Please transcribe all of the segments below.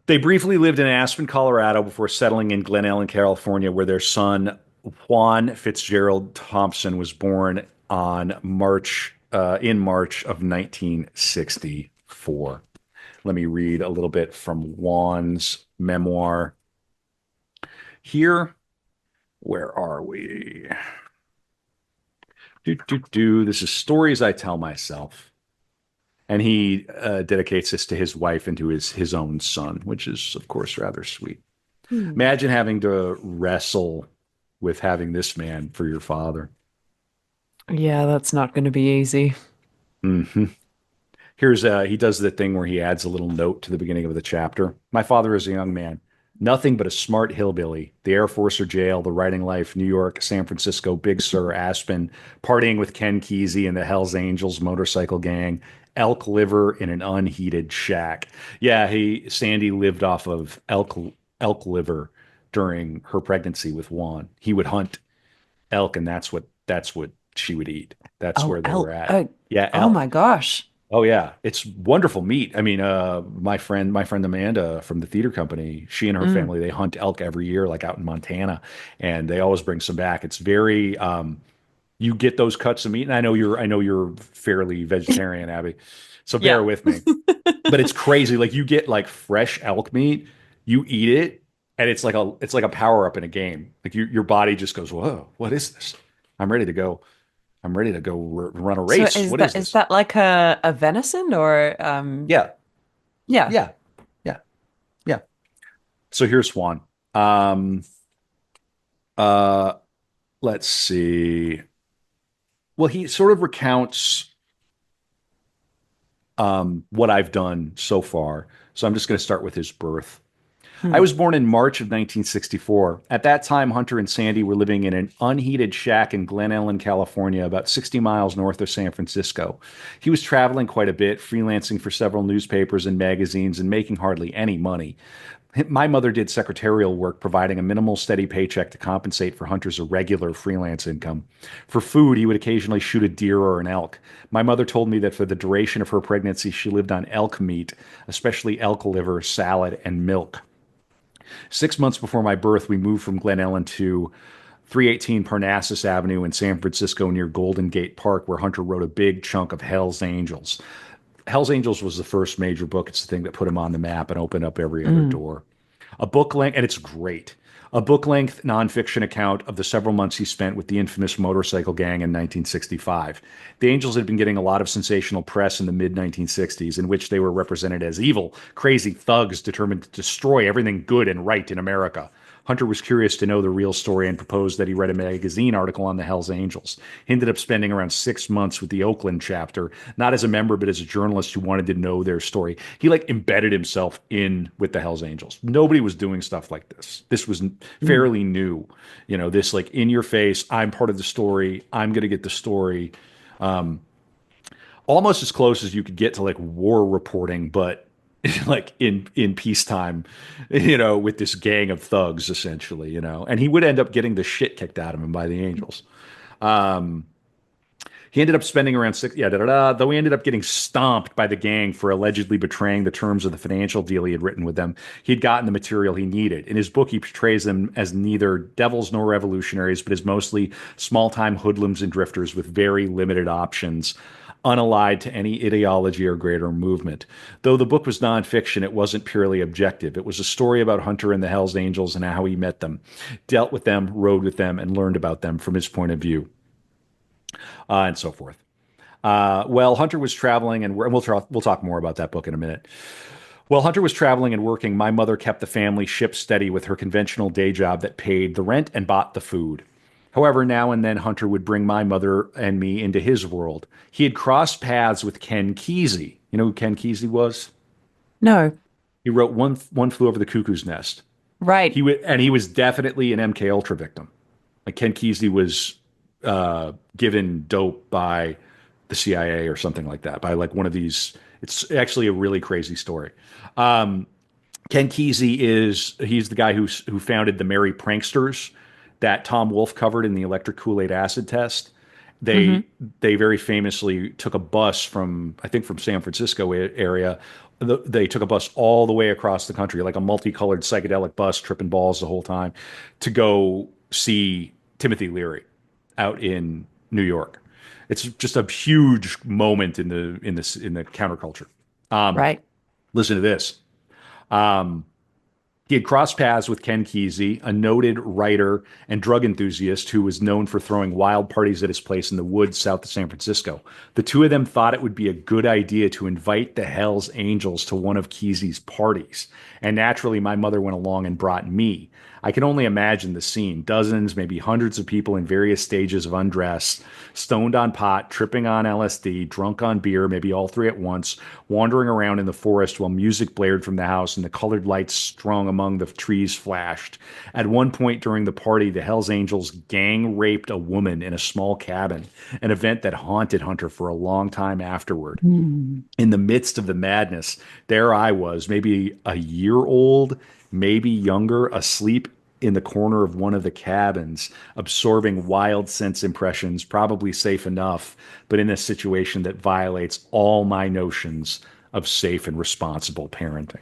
They briefly lived in Aspen, Colorado before settling in Glen Ellen, California, where their son Juan Fitzgerald Thompson was born on March of 1964. Let me read a little bit from Juan's memoir here. Where are we? This is stories I tell myself. And he dedicates this to his wife and to his own son, which is, of course, rather sweet. Hmm. Imagine having to wrestle with having this man for your father. Yeah, that's not going to be easy. Hmm. He does the thing where he adds a little note to the beginning of the chapter. My father is a young man, nothing but a smart hillbilly. The Air Force or jail, the writing life, New York, San Francisco, Big Sur, Aspen, partying with Ken Kesey and the Hells Angels motorcycle gang, elk liver in an unheated shack. Yeah, Sandy lived off of elk liver during her pregnancy with Juan. He would hunt elk, and that's what she would eat. That's Oh, where they were at. oh, Yeah, oh my elk. gosh. Oh yeah, it's wonderful meat. I mean, my friend Amanda from the theater company, she and her Mm. family, they hunt elk every year, like out in Montana, and they always bring some back. It's very, you get those cuts of meat, and I know you're fairly vegetarian, Abby, so Yeah. bear with me. But it's crazy. Like you get like fresh elk meat, you eat it, and it's like a power up in a game. Like your body just goes, whoa, what is this? I'm ready to go. I'm ready to go run a So race. What is is this? that like a venison or Yeah, yeah. yeah. Yeah. Yeah. So here's one. Um, uh, let's see. Well, he sort of recounts what I've done so far. So I'm just going to start with his birth. I Hmm. was born in March of 1964. At that time, Hunter and Sandy were living in an unheated shack in Glen Ellen, California, about 60 miles north of San Francisco. He was traveling quite a bit, freelancing for several newspapers and magazines, and making hardly any money. My mother did secretarial work, providing a minimal, steady paycheck to compensate for Hunter's irregular freelance income. For food, he would occasionally shoot a deer or an elk. My mother told me that for the duration of her pregnancy, she lived on elk meat, especially elk liver, salad, and milk. 6 months before my birth, we moved from Glen Ellen to 318 Parnassus Avenue in San Francisco near Golden Gate Park, where Hunter wrote a big chunk of Hell's Angels. Hell's Angels was the first major book. It's the thing that put him on the map and opened up every other Mm. door. A book length, and it's great. A book length nonfiction account of the several months he spent with the infamous motorcycle gang in 1965. The Angels had been getting a lot of sensational press in the mid 1960s, in which they were represented as evil, crazy thugs determined to destroy everything good and right in America. Hunter was curious to know the real story and proposed that he read a magazine article on the Hells Angels. He ended up spending around 6 months with the Oakland chapter, not as a member, but as a journalist who wanted to know their story. He like embedded himself in with the Hells Angels. Nobody was doing stuff like this. This was Mm. fairly new. This like in your face, I'm part of the story. I'm going to get the story. Almost as close as you could get to like war reporting, but like in peacetime, with this gang of thugs essentially. And he would end up getting the shit kicked out of him by the Angels. Um, he ended up spending around six, yeah, da, da, da, though he ended up getting stomped by the gang for allegedly betraying the terms of the financial deal he had written with them. He'd gotten the material he needed. In his book, he portrays them as neither devils nor revolutionaries, but as mostly small time hoodlums and drifters with very limited options, unallied to any ideology or greater movement. Though the book was nonfiction, it wasn't purely objective. It was a story about Hunter and the Hells Angels and how he met them, dealt with them, rode with them, and learned about them from his point of view, and so forth. Well, Hunter was traveling, and we'll talk more about that book in a minute. While Hunter was traveling and working, my mother kept the family ship steady with her conventional day job that paid the rent and bought the food. However, now and then Hunter would bring my mother and me into his world. He had crossed paths with Ken Kesey. You know who Ken Kesey was? No. He wrote One Flew Over the Cuckoo's Nest. Right. He was definitely an MK Ultra victim. Like Ken Kesey was given dope by the CIA or something like that, by like one of these. It's actually a really crazy story. Um, Ken Kesey he's the guy who founded the Merry Pranksters that Tom Wolfe covered in the electric Kool-Aid acid test. they Hmm. they very famously took a bus from, I think, from San Francisco area. They took a bus all the way across the country, like a multicolored psychedelic bus, tripping balls the whole time, to go see Timothy Leary out in New York. It's just a huge moment in the counterculture. Right. Listen to this. He had crossed paths with Ken Kesey, a noted writer and drug enthusiast who was known for throwing wild parties at his place in the woods south of San Francisco. The two of them thought it would be a good idea to invite the Hells Angels to one of Kesey's parties. And naturally, my mother went along and brought me. I can only imagine the scene. Dozens, maybe hundreds of people in various stages of undress, stoned on pot, tripping on LSD, drunk on beer, maybe all three at once, wandering around in the forest while music blared from the house and the colored lights strung among the trees flashed. At one point during the party, the Hells Angels gang raped a woman in a small cabin, an event that haunted Hunter for a long time afterward. Mm. In the midst of the madness, there I was, maybe a year old, maybe younger, asleep in the corner of one of the cabins, absorbing wild sense impressions, probably safe enough, but in a situation that violates all my notions of safe and responsible parenting.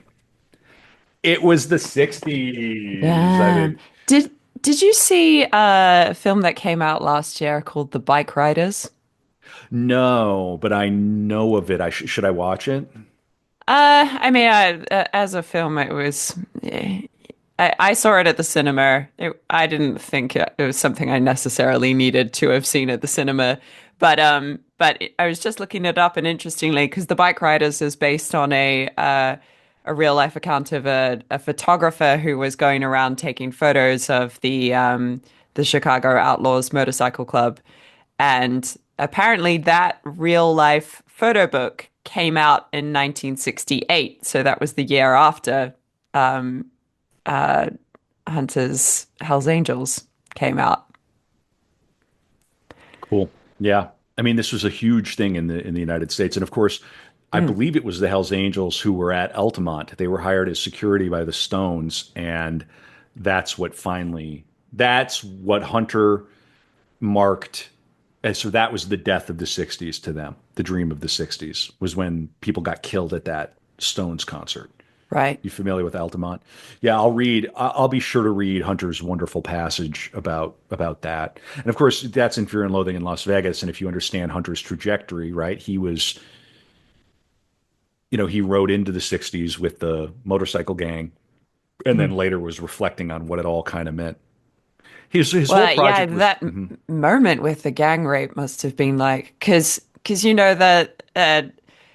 It was the 60s. I Damn. mean, Did did you see a film that came out last year called The Bike Riders? no, but I know of it. Should I watch it? I mean, as a film, it was. I saw it at the cinema. I didn't think it was something I necessarily needed to have seen at the cinema, but I was just looking it up, and interestingly, because The Bike Riders is based on a real life account of a photographer who was going around taking photos of the Chicago Outlaws Motorcycle Club, and apparently that real life photo book came out in 1968. So that was the year after Hunter's Hell's Angels came out. Cool. Yeah. I mean, this was a huge thing in the United States. And of course, I Mm, believe it was the Hells Angels who were at Altamont. They were hired as security by the Stones, and that's what finally that's what Hunter marked. And so that was the death of the 60s to them. The dream of the 60s was when people got killed at that Stones concert. right. You familiar with Altamont? Yeah, I'll read. I'll be sure to read Hunter's wonderful passage about that. And of course, that's in Fear and Loathing in Las Vegas. And if you understand Hunter's trajectory, right, he was, he rode into the '60s with the motorcycle gang, and then Mm. later was reflecting on what it all kind of meant. His whole Well, yeah, project was. that moment with the gang rape must have been like, because you know that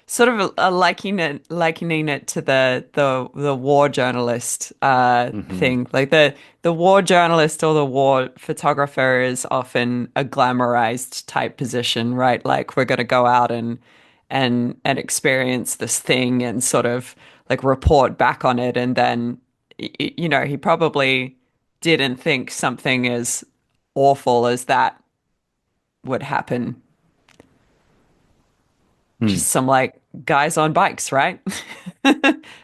sort of likening it to the war journalist Mhm. thing. Like the war journalist or the war photographer is often a glamorized type position, right? Like we're gonna go out and experience this thing and sort of like report back on it, and then you know he probably didn't think something as awful as that would happen. Hmm. Just some like guys on bikes, right?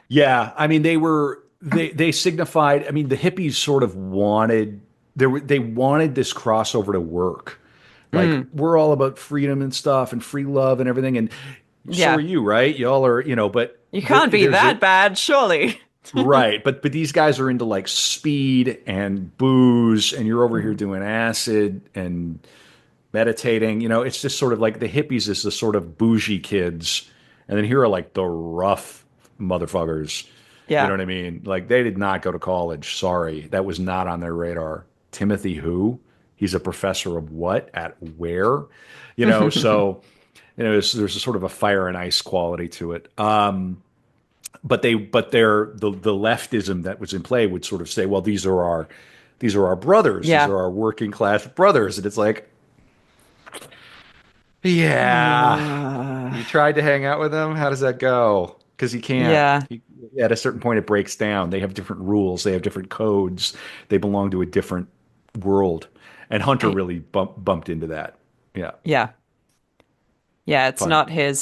Yeah, I mean they signified. I mean the hippies sort of wanted they wanted this crossover to work. Like Mm, we're all about freedom and stuff and free love and everything, and so are yeah. you, right? Y'all are, but You can't be there's a that bad, surely. right, but these guys are into like speed and booze, and you're over here Mm, doing acid and meditating. It's just sort of like the hippies is the sort of bougie kids, and then here are like the rough motherfuckers. You know yeah. what I mean? Like they did not go to college. Sorry, that was not on their radar. Timothy who? He's a professor of what at where? So there's a sort of a fire and ice quality to it. But the leftism that was in play would sort of say, well, these are our brothers, these Yeah. are our working class brothers, and it's like, yeah, Uh, you tried to hang out with them. How does that go? Because you can't. yeah. At a certain point, it breaks down. They have different rules. They have different codes. They belong to a different world. And Hunter I, really bumped into that. Yeah, yeah. Yeah, it's fun. not his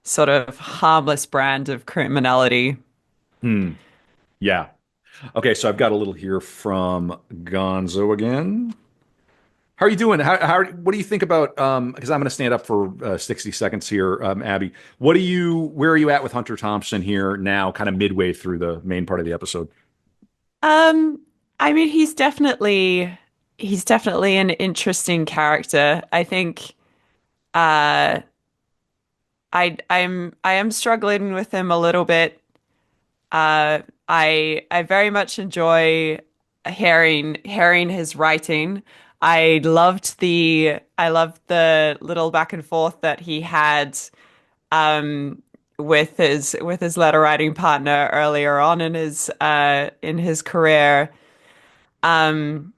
sort of harmless brand of criminality. Hmm. Yeah. Okay, so I've got a little here from Gonzo again. How are you doing? What do you think about because I'm going to stand up for 60 seconds here, Abby. Where are you at with Hunter Thompson here now, kind of midway through the main part of the episode? Um, I mean, he's definitely an interesting character. I think uh I am struggling with him a little bit. I very much enjoy hearing his writing. I loved the little back and forth that he had um with his letter writing partner earlier on in his career. Um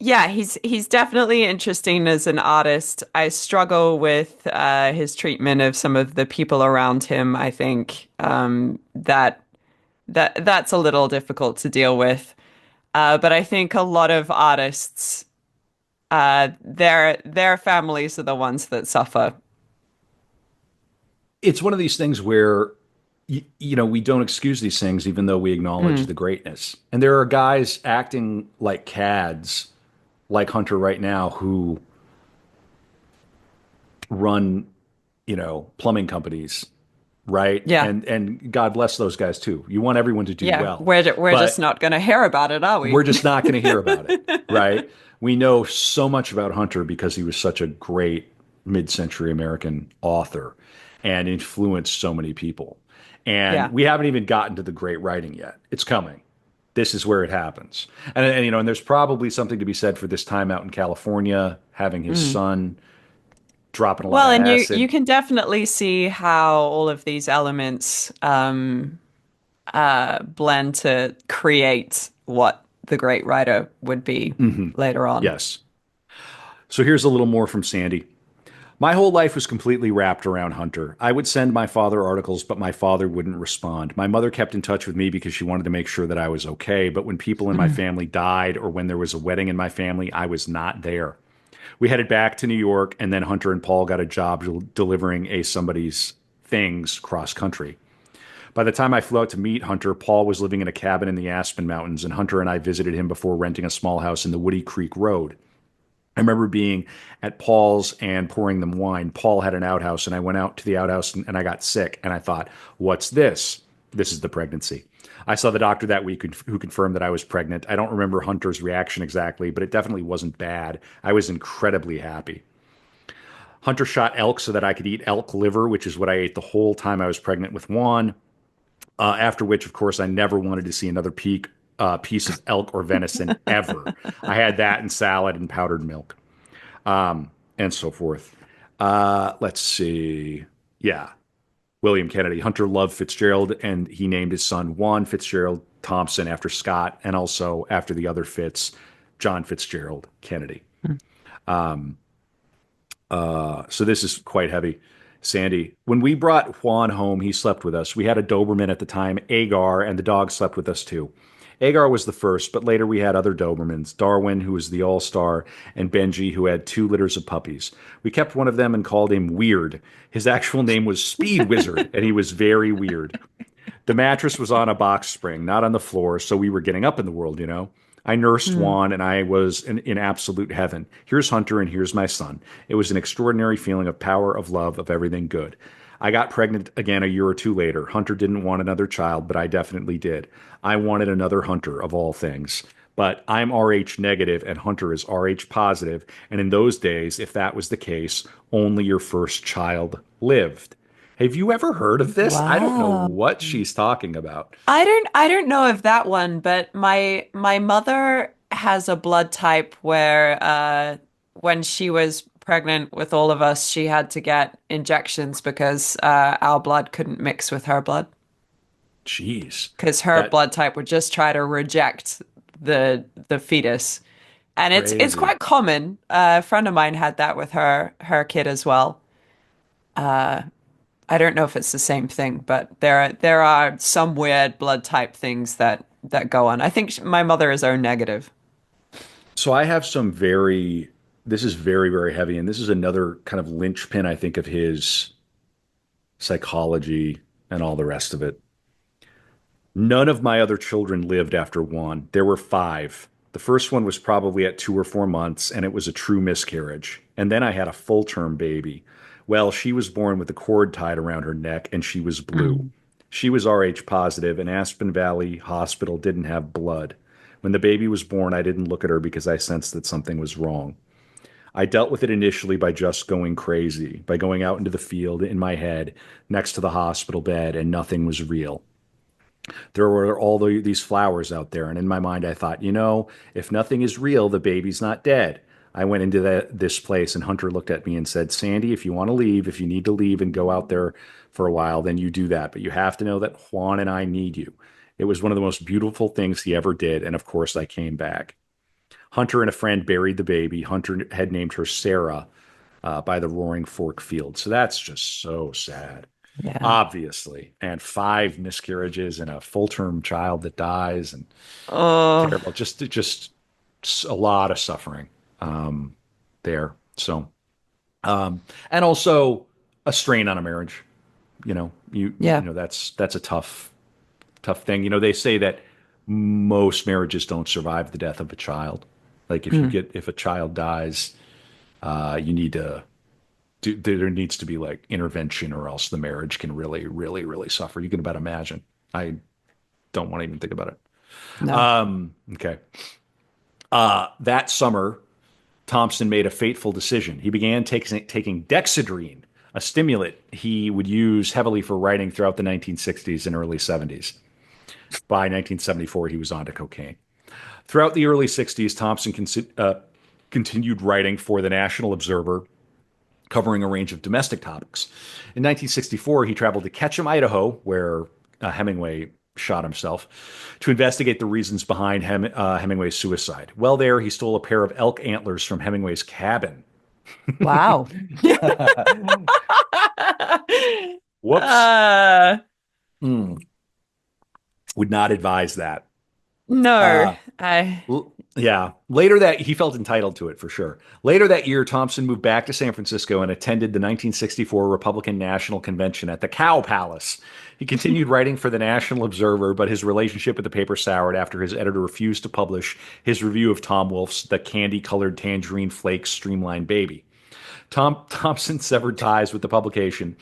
yeah, he's definitely interesting as an artist. I struggle with his treatment of some of the people around him. I think that's a little difficult to deal with. But I think a lot of artists, their families are the ones that suffer. It's one of these things where we don't excuse these things even though we acknowledge Mm, the greatness. And there are guys acting like cads like Hunter right now who run, plumbing companies, right? yeah, And God bless those guys too. You want everyone to do yeah. well, We're just but not going to hear about it, are we? we're just not going to hear about it, right? We know so much about Hunter because he was such a great mid-century American author and influenced so many people. And Yeah. we haven't even gotten to the great writing yet. It's coming. This is where it happens. And there's probably something to be said for this time out in California, having his Mm. son dropping a lot Well, of and acid. you can definitely see how all of these elements blend to create what the great writer would be later on. Yes. So here's a little more from Sandy. My whole life was completely wrapped around Hunter. I would send my father articles, but my father wouldn't respond. My mother kept in touch with me because she wanted to make sure that I was okay. But when people in my family died or when there was a wedding in my family, I was not there. We headed back to New York, and then Hunter and Paul got a job delivering somebody's things cross country. By the time I flew out to meet Hunter, Paul was living in a cabin in the Aspen Mountains, and Hunter and I visited him before renting a small house in the Woody Creek Road. I remember being at Paul's and pouring them wine. Paul had an outhouse, and I went out to the outhouse and I got sick. And I thought, what's this? This is the pregnancy. I saw the doctor that week who confirmed that I was pregnant. I don't remember Hunter's reaction exactly, but it definitely wasn't bad. I was incredibly happy. Hunter shot elk so that I could eat elk liver, which is what I ate the whole time I was pregnant with Juan. After which, of course, I never wanted to see another piece of elk or venison ever. I had that in salad and powdered milk, and so forth. Let's see. Yeah. William Kennedy. Hunter loved Fitzgerald, and he named his son Juan Fitzgerald Thompson after Scott and also after the other Fitz, John Fitzgerald Kennedy. So this is quite heavy. Sandy, when we brought Juan home, he slept with us. We had a Doberman at the time, Agar, and the dog slept with us too. Agar was the first, but later we had other Dobermans, Darwin, who was the all-star, and Benji, who had 2 litters of puppies. We kept one of them and called him Weird. His actual name was Speed Wizard, and he was very weird. The mattress was on a box spring, not on the floor, so we were getting up in the world. I nursed Mm. Juan and I was in absolute heaven. Here's Hunter and here's my son. It was an extraordinary feeling of power, of love, of everything good. I got pregnant again a year or two later. Hunter didn't want another child, but I definitely did. I wanted another Hunter of all things. But I'm Rh negative and Hunter is Rh positive, and in those days, if that was the case, only your first child lived. Have you ever heard of this? I don't know Wow. what she's talking about. I don't know of that one, but my mother has a blood type where when she was pregnant with all of us, she had to get injections because our blood couldn't mix with her blood Jeez. because her That blood type would just try to reject the fetus. And it's crazy. quite common. A friend of mine had that with her kid as well. I don't know if it's the same thing, but there are some weird blood type things that go on. I think my mother is O negative. So I have some this is very, very heavy, and this is another kind of linchpin, I think, of his psychology and all the rest of it. None of my other children lived after one. There were 5. The first one was probably at 2 or 4 months, and it was a true miscarriage. And then I had a full term baby. Well, she was born with a cord tied around her neck, and she was blue. Mm. She was Rh positive, and Aspen Valley Hospital didn't have blood. When the baby was born, I didn't look at her because I sensed that something was wrong. I dealt with it initially by just going crazy, by going out into the field in my head next to the hospital bed, and nothing was real. There were these flowers out there, and in my mind, I thought, if nothing is real, the baby's not dead. I went into this place, and Hunter looked at me and said, Sandy, if you want to leave, if you need to leave and go out there for a while, then you do that. But you have to know that Juan and I need you. It was one of the most beautiful things he ever did. And of course, I came back. Hunter and a friend buried the baby. Hunter had named her Sarah by the Roaring Fork Field. So that's just so sad, Yeah. obviously. And 5 miscarriages and a full term child that dies and Oh, terrible. Just a lot of suffering there. So, and also a strain on a marriage. yeah. That's a tough thing. They say that most marriages don't survive the death of a child. Like Mm. if a child dies, you need to there needs to be like intervention, or else the marriage can really, really, really suffer. You can about imagine. I don't want to even think about it. No. Okay. That summer, Thompson made a fateful decision. He began taking Dexedrine, a stimulant he would use heavily for writing throughout the 1960s and early 70s. By 1974, he was onto cocaine. Throughout the early 60s, Thompson continued writing for the National Observer, covering a range of domestic topics. In 1964, he traveled to Ketchum, Idaho, where Hemingway shot himself, to investigate the reasons behind Hemingway's suicide. While there, he stole a pair of elk antlers from Hemingway's cabin. Wow. Whoops. uh, Mm, would not advise that. no. Uh, I Yeah. Later that he felt entitled to it for sure. Later that year, Thompson moved back to San Francisco and attended the 1964 Republican National Convention at the Cow Palace. He continued writing for the National Observer, but his relationship with the paper soured after his editor refused to publish his review of Tom Wolfe's The Candy-Colored Tangerine Flakes Streamlined Baby. Thompson severed ties with the publication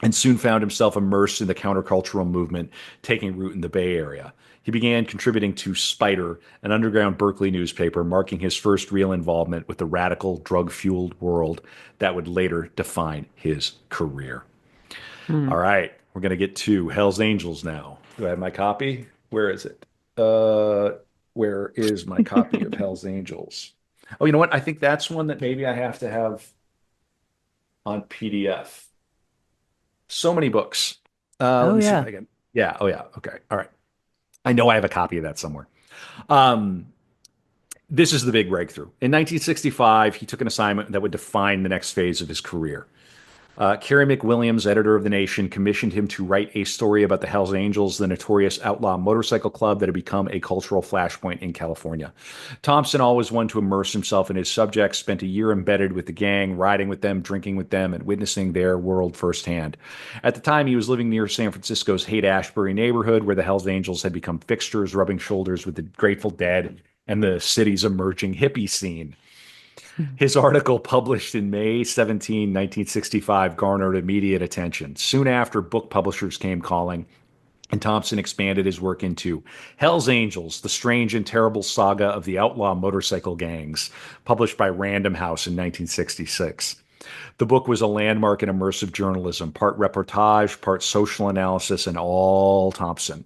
and soon found himself immersed in the countercultural movement taking root in the Bay Area. He began contributing to Spider, an underground Berkeley newspaper, marking his first real involvement with the radical, drug fueled world that would later define his career. mm. All right, we're going to get to Hell's Angels now. Do I have my copy? Where is it? Uh, where is my copy of Hell's Angels? Oh, you know what? I think that's one that maybe I have to have on PDF. So many books. Let Oh me see if yeah. I can. Yeah. Oh, yeah. Okay. All right. I know I have a copy of that somewhere. Um, this is the big breakthrough. In 1965, he took an assignment that would define the next phase of his career. Kerry McWilliams, editor of The Nation, commissioned him to write a story about the Hells Angels, the notorious outlaw motorcycle club that had become a cultural flashpoint in California. Thompson always wanted to immerse himself in his subjects, spent a year embedded with the gang, riding with them, drinking with them, and witnessing their world firsthand. At the time, he was living near San Francisco's Haight-Ashbury neighborhood, where the Hells Angels had become fixtures, rubbing shoulders with the Grateful Dead and the city's emerging hippie scene. His article, published in May 17, 1965, garnered immediate attention. Soon after, book publishers came calling, and Thompson expanded his work into Hell's Angels, the strange and terrible saga of the outlaw motorcycle gangs, published by Random House in 1966. The book was a landmark in immersive journalism, part reportage, part social analysis, and all Thompson.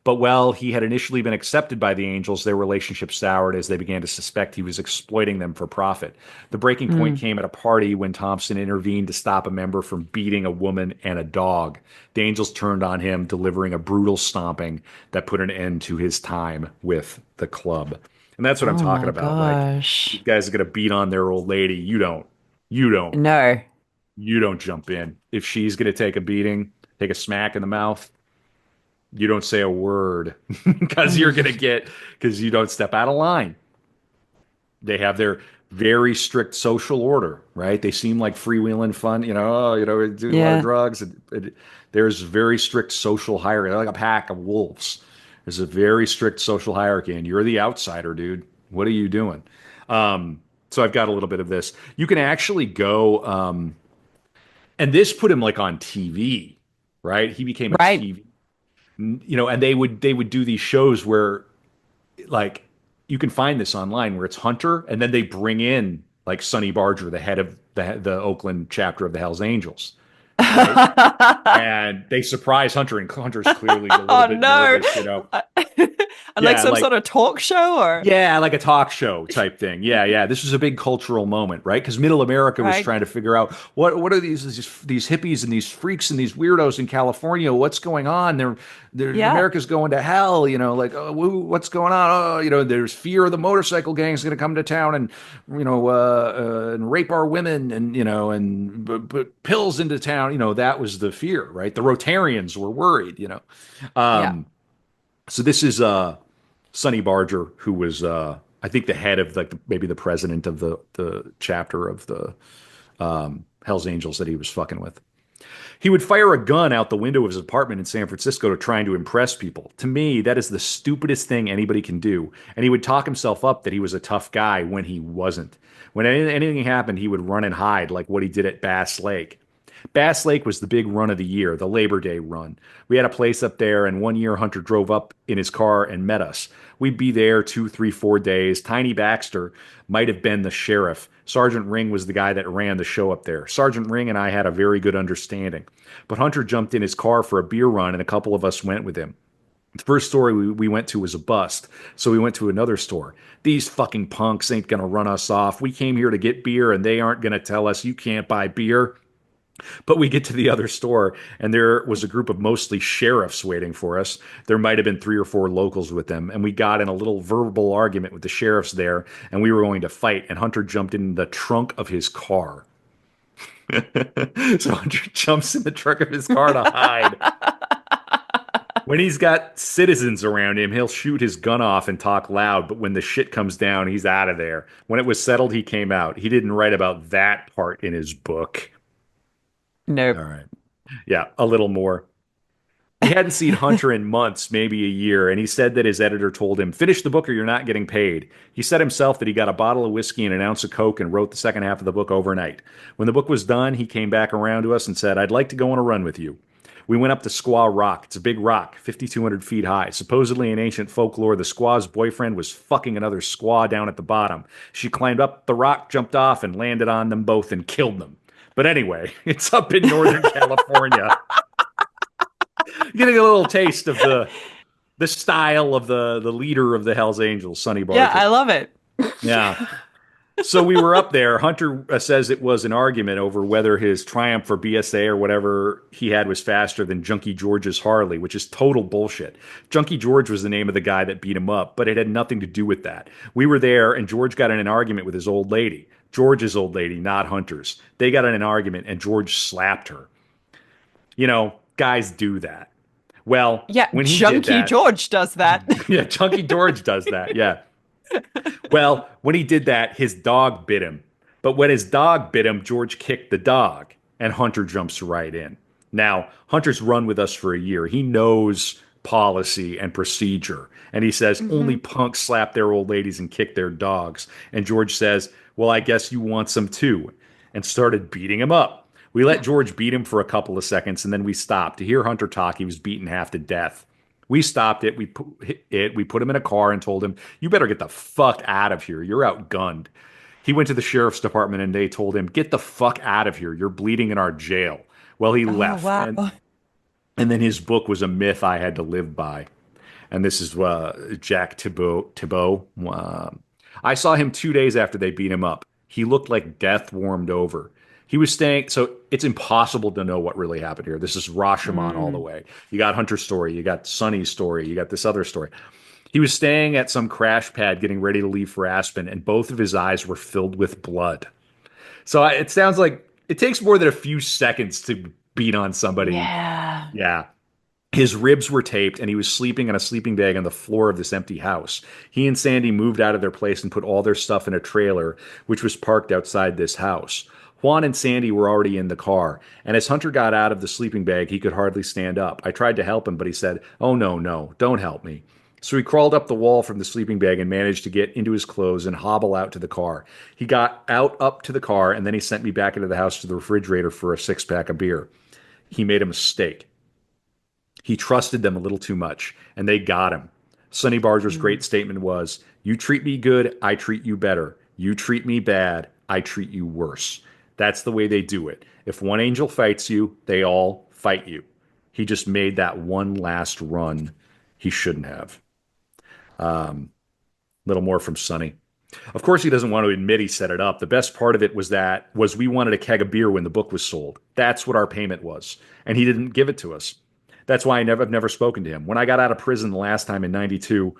But while he had initially been accepted by the Angels, their relationship soured as they began to suspect he was exploiting them for profit. The breaking point Mm. came at a party when Thompson intervened to stop a member from beating a woman and a dog. The Angels turned on him, delivering a brutal stomping that put an end to his time with the club. And that's what I'm Oh talking my about. Like, these gosh. guys are going to beat on their old lady. You don't, No. you don't jump in. If she's going to take a beating, take a smack in the mouth, you don't say a word because you're going to get, because you don't step out of line. They have their very strict social order, right? They seem like freewheeling fun, do a lot of Yeah. drugs. There's very strict social hierarchy, like a pack of wolves. There's a very strict social hierarchy, and you're the outsider, dude. What are you doing? So I've got a little bit of this. You can actually go, and this put him like on TV, right? He became a Right. TV, and they would do these shows where like you can find this online where it's Hunter, and then they bring in like Sonny Barger, the head of the Oakland chapter of the Hells Angels, right? And they surprise Hunter, and Hunter's clearly a little Oh bit no. nervous. And like Yeah, some sort like of talk show or yeah, like a talk show type thing. Yeah, yeah. This was a big cultural moment, right? Because Middle America was right. trying to figure out what are these hippies and these freaks and these weirdos in California? What's going on? They're Yeah. America's going to hell. Like what's going on? Oh, there's fear of the motorcycle gangs going to come to town and and rape our women and and put pills into town. That was the fear, right? The Rotarians were worried. Yeah. Um, so this is Sonny Barger, who was I think the head of like maybe the president of the chapter of the Hell's Angels that he was fucking with. He would fire a gun out the window of his apartment in San Francisco to trying to impress people. To me, that is the stupidest thing anybody can do. And he would talk himself up that he was a tough guy when he wasn't. When anything happened, he would run and hide like what he did at Bass Lake. Bass Lake was the big run of the year, the Labor Day run. We had a place up there, and one year Hunter drove up in his car and met us. We'd be there 2, 3, 4 days. Tiny Baxter might have been the sheriff. Sergeant Ring was the guy that ran the show up there. Sergeant Ring and I had a very good understanding. But Hunter jumped in his car for a beer run, and a couple of us went with him. The first store we went to was a bust, so we went to another store. These fucking punks ain't gonna run us off. We came here to get beer, and they aren't gonna tell us you can't buy beer. But we get to the other store, and there was a group of mostly sheriffs waiting for us. There might have been 3 or 4 locals with them, and we got in a little verbal argument with the sheriffs there, and we were going to fight. And Hunter jumped in the trunk of his car. So Hunter jumps in the trunk of his car to hide. When he's got citizens around him, he'll shoot his gun off and talk loud, but when the shit comes down, he's out of there. When it was settled, he came out. He didn't write about that part in his book. All Nope. right. Yeah, a little more. He hadn't seen Hunter in months, maybe a year, and he said that his editor told him, finish the book or you're not getting paid. He said himself that he got a bottle of whiskey and an ounce of coke and wrote the second half of the book overnight. When the book was done, he came back around to us and said, I'd like to go on a run with you. We went up to Squaw Rock. It's a big rock, 5,200 feet high. Supposedly in ancient folklore, the squaw's boyfriend was fucking another squaw down at the bottom. She climbed up the rock, jumped off, and landed on them both and killed them. But anyway, it's up in Northern California. Getting a little taste of the style of the leader of the Hells Angels, Sonny Yeah, Barger. I love it. Yeah. So we were up there. Hunter says it was an argument over whether his Triumph or BSA or whatever he had was faster than Junkie George's Harley, which is total bullshit. Junkie George was the name of the guy that beat him up, but it had nothing to do with that. We were there, and George got in an argument with his old lady. George's old lady, not Hunter's. They got in an argument, and George slapped her. Guys do that. Well, Yeah, when he did Junkie that, George does that. yeah, Junkie George does that. Yeah. Well, when he did that, his dog bit him. But when his dog bit him, George kicked the dog, and Hunter jumps right in. Now, Hunter's run with us for a year. He knows policy and procedure. And he says only Hmm. punks slap their old ladies and kick their dogs. And George says, well, I guess you want some too, and started beating him up. We let George beat him for a couple of seconds, and then we stopped. To hear Hunter talk, he was beaten half to death. We stopped it. We put him in a car and told him, "You better get the fuck out of here. You're outgunned." He went to the sheriff's department and they told him, "Get the fuck out of here. You're bleeding in our jail." Well, he Oh, left, wow. and then his book was a myth I had to live by. And this is Jack Thibault. I saw him 2 days after they beat him up. He looked like death warmed over. He was staying, so it's impossible to know what really happened here. This is Rashomon all the Mm. way. You got Hunter's story, you got Sonny's story, you got this other story. He was staying at some crash pad getting ready to leave for Aspen, and both of his eyes were filled with blood. So it sounds like it takes more than a few seconds to beat on somebody. Yeah. Yeah. His ribs were taped, and he was sleeping on a sleeping bag on the floor of this empty house. He and Sandy moved out of their place and put all their stuff in a trailer, which was parked outside this house. Juan and Sandy were already in the car, and as Hunter got out of the sleeping bag, he could hardly stand up. I tried to help him, but he said, "Oh, no, no, don't help me." So he crawled up the wall from the sleeping bag and managed to get into his clothes and hobble out to the car. He got out up to the car, and then he sent me back into the house to the refrigerator for a six-pack of beer. He made a mistake. He trusted them a little too much, and they got him. Sonny Barger's great statement was, "You treat me good, I treat you better. You treat me bad, I treat you worse." That's the way they do it. If one angel fights you, they all fight you. He just made that one last run he shouldn't have. Little more from Sonny. Of course, he doesn't want to admit he set it up. The best part of it was we wanted a keg of beer when the book was sold. That's what our payment was, and he didn't give it to us. That's why I've never spoken to him. When I got out of prison the last time in '92,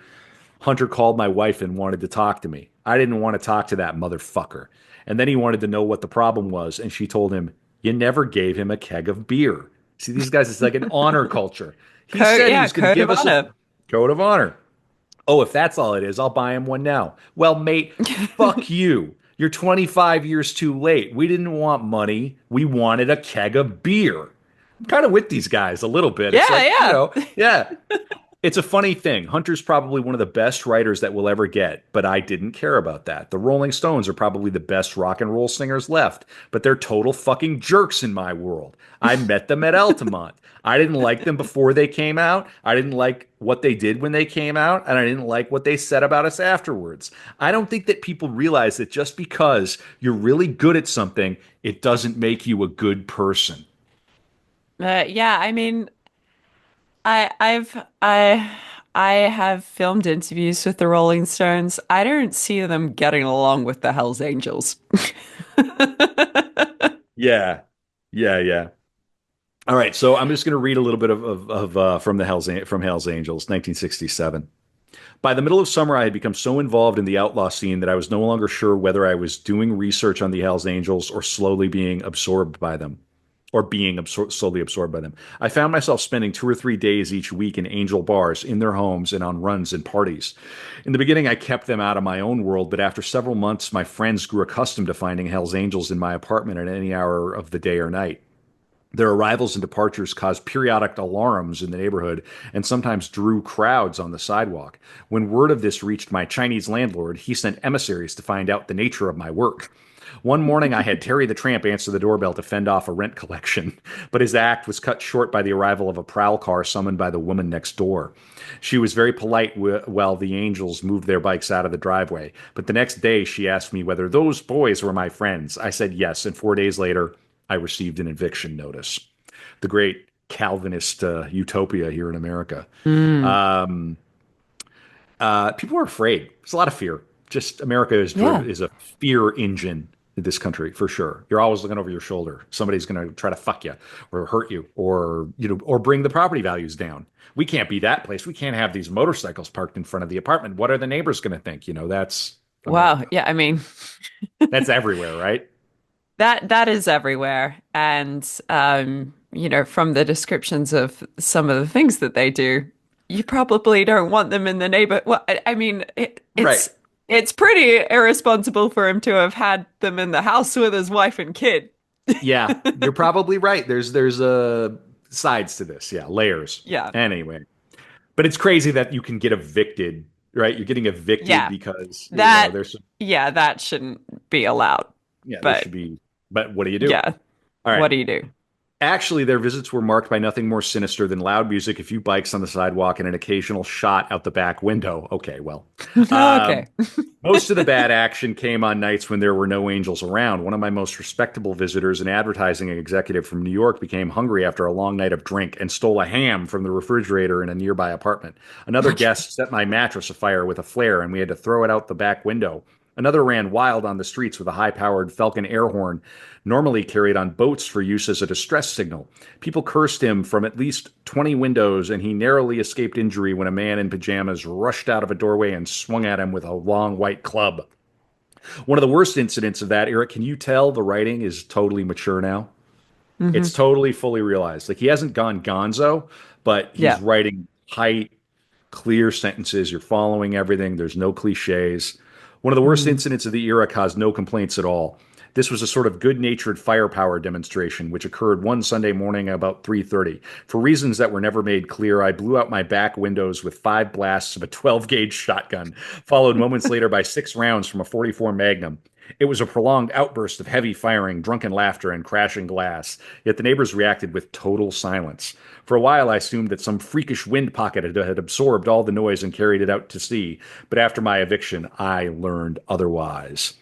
Hunter called my wife and wanted to talk to me. I didn't want to talk to that motherfucker. And then he wanted to know what the problem was, and she told him, "You never gave him a keg of beer." See, these guys, it's like an honor culture. He Code, said he yeah, was going to code of give us a honor. code of honor. Oh, if that's all it is, I'll buy him one now. Well, mate, fuck you. You're 25 years too late. We didn't want money. We wanted a keg of beer. I'm kind of with these guys a little bit. It's Yeah, like, yeah. yeah, it's a funny thing. Hunter's probably one of the best writers that we'll ever get, but I didn't care about that. The Rolling Stones are probably the best rock and roll singers left, but they're total fucking jerks in my world. I met them at Altamont. I didn't like them before they came out. I didn't like what they did when they came out, and I didn't like what they said about us afterwards. I don't think that people realize that just because you're really good at something, it doesn't make you a good person. Yeah, I mean, I have filmed interviews with the Rolling Stones. I don't see them getting along with the Hells Angels. Yeah. Yeah, yeah. All right, so I'm just going to read a little bit from Hell's Angels, 1967. By the middle of summer, I had become so involved in the outlaw scene that I was no longer sure whether I was doing research on the Hells Angels or slowly being absorbed by them, or slowly absorbed by them. I found myself spending 2 or 3 days each week in Angel bars, in their homes, and on runs and parties. In the beginning, I kept them out of my own world, but after several months, my friends grew accustomed to finding Hells Angels in my apartment at any hour of the day or night. Their arrivals and departures caused periodic alarms in the neighborhood and sometimes drew crowds on the sidewalk. When word of this reached my Chinese landlord, he sent emissaries to find out the nature of my work. One morning, I had Terry the Tramp answer the doorbell to fend off a rent collection, but his act was cut short by the arrival of a prowl car summoned by the woman next door. She was very polite while the angels moved their bikes out of the driveway, but the next day she asked me whether those boys were my friends. I said yes, and 4 days later, I received an eviction notice. The great Calvinist utopia here in America. Mm, People are afraid. There's a lot of fear. Just America yeah. is a fear engine in this country for sure. You're always looking over your shoulder. Somebody's going to try to fuck you or hurt you or or bring the property values down. We can't be that place. We can't have these motorcycles parked in front of the apartment. What are the neighbors going to think? That's Wow. America. Yeah, I mean, That's everywhere, right? that is everywhere. And from the descriptions of some of the things that they do, you probably don't want them in the neighbor. Well, I mean, Right. it's pretty irresponsible for him to have had them in the house with his wife and kid. Yeah, you're probably right. There's sides to this. Yeah, layers. Yeah. Anyway, but it's crazy that you can get evicted, right? You're getting evicted Yeah. because, That there's yeah, that shouldn't be allowed. yeah, there But should be, but what do you do? yeah, All right. what do you do? Actually, their visits were marked by nothing more sinister than loud music, a few bikes on the sidewalk, and an occasional shot out the back window. Okay, well, Okay. um, most of the bad action came on nights when there were no angels around. One of my most respectable visitors, an advertising executive from New York, became hungry after a long night of drink and stole a ham from the refrigerator in a nearby apartment. Another guest set my mattress afire with a flare, and we had to throw it out the back window. Another ran wild on the streets with a high powered Falcon air horn, normally carried on boats for use as a distress signal. People cursed him from at least 20 windows, and he narrowly escaped injury when a man in pajamas rushed out of a doorway and swung at him with a long white club. One of the worst incidents of that, Eric, can you tell the writing is totally mature now? Hmm. It's totally fully realized. Like he hasn't gone gonzo, but he's Yeah. writing tight, clear sentences. You're following everything. There's no cliches. One of the worst Mm. incidents of the era caused no complaints at all. This was a sort of good-natured firepower demonstration, which occurred one Sunday morning about 3:30. For reasons that were never made clear, I blew out my back windows with 5 blasts of a 12-gauge shotgun, followed moments later by 6 rounds from a 44 Magnum. It was a prolonged outburst of heavy firing, drunken laughter, and crashing glass, yet the neighbors reacted with total silence. For a while, I assumed that some freakish wind pocket had absorbed all the noise and carried it out to sea, but after my eviction, I learned otherwise.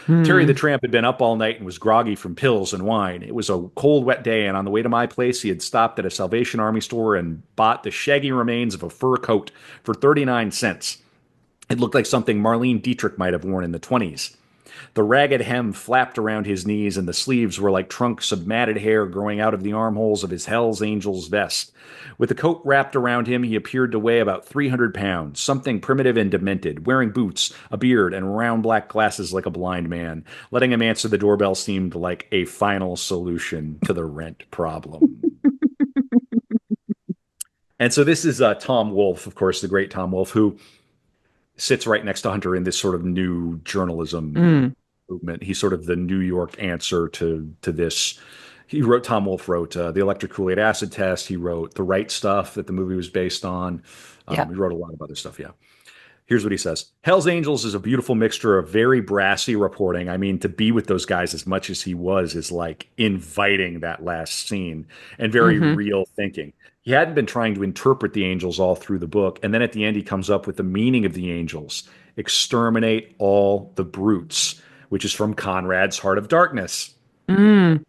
Terry the Hmm. Tramp had been up all night and was groggy from pills and wine. It was a cold, wet day, and on the way to my place, he had stopped at a Salvation Army store and bought the shaggy remains of a fur coat for 39 cents. It looked like something Marlene Dietrich might have worn in the 20s. The ragged hem flapped around his knees, and the sleeves were like trunks of matted hair growing out of the armholes of his Hell's Angels vest. With the coat wrapped around him, he appeared to weigh about 300 pounds, something primitive and demented, wearing boots, a beard, and round black glasses like a blind man. Letting him answer the doorbell seemed like a final solution to the rent problem. And so this is Tom Wolfe, of course, the great Tom Wolfe, who sits right next to Hunter in this sort of new journalism Mm. movement. He's sort of the New York answer to this. Tom Wolfe wrote the Electric Kool-Aid Acid Test. He wrote The Right Stuff that the movie was based on. Yeah. He wrote a lot of other stuff. Yeah. Here's what he says. Hell's Angels is a beautiful mixture of very brassy reporting. I mean, to be with those guys as much as he was is like inviting that last scene, and very Hmm. real thinking. He hadn't been trying to interpret the angels all through the book. And then at the end, he comes up with the meaning of the angels: exterminate all the brutes, which is from Conrad's Heart of Darkness. Mm.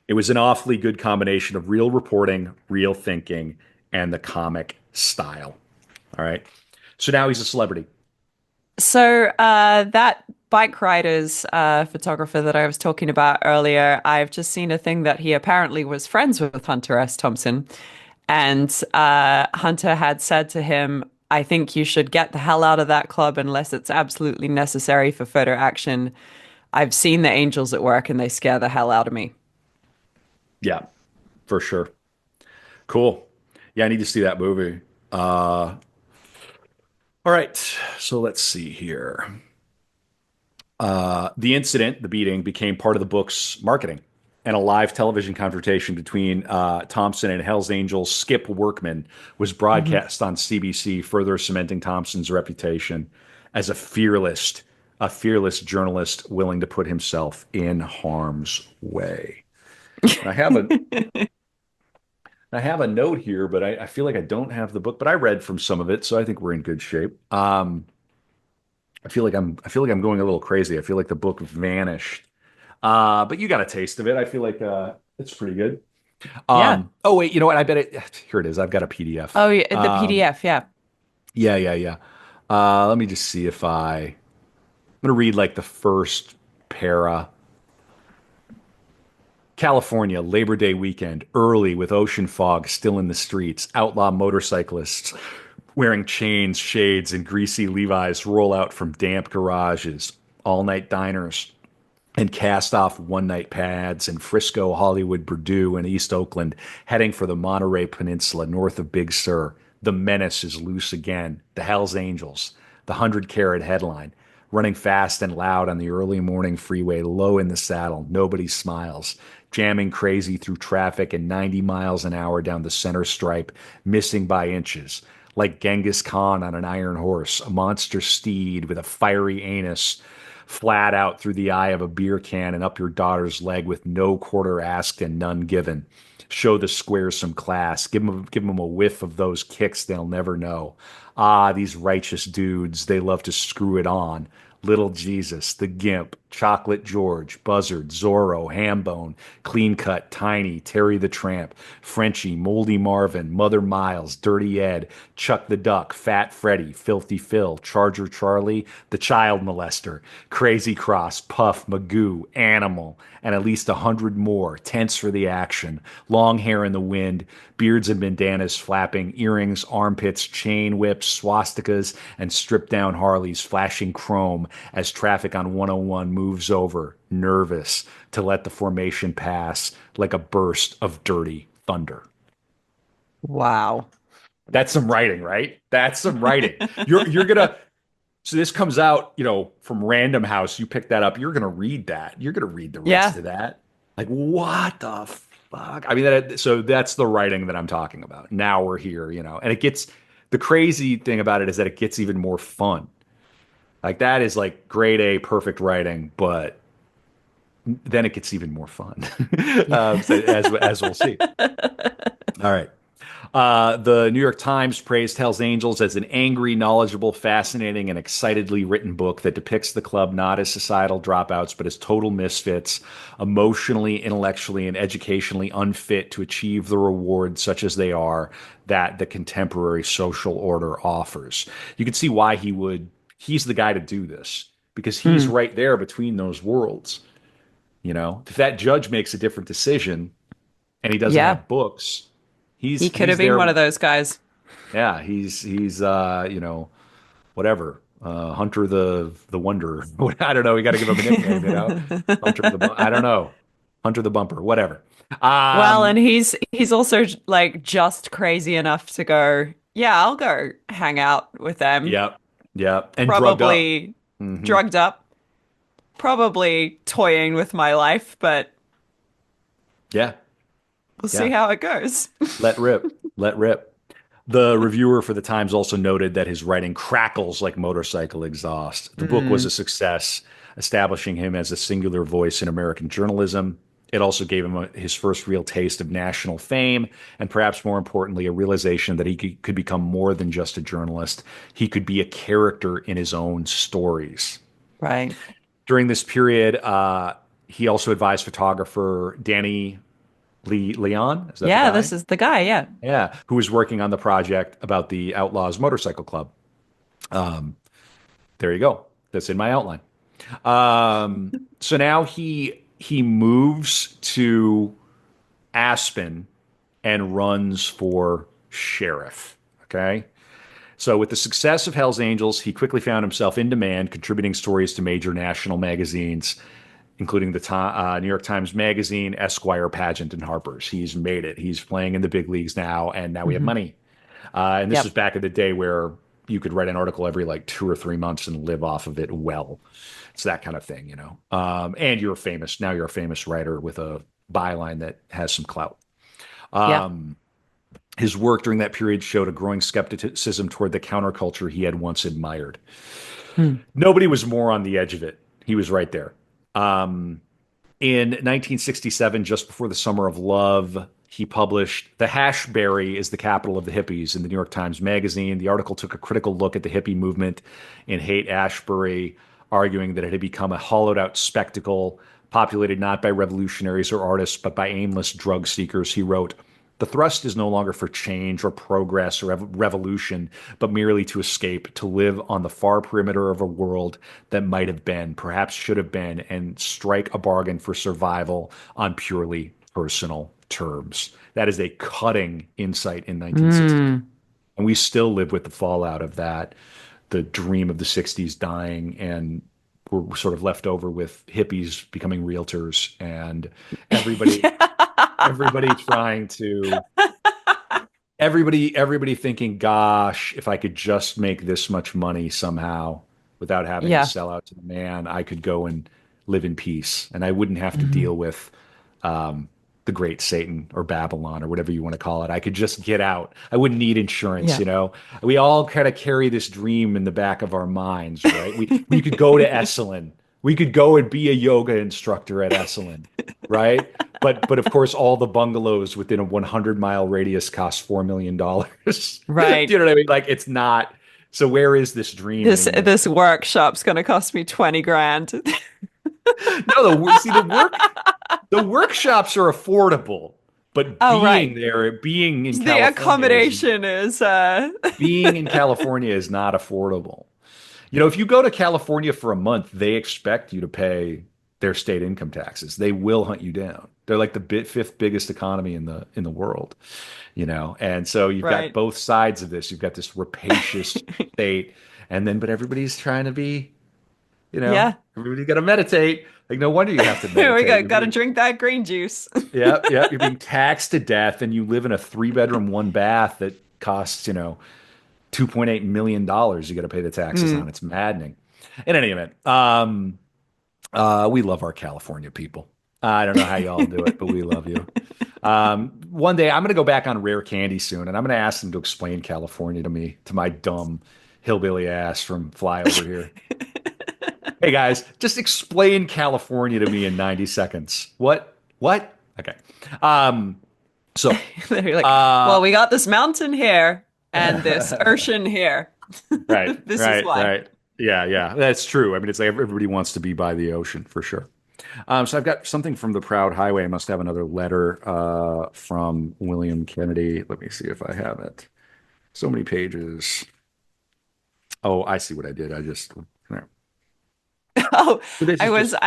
It was an awfully good combination of real reporting, real thinking, and the comic style. All right. So now he's a celebrity. So that bike riders photographer that I was talking about earlier, I've just seen a thing that he apparently was friends with Hunter S. Thompson, and Hunter had said to him, "I think you should get the hell out of that club unless it's absolutely necessary for photo action. I've seen the angels at work and they scare the hell out of me." Yeah, for sure. Cool. Yeah, I need to see that movie. All right. So let's see here. The incident, the beating, became part of the book's marketing, and a live television confrontation between Thompson and Hell's Angels Skip Workman was Mhm. broadcast on CBC, further cementing Thompson's reputation as a fearless journalist willing to put himself in harm's way. And I have a note here, but I feel like I don't have the book, but I read from some of it, so I think we're in good shape. I feel like I'm going a little crazy. I feel like the book vanished. But you got a taste of it. I feel like it's pretty good. Yeah. Oh wait, you know what? I bet it. Here it is. I've got a PDF. Oh, yeah, the PDF. Yeah. Yeah, yeah, yeah. Let me just see if I'm gonna read like the first para. California, Labor Day weekend, early with ocean fog still in the streets. Outlaw motorcyclists wearing chains, shades, and greasy Levi's roll out from damp garages. All night diners and cast off one night pads in Frisco, Hollywood, Purdue, and East Oakland, heading for the Monterey Peninsula north of Big Sur. The menace is loose again. The Hells Angels, the 100 carat headline. Running fast and loud on the early morning freeway, low in the saddle, nobody smiles. Jamming crazy through traffic and 90 miles an hour down the center stripe, missing by inches. Like Genghis Khan on an iron horse, a monster steed with a fiery anus flat out through the eye of a beer can and up your daughter's leg with no quarter asked and none given. Show the squares some class. Give them a whiff of those kicks they'll never know. Ah, these righteous dudes, they love to screw it on. Little Jesus, the Gimp, Chocolate George, Buzzard, Zorro, Hambone, Clean Cut, Tiny, Terry the Tramp, Frenchie, Moldy Marvin, Mother Miles, Dirty Ed, Chuck the Duck, Fat Freddy, Filthy Phil, Charger Charlie, the Child Molester, Crazy Cross, Puff, Magoo, Animal, and at least 100 more, tense for the action, long hair in the wind, beards and bandanas flapping, earrings, armpits, chain whips, swastikas, and stripped down Harleys flashing chrome as traffic on 101 moves over, nervous, to let the formation pass like a burst of dirty thunder. Wow. That's some writing, right? That's some writing. You're gonna. So this comes out, from Random House. You pick that up. You're going to read that. You're going to read the rest Yeah. of that. Like, what the fuck? I mean, so that's the writing that I'm talking about. Now we're here, and the crazy thing about it is that it gets even more fun. Like that is like grade A perfect writing, but then it gets even more fun, so as we'll see. All right. The New York Times praised Hell's Angels as an angry, knowledgeable, fascinating, and excitedly written book that depicts the club not as societal dropouts, but as total misfits, emotionally, intellectually, and educationally unfit to achieve the rewards such as they are that the contemporary social order offers. You can see why he's the guy to do this because he's Hmm. right there between those worlds. If that judge makes a different decision and he doesn't Yeah. have books, He could have he's been there. one of those guys. Yeah, he's whatever. Hunter the Wonder. I don't know. We got to give him a nickname. Hunter I don't know. Hunter the Bumper, whatever. Well, and Um, he's also like just crazy enough to go, yeah, I'll go hang out with them. yep, yep, and drugged up. Probably Hmm. drugged up, probably toying with my life, but Yeah, we'll see yeah. how it goes. Let rip, let rip. The reviewer for the Times also noted that his writing crackles like motorcycle exhaust. The book was a Mm, success, establishing him as a singular voice in American journalism. It also gave him his first real taste of national fame, and perhaps more importantly, a realization that he could become more than just a journalist. He could be a character in his own stories. right. During this period, he also advised photographer Danny Leon. Is that the Yeah, guy? this is the guy. Yeah. Yeah, who was working on the project about the Outlaws Motorcycle Club. There you go. That's in my outline. So now he moves to Aspen and runs for sheriff. Okay. So with the success of Hell's Angels, he quickly found himself in demand, contributing stories to major national magazines, including the New York Times Magazine, Esquire, Pageant, and Harper's. He's made it. He's playing in the big leagues now, and now we have Hmm. money. And this was Yep. back in the day where you could write an article every like 2 or 3 months and live off of it well. It's that kind of thing. And you're famous. Now you're a famous writer with a byline that has some clout. Yep. His work during that period showed a growing skepticism toward the counterculture he had once admired. Hmm. Nobody was more on the edge of it. He was right there. In 1967, just before the Summer of Love, he published The Hashberry is the Capital of the Hippies in the New York Times Magazine. The article took a critical look at the hippie movement in Haight Ashbury, arguing that it had become a hollowed out spectacle populated not by revolutionaries or artists, but by aimless drug seekers. He wrote, the thrust is no longer for change or progress or revolution, but merely to escape, to live on the far perimeter of a world that might have been, perhaps should have been, and strike a bargain for survival on purely personal terms. That is a cutting insight in 1960. Mm. And we still live with the fallout of that, the dream of the 60s dying, and we're sort of left over with hippies becoming realtors and everybody everybody trying to everybody thinking, gosh, if I could just make this much money somehow without having to Yeah. sell out to the man, I could go and live in peace and I wouldn't have to Mhm. deal with the great Satan or Babylon or whatever you want to call it. I could just get out. I wouldn't need insurance, Yeah. you know. We all kind of carry this dream in the back of our minds, right? We could go to Esalen. We could go and be a yoga instructor at Esalen, right? But of course, all the bungalows within a 100-mile radius cost $4 million. Do Right. you know what I mean? Like it's not. So where is this dream anymore? This workshop's going to cost me 20 grand. No, the workshops are affordable, but Oh, right. being in The California accommodation is is not affordable. If you go to California for a month, they expect you to pay their state income taxes. They will hunt you down. They're like the fifth biggest economy in the world, And so you've got right. both sides of this. You've got this rapacious state, and then but everybody's trying to be, Yeah. everybody got to meditate. Like no wonder you have to We meditate. got to drink that green juice. Yeah, yeah. You're being taxed to death, and you live in a 3 bedroom, one bath that costs, $2.8 million you got to pay the taxes on. Mm. It's maddening. In any event, we love our California people. I don't know how y'all do it, but we love you. One day I'm going to go back on Rare Candy soon, and I'm going to ask them to explain California to me, to my dumb hillbilly ass from flyover here. Hey guys, just explain California to me in 90 seconds. What? What? Okay. Um, so, They're like, uh, well, we got this mountain here and this ocean here. right, This is right, why. right. Yeah, yeah, that's true. I mean, it's like everybody wants to be by the ocean for sure. So I've got something from the Proud Highway. I must have another letter from William Kennedy. Let me see if I have it. So many pages. Oh, I see what I did. I just there. Oh, So this I is was just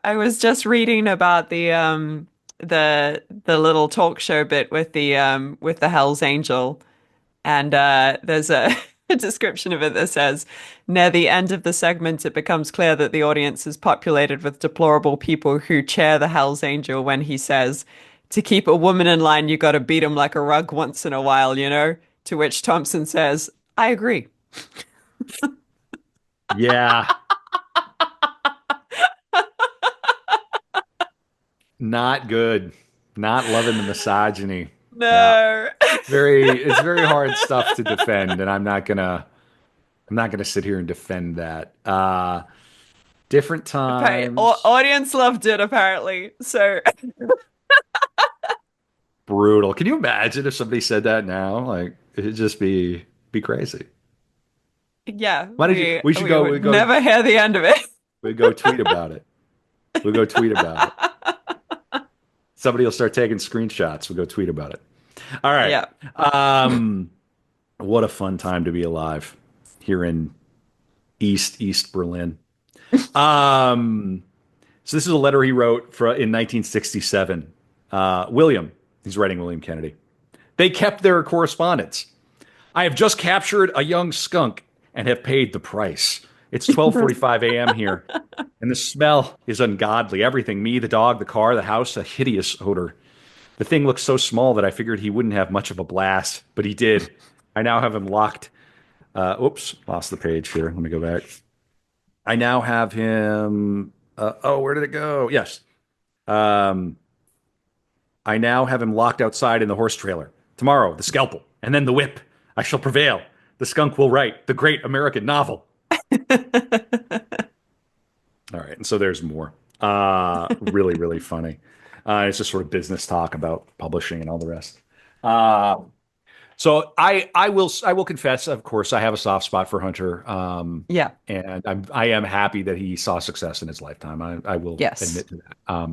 I was just reading about the little talk show bit with the Hell's Angel. And there's a, a description of it that says, near the end of the segment, it becomes clear that the audience is populated with deplorable people who cheer the Hell's Angel when he says, to keep a woman in line, you got to beat him like a rug once in a while, you know? To which Thompson says, I agree. yeah, not good. Not loving the misogyny. Yeah. No. It's very hard stuff to defend, and I'm not gonna sit here and defend that. Different Okay, times, audience loved it apparently. So brutal. Can you imagine if somebody said that now? Like it'd just be crazy. yeah, Why did you we should we go would never hear the end of it. we go tweet about it. We'll go tweet about it. Somebody will start taking screenshots. We'll go tweet about it. All right. Yeah. Um, what a fun time to be alive here in East Berlin. Um, so this is a letter he wrote in 1967. William, he's writing William Kennedy. They kept their correspondence. I have just captured a young skunk and have paid the price. It's 12:45 a.m. here, and the smell is ungodly. Everything, me, the dog, the car, the house, a hideous odor. The thing looks so small that I figured he wouldn't have much of a blast, but he did. I now have him locked. Oops, lost the page here. Let me go back. I now have him. Oh, where did it go? Yes. Um, I now have him locked outside in the horse trailer. Tomorrow, the scalpel, and then the whip. I shall prevail. The skunk will write the great American novel. All right, and so there's more. Really, really funny. It's just sort of business talk about publishing and all the rest. Uh, so I will confess, of course, I have a soft spot for Hunter, Yeah. and I am happy that he saw success in his lifetime. I will Yes. admit to that.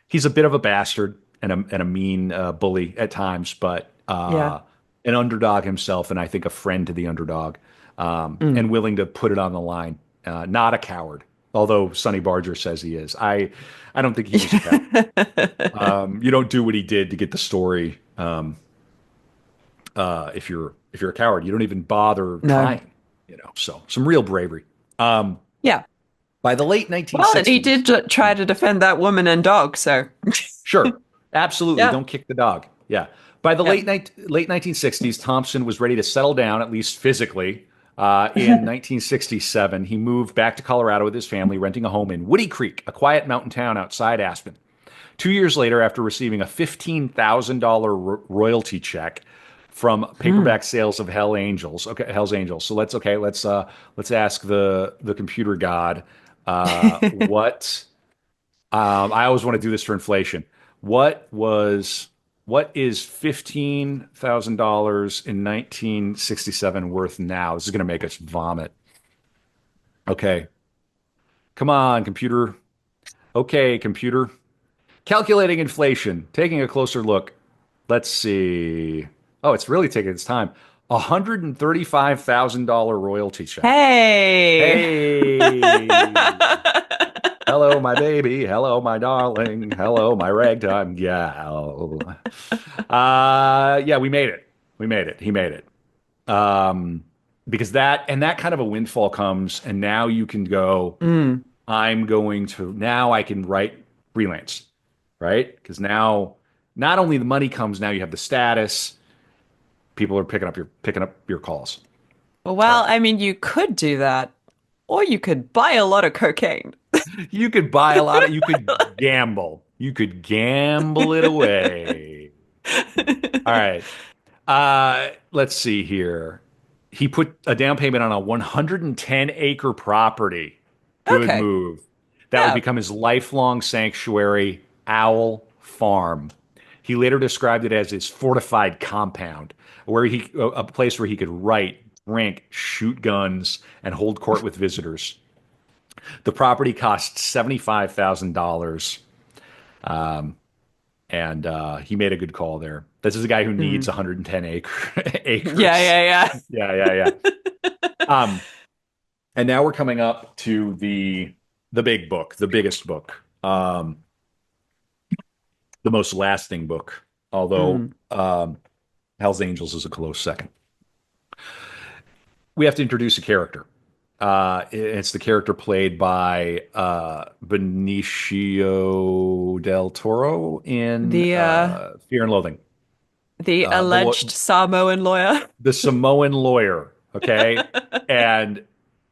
He's a bit of a bastard and a mean bully at times, but Yeah. an underdog himself, and I think a friend to the underdog, Mm. and willing to put it on the line. Not a coward, although Sonny Barger says he is. I don't think he was a coward. You don't do what he did to get the story. If you're a coward, you don't even bother No. trying. So some real bravery. Um, Yeah. by the late Well, and he 1960s, did try to defend that woman and dog, so sure, absolutely, yeah. don't kick the dog. Yeah. By the Yeah. late 1960s, Thompson was ready to settle down, at least physically. In 1967, he moved back to Colorado with his family, renting a home in Woody Creek, a quiet mountain town outside Aspen. 2 years later, after receiving a $15,000 royalty check from Mm. paperback sales of Hell's Angels. So let's ask the computer god what I always want to do this for inflation. What was what is $15,000 in 1967 worth now? This is going to make us vomit. Okay, come on, computer. Okay, computer. Calculating inflation. Taking a closer look. Let's see. Oh, it's really taking its time. $135,000 royalty check. Hey. Hey. Hello, my baby. Hello, my darling. Hello, my ragtime gal. Yeah, we made it. We made it. He made it. Um, because that kind of a windfall comes, and now you can go, Mm. now I can write freelance, right? Because now not only the money comes, now you have the status. People are picking up your calls. All Well, right. I mean, you could do that, or you could buy a lot of cocaine. You could buy a lot of, you could gamble. You could gamble it away. All right. Let's see here. He put a down payment on a 110-acre property. Good Okay. move. That would Yeah. become his lifelong sanctuary, Owl Farm. He later described it as his fortified compound, where a place where he could write, drink, shoot guns, and hold court with visitors. The property cost $75,000, and he made a good call there. This is a guy who needs Mm. 110 Yeah, acres. yeah, Yeah, yeah, yeah. Um, and now we're coming up to the big book, the biggest book, the most lasting book. yeah. Although Hell's Angels is a close second. We have to introduce a character. It's the character played by Benicio del Toro in The Fear and Loathing. the The alleged Samoan lawyer. the Samoan lawyer, okay, and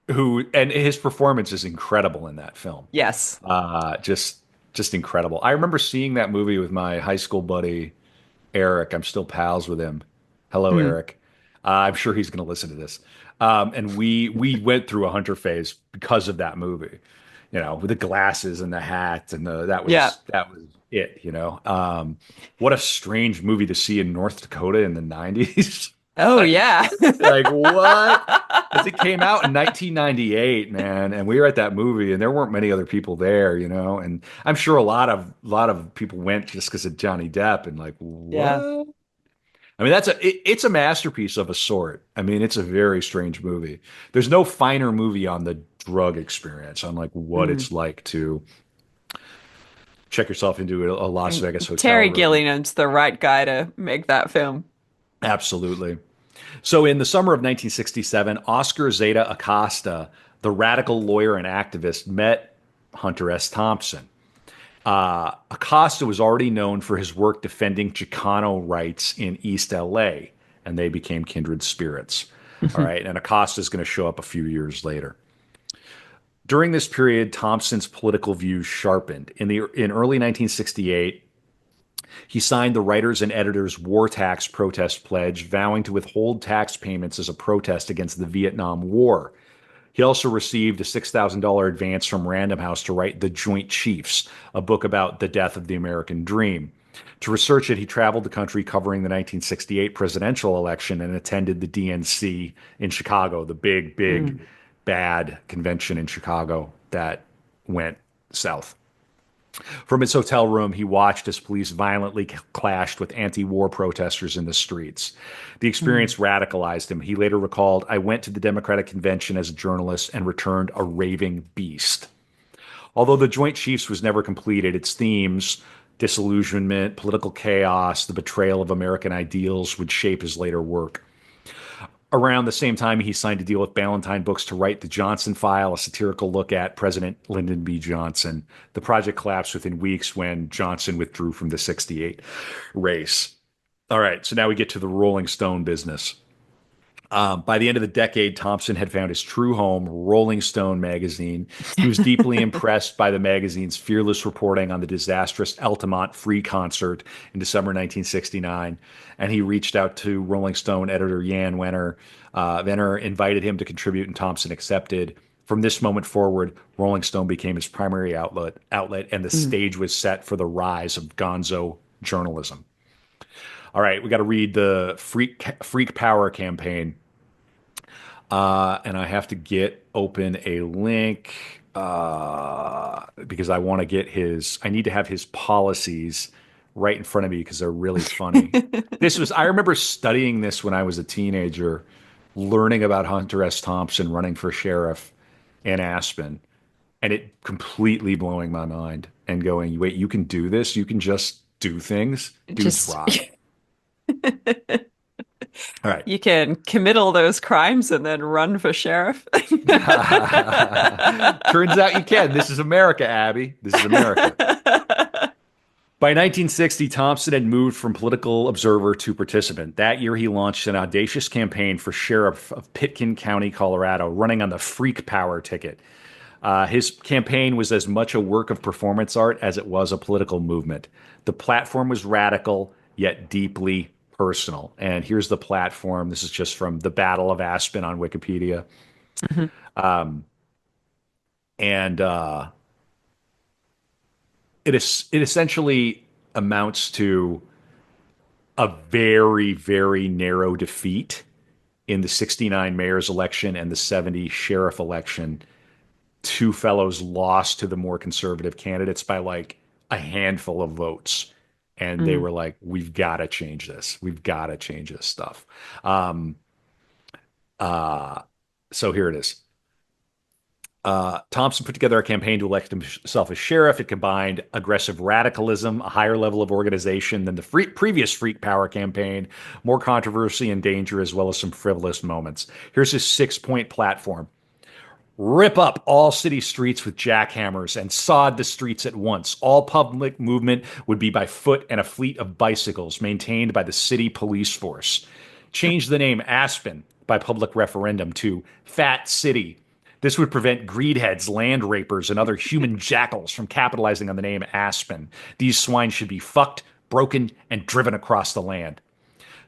and his performance is incredible in that film. Yes. Uh, just just incredible. I remember seeing that movie with my high school buddy Eric. I'm still pals with him. Hello, Mm. Eric. I'm sure he's going to listen to this. And we went through a hunter phase because of that movie. You know, with the glasses and the hat and Yeah. that was it. You know, what a strange movie to see in North Dakota in the '90s. Oh like, yeah. like what? Because it came out in 1998, man, and we were at that movie, and there weren't many other people there, you know. And I'm sure a lot of people went just because of Johnny Depp, and like, Yeah. what? I mean, it's a masterpiece of a sort. I mean, it's a very strange movie. There's no finer movie on the drug experience, on like what Mm. it's like to check yourself into a Las And Vegas hotel Terry room. Gilliam's the right guy to make that film. Absolutely. So, in the summer of 1967, Oscar Zeta Acosta, the radical lawyer and activist, met Hunter S. Thompson. Acosta was already known for his work defending Chicano rights in East LA, and they became kindred spirits. All right, and Acosta is going to show up a few years later. During this period, Thompson's political views sharpened. In early 1968, he signed the Writers and Editors War Tax Protest Pledge, vowing to withhold tax payments as a protest against the Vietnam War. He also received a $6,000 advance from Random House to write The Joint Chiefs, a book about the death of the American dream. To research it, he traveled the country covering the 1968 presidential election and attended the DNC in Chicago, the big, big, Mm. bad convention in Chicago that went south. From his hotel room, he watched as police violently clashed with anti war protesters in the streets. The Mm. experience radicalized him. He later recalled, I went to the Democratic Convention as a journalist and returned a raving beast. Although the Joint Chiefs was never completed, its themes, disillusionment, political chaos, the betrayal of American ideals, would shape his later work. Around the same time, he signed a deal with Ballantine Books to write The Johnson File, a satirical look at President Lyndon B. Johnson. The project collapsed within weeks when Johnson withdrew from the '68 race. All right, so now we get to the Rolling Stone business. By the end of the decade, Thompson had found his true home, Rolling Stone magazine. He was deeply impressed by the magazine's fearless reporting on the disastrous Altamont Free Concert in December 1969, and he reached out to Rolling Stone editor Jan Wenner. Wenner invited him to contribute, and Thompson accepted. From this moment forward, Rolling Stone became his primary outlet, and the Mm. stage was set for the rise of Gonzo journalism. All right, we got to read the Freak Power campaign, and I have to get open a link because I want to get his. I need to have his policies right in front of me because they're really funny. I remember studying this when I was a teenager, learning about Hunter S. Thompson running for sheriff in Aspen, and it completely blowing my mind and going, wait, you can do this? You can just do things? Dudes Just rock. All right. you can commit all those crimes and then run for sheriff. Turns out you can. This is America, Abby. This is America. By 1960, Thompson had moved from political observer to participant. That year, he launched an audacious campaign for sheriff of Pitkin County, Colorado, running on the Freak Power ticket. His campaign was as much a work of performance art as it was a political movement. The platform was radical, yet deeply personal. And here's the platform. This is just from the Battle of Aspen on Wikipedia. Mhm. And it essentially amounts to a very, very narrow defeat in the 69 mayor's election and the 70 sheriff election. Two fellows lost to the more conservative candidates by like a handful of votes. And they Mm. were like, we've got to change this. We've got to change this stuff. Um, uh, so here it is. Thompson put together a campaign to elect himself as sheriff. It combined aggressive radicalism, a higher level of organization than the previous Freak Power campaign, more controversy and danger, as well as some frivolous moments. Here's his 6 point platform: rip up all city streets with jackhammers and sod the streets at once. All public movement would be by foot and a fleet of bicycles maintained by the city police force. Change the name Aspen by public referendum to Fat City. This would prevent greedheads, land rapers, and other human jackals from capitalizing on the name Aspen. These swine should be fucked, broken, and driven across the land.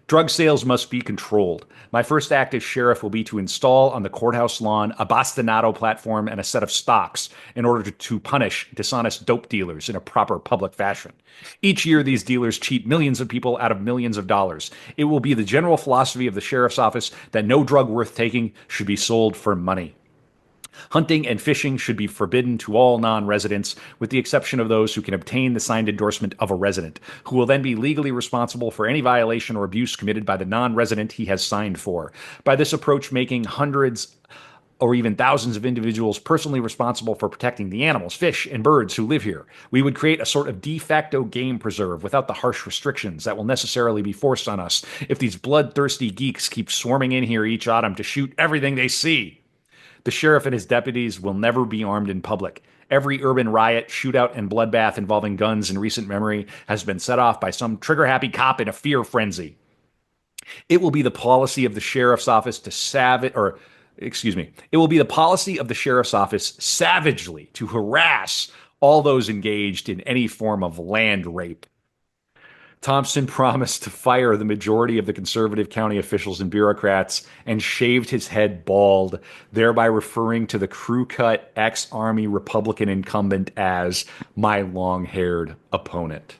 Drug sales must be controlled. My first act as sheriff will be to install on the courthouse lawn a bastinado platform and a set of stocks in order to punish dishonest dope dealers in a proper public fashion. Each year, these dealers cheat millions of people out of millions of dollars. It will be the general philosophy of the sheriff's office that no drug worth taking should be sold for money. Hunting and fishing should be forbidden to all non residents, with the exception of those who can obtain the signed endorsement of a resident, who will then be legally responsible for any violation or abuse committed by the non resident he has signed for. By this approach, making hundreds or even thousands of individuals personally responsible for protecting the animals, fish, and birds who live here. We would create a sort of de facto game preserve without the harsh restrictions that will necessarily be forced on us if these bloodthirsty geeks keep swarming in here each autumn to shoot everything they see. The sheriff and his deputies will never be armed in public. Every urban riot, shootout, and bloodbath involving guns in recent memory has been set off by some trigger happy cop in a fear frenzy. It will be the policy of the sheriff's office to savage, or excuse me, it will be the policy of the sheriff's office savagely to harass all those engaged in any form of land rape. Thompson promised to fire the majority of the conservative county officials and bureaucrats and shaved his head bald, thereby referring to the crew cut ex Army Republican incumbent as my long haired opponent.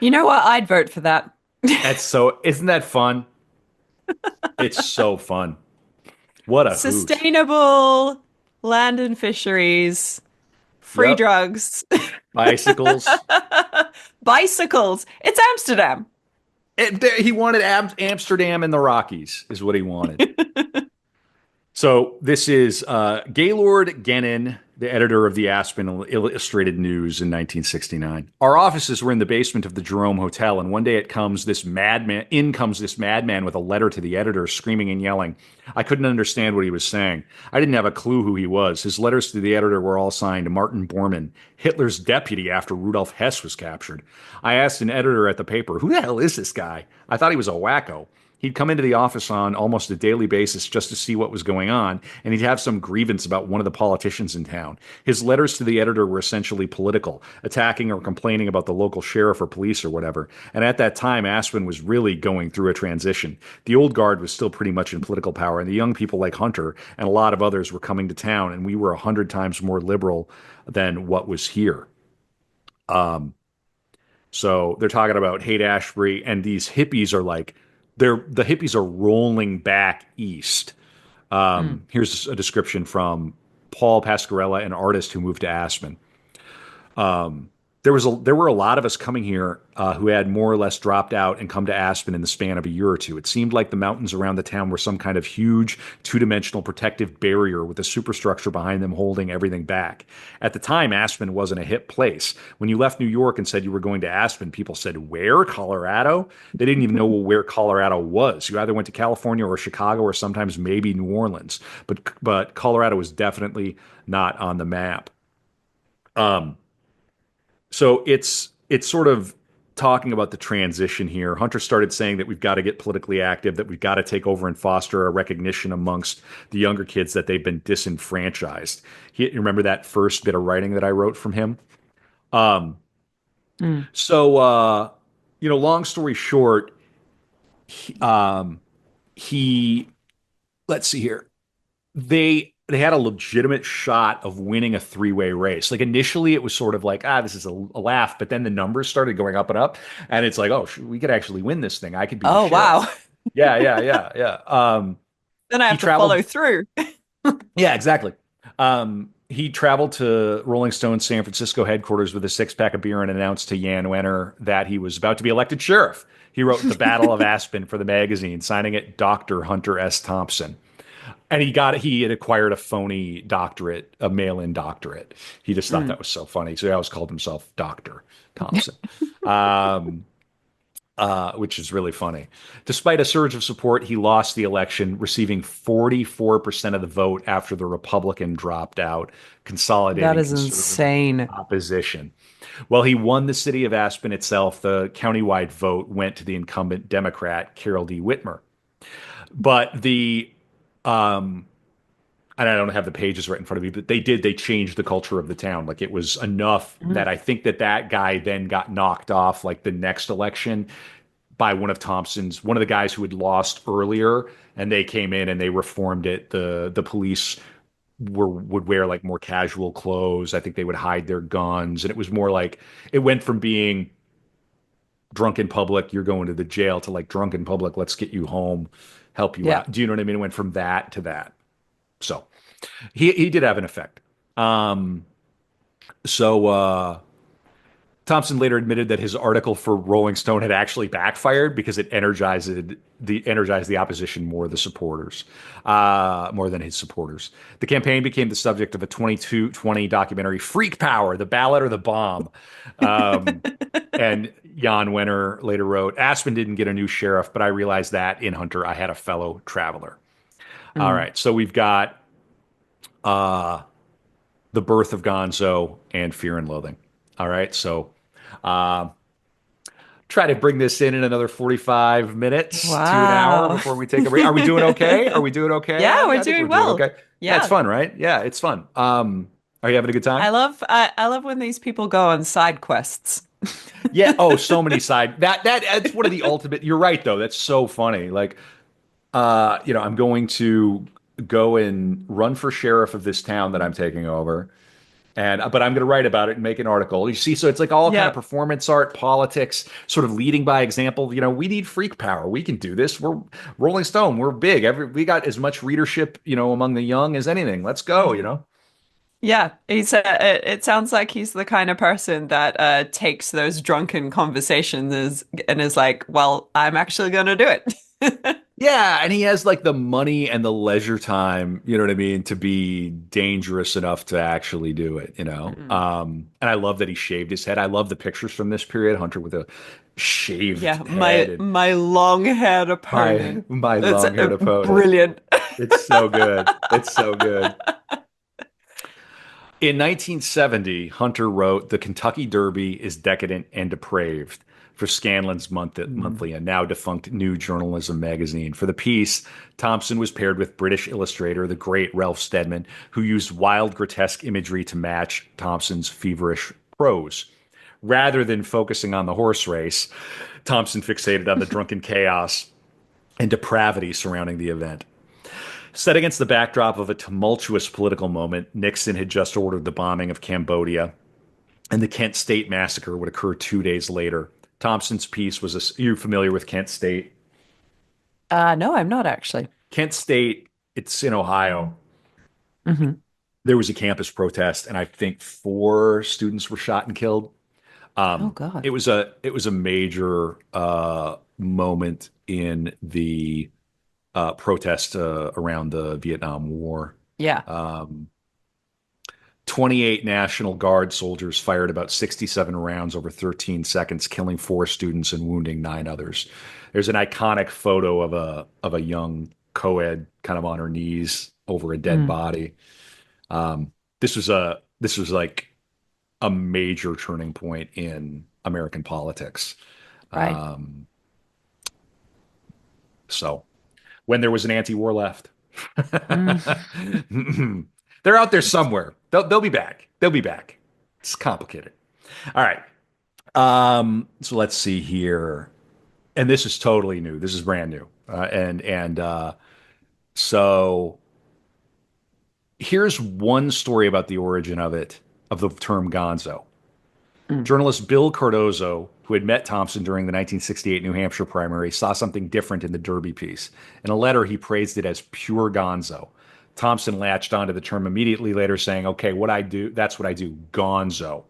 You know what? I'd vote for that. Isn't that fun? It's so fun. What a hoot. Sustainable land and fisheries, free Yep. drugs, Bicycles. bicycles. It's Amsterdam. He wanted Amsterdam and the Rockies, is what he wanted. So this is Gaylord Gennin, the editor of the Aspen Illustrated News in 1969. Our offices were in the basement of the Jerome Hotel, and one day comes this madman with a letter to the editor, screaming and yelling. I couldn't understand what he was saying. I didn't have a clue who he was. His letters to the editor were all signed Martin Bormann, Hitler's deputy after Rudolf Hess was captured. I asked an editor at the paper, who the hell is this guy? I thought he was a wacko. He'd come into the office on almost a daily basis just to see what was going on, and he'd have some grievance about one of the politicians in town. His letters to the editor were essentially political, attacking or complaining about the local sheriff or police or whatever. And at that time, Aspen was really going through a transition. The old guard was still pretty much in political power, and the young people like Hunter and a lot of others were coming to town, and we were 100 times more liberal than what was here. So they're talking about Haight Ashbury, and these hippies are like, the hippies are rolling back east. Mm. Here's a description from Paul Pasquarella, an artist who moved to Aspen. There were a lot of us coming here who had more or less dropped out and come to Aspen in the span of a year or two. It seemed like the mountains around the town were some kind of huge two-dimensional protective barrier with a superstructure behind them holding everything back. At the time, Aspen wasn't a hip place. When you left New York and said you were going to Aspen, people said, "Where? Colorado?" They didn't even know where Colorado was. You either went to California or Chicago or sometimes maybe New Orleans, but Colorado was definitely not on the map. So it's sort of talking about the transition here. Hunter started saying that we've got to get politically active, that we've got to take over and foster a recognition amongst the younger kids that they've been disenfranchised. You remember that first bit of writing that I wrote from him? Um, Mm. so, long story short, he let's see here. They had a legitimate shot of winning a three-way race. Like initially, it was sort of like, this is a laugh, but then the numbers started going up and up, and it's like, oh, we could actually win this thing. I could be the Oh, sheriff. wow. Yeah, yeah, yeah, yeah. Then I He have to follow traveled. through. Yeah, exactly. He traveled to Rolling Stone's San Francisco headquarters with a six-pack of beer and announced to Jan Wenner that he was about to be elected sheriff. He wrote The Battle of Aspen for the magazine, signing it Dr. Hunter S. Thompson. And he had acquired a phony doctorate, a mail-in doctorate. He just thought that Mm. was so funny. So he always called himself Dr. Thompson. Um, which is really funny. Despite a surge of support, he lost the election, receiving 44% of the vote after the Republican dropped out, That consolidating is conservative insane. opposition. While he won the city of Aspen itself, the countywide vote went to the incumbent Democrat, Carol D. Whitmer. But um, and I don't have the pages right in front of me, but they changed the culture of the town. Like it was enough Mm. that I think that guy then got knocked off like the next election by one of the guys who had lost earlier, and they came in and they reformed it. The police would wear like more casual clothes. I think they would hide their guns, and it was more like it went from being drunk in public, you're going to the jail, to like drunk in public, let's get you home, help you Yeah. out. Do you know what I mean? It went from that to that. So he did have an effect. Um, so Thompson later admitted that his article for Rolling Stone had actually backfired because it energized the opposition more than his supporters. The campaign became the subject of a 2220 documentary, Freak Power: The Ballot or the Bomb. Um, and Jan Wenner later wrote, Aspen didn't get a new sheriff, but I realized that in Hunter I had a fellow traveler. All Mm. right, so we've got uh, the birth of Gonzo and Fear and Loathing. All right, so uh, try to bring this in another 45 minutes to an hour Wow. before we take a break. Are we doing okay? Are we doing okay, Yeah, Abby? we're I think we're doing doing well. okay. Yeah, it's Yeah. fun, right? Yeah, it's fun. Are you having a good time? I love when these people go on side quests. Yeah. Oh, so many side that's one of the ultimate. You're right though. That's so funny. Like, I'm going to go and run for sheriff of this town that I'm taking over. And but I'm going to write about it and make an article. You see, so it's like all kind of Yeah. performance art, politics, sort of leading by example. We need freak power. We can do this. We're Rolling Stone. We're big. We got as much readership, among the young as anything. Let's go. Yeah, it sounds like he's the kind of person that takes those drunken conversations and is like, "Well, I'm actually going to do it." Yeah, and he has like the money and the leisure time, you know what I mean, to be dangerous enough to actually do it. Mm. And I love that he shaved his head. I love the pictures from this period, Hunter with a shaved Yeah, head and my long-haired my opponent. my It's long-haired opponent. brilliant. It's so good. It's so good. In 1970, Hunter wrote, The Kentucky Derby is decadent and depraved for Scanlan's Mm. monthly and now defunct New Journalism magazine. For the piece, Thompson was paired with British illustrator, the great Ralph Steadman, who used wild, grotesque imagery to match Thompson's feverish prose. Rather than focusing on the horse race, Thompson fixated on the drunken chaos and depravity surrounding the event. Set against the backdrop of a tumultuous political moment, Nixon had just ordered the bombing of Cambodia, and the Kent State massacre would occur 2 days later. Thompson's piece was you familiar with Kent State? No, I'm not actually. Kent State, it's in Ohio. Hmm. There was a campus protest, and I think four students were shot and killed. Oh It God. was a major moment in the protest around the Vietnam War. Yeah. Um, 28 National Guard soldiers fired about 67 rounds over 13 seconds, killing four students and wounding nine others. There's an iconic photo of a young co-ed kind of on her knees over a dead Mm. body. This was like a major turning point in American politics. Right. Um, so when there was an anti-war left, Mm. they're out there somewhere. They'll be back. They'll be back. It's complicated. All right. So let's see here. And this is totally new. This is brand new. So here's one story about the origin of it, of the term Gonzo. Mm. Journalist Bill Cardozo, who had met Thompson during the 1968 New Hampshire primary, saw something different in the Derby piece. In a letter, he praised it as pure Gonzo. Thompson latched onto the term immediately later, saying, "Okay, what I do, that's what I do, Gonzo."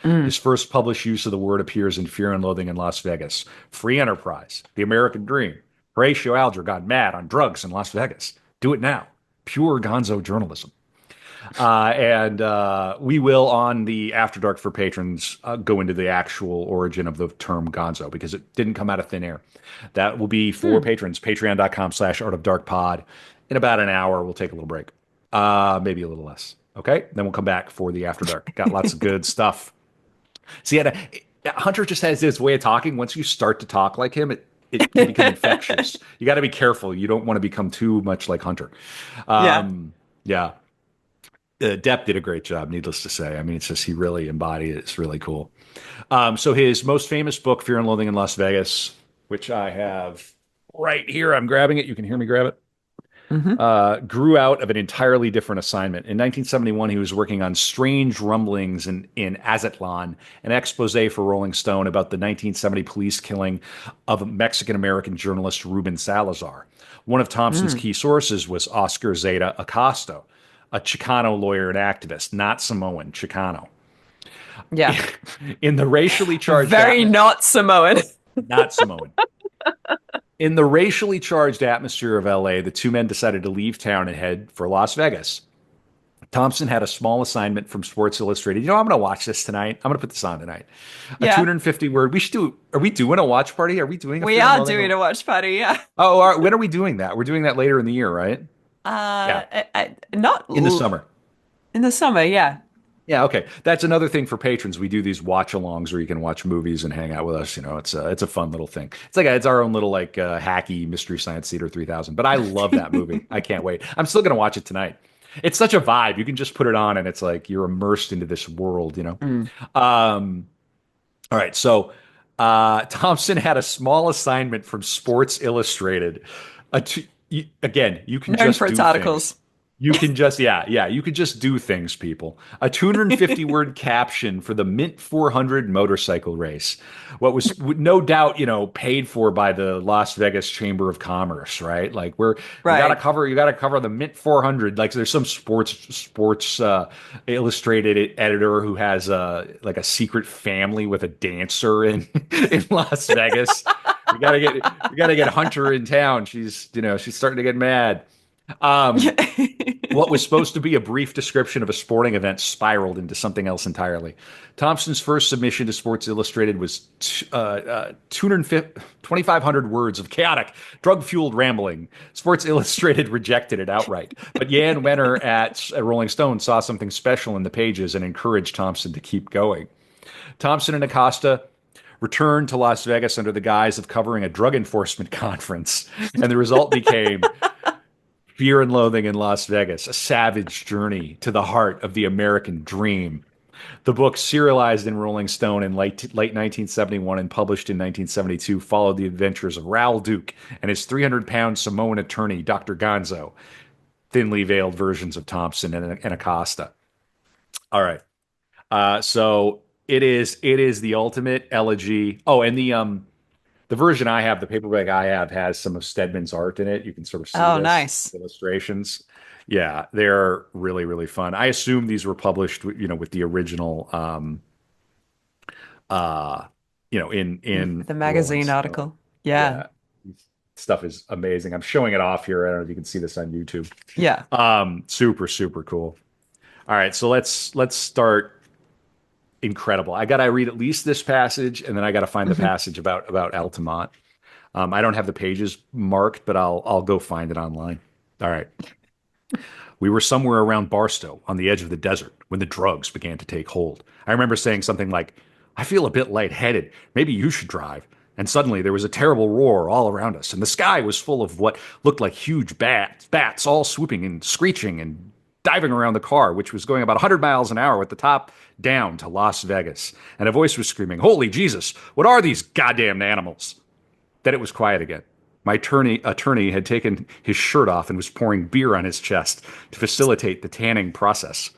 Mm. His first published use of the word appears in Fear and Loathing in Las Vegas. Free enterprise, the American dream. Horatio Alger got mad on drugs in Las Vegas. Do it now. Pure Gonzo journalism. And we will, on the After Dark for patrons, go into the actual origin of the term Gonzo because it didn't come out of thin air. That will be for Mm. patrons, patreon.com/Art of Dark Pod. In about an hour, we'll take a little break, maybe a little less. Okay. Then we'll come back for the After Dark. Got lots of good stuff. See, Hunter just has this way of talking. Once you start to talk like him, it can become infectious. You got to be careful. You don't want to become too much like Hunter. Yeah. Yeah. Depp did a great job, needless to say. I mean, it's just he really embodied it. It's really cool. So his most famous book, Fear and Loathing in Las Vegas, which I have right here. I'm grabbing it. You can hear me grab it. Hmm. Grew out of an entirely different assignment. In 1971, he was working on Strange Rumblings in Azatlan, an expose for Rolling Stone about the 1970 police killing of Mexican-American journalist Ruben Salazar. One of Thompson's Mm. key sources was Oscar Zeta Acosta, a Chicano lawyer and activist, not Samoan, Chicano. Yeah. In the racially charged Very atmosphere, not Samoan. not Samoan. In the racially charged atmosphere of LA, the two men decided to leave town and head for Las Vegas. Thompson had a small assignment from Sports Illustrated. I'm going to watch this tonight. I'm going to put this on tonight. A Yeah. 250 word. We should do. Are we doing a watch party? Are we doing a We Fear and are Loathing? doing a watch party. Yeah. When are we doing that? We're doing that later in the year, right? Yeah, Not in the summer. in the summer. Yeah. Yeah, okay. That's another thing for patrons. We do these watch-alongs where you can watch movies and hang out with us. It's a fun little thing. It's our own little hacky Mystery Science Theater 3000. But I love that movie. I can't wait. I'm still gonna watch it tonight. It's such a vibe. You can just put it on and it's like you're immersed into this world. Mm. Um, all right. So Thompson had a small assignment from Sports Illustrated. Again, you can Known just for its do things. articles. You can just, yeah, you could just do things, people. A 250 word caption for the Mint 400 motorcycle race. What was no doubt, paid for by the Las Vegas Chamber of Commerce, right? Like Right. you gotta cover the Mint 400. Like there's some sports illustrated editor who has like a secret family with a dancer in in Las Vegas. We gotta get Hunter in town. She's starting to get mad. Um, what was supposed to be a brief description of a sporting event spiraled into something else entirely. Thompson's first submission to Sports Illustrated was 2,500 words of chaotic, drug-fueled rambling. Sports Illustrated rejected it outright. But Jan Wenner at Rolling Stone saw something special in the pages and encouraged Thompson to keep going. Thompson and Acosta returned to Las Vegas under the guise of covering a drug enforcement conference, and the result became Fear and Loathing in Las Vegas, a savage journey to the heart of the American dream. The book, serialized in Rolling Stone in late 1971 and published in 1972, followed the adventures of Raoul Duke and his 300-pound Samoan attorney, Dr. Gonzo, thinly veiled versions of Thompson and Acosta. All right. So it is the ultimate elegy. Oh, and the version I have, the paperback I have, has some of Stedman's art in it. You can sort of see Oh, this nice. illustrations. Yeah, they're really, really fun. I assume these were published, with the original, uh, in The Rolling magazine Stone. article. Yeah. Yeah, stuff is amazing. I'm showing it off here. I don't know if you can see this on YouTube. Yeah. Super, super cool. All right, so let's start. Incredible. I got to read at least this passage, and then I got to find the Hmm. passage about Altamont. I don't have the pages marked, but I'll go find it online. All right. We were somewhere around Barstow on the edge of the desert when the drugs began to take hold. I remember saying something like, I feel a bit lightheaded. Maybe you should drive. And suddenly there was a terrible roar all around us, and the sky was full of what looked like huge bats all swooping and screeching and diving around the car, which was going about 100 miles an hour with the top down to Las Vegas. And a voice was screaming, Holy Jesus, what are these goddamn animals? Then it was quiet again. My attorney had taken his shirt off and was pouring beer on his chest to facilitate the tanning process.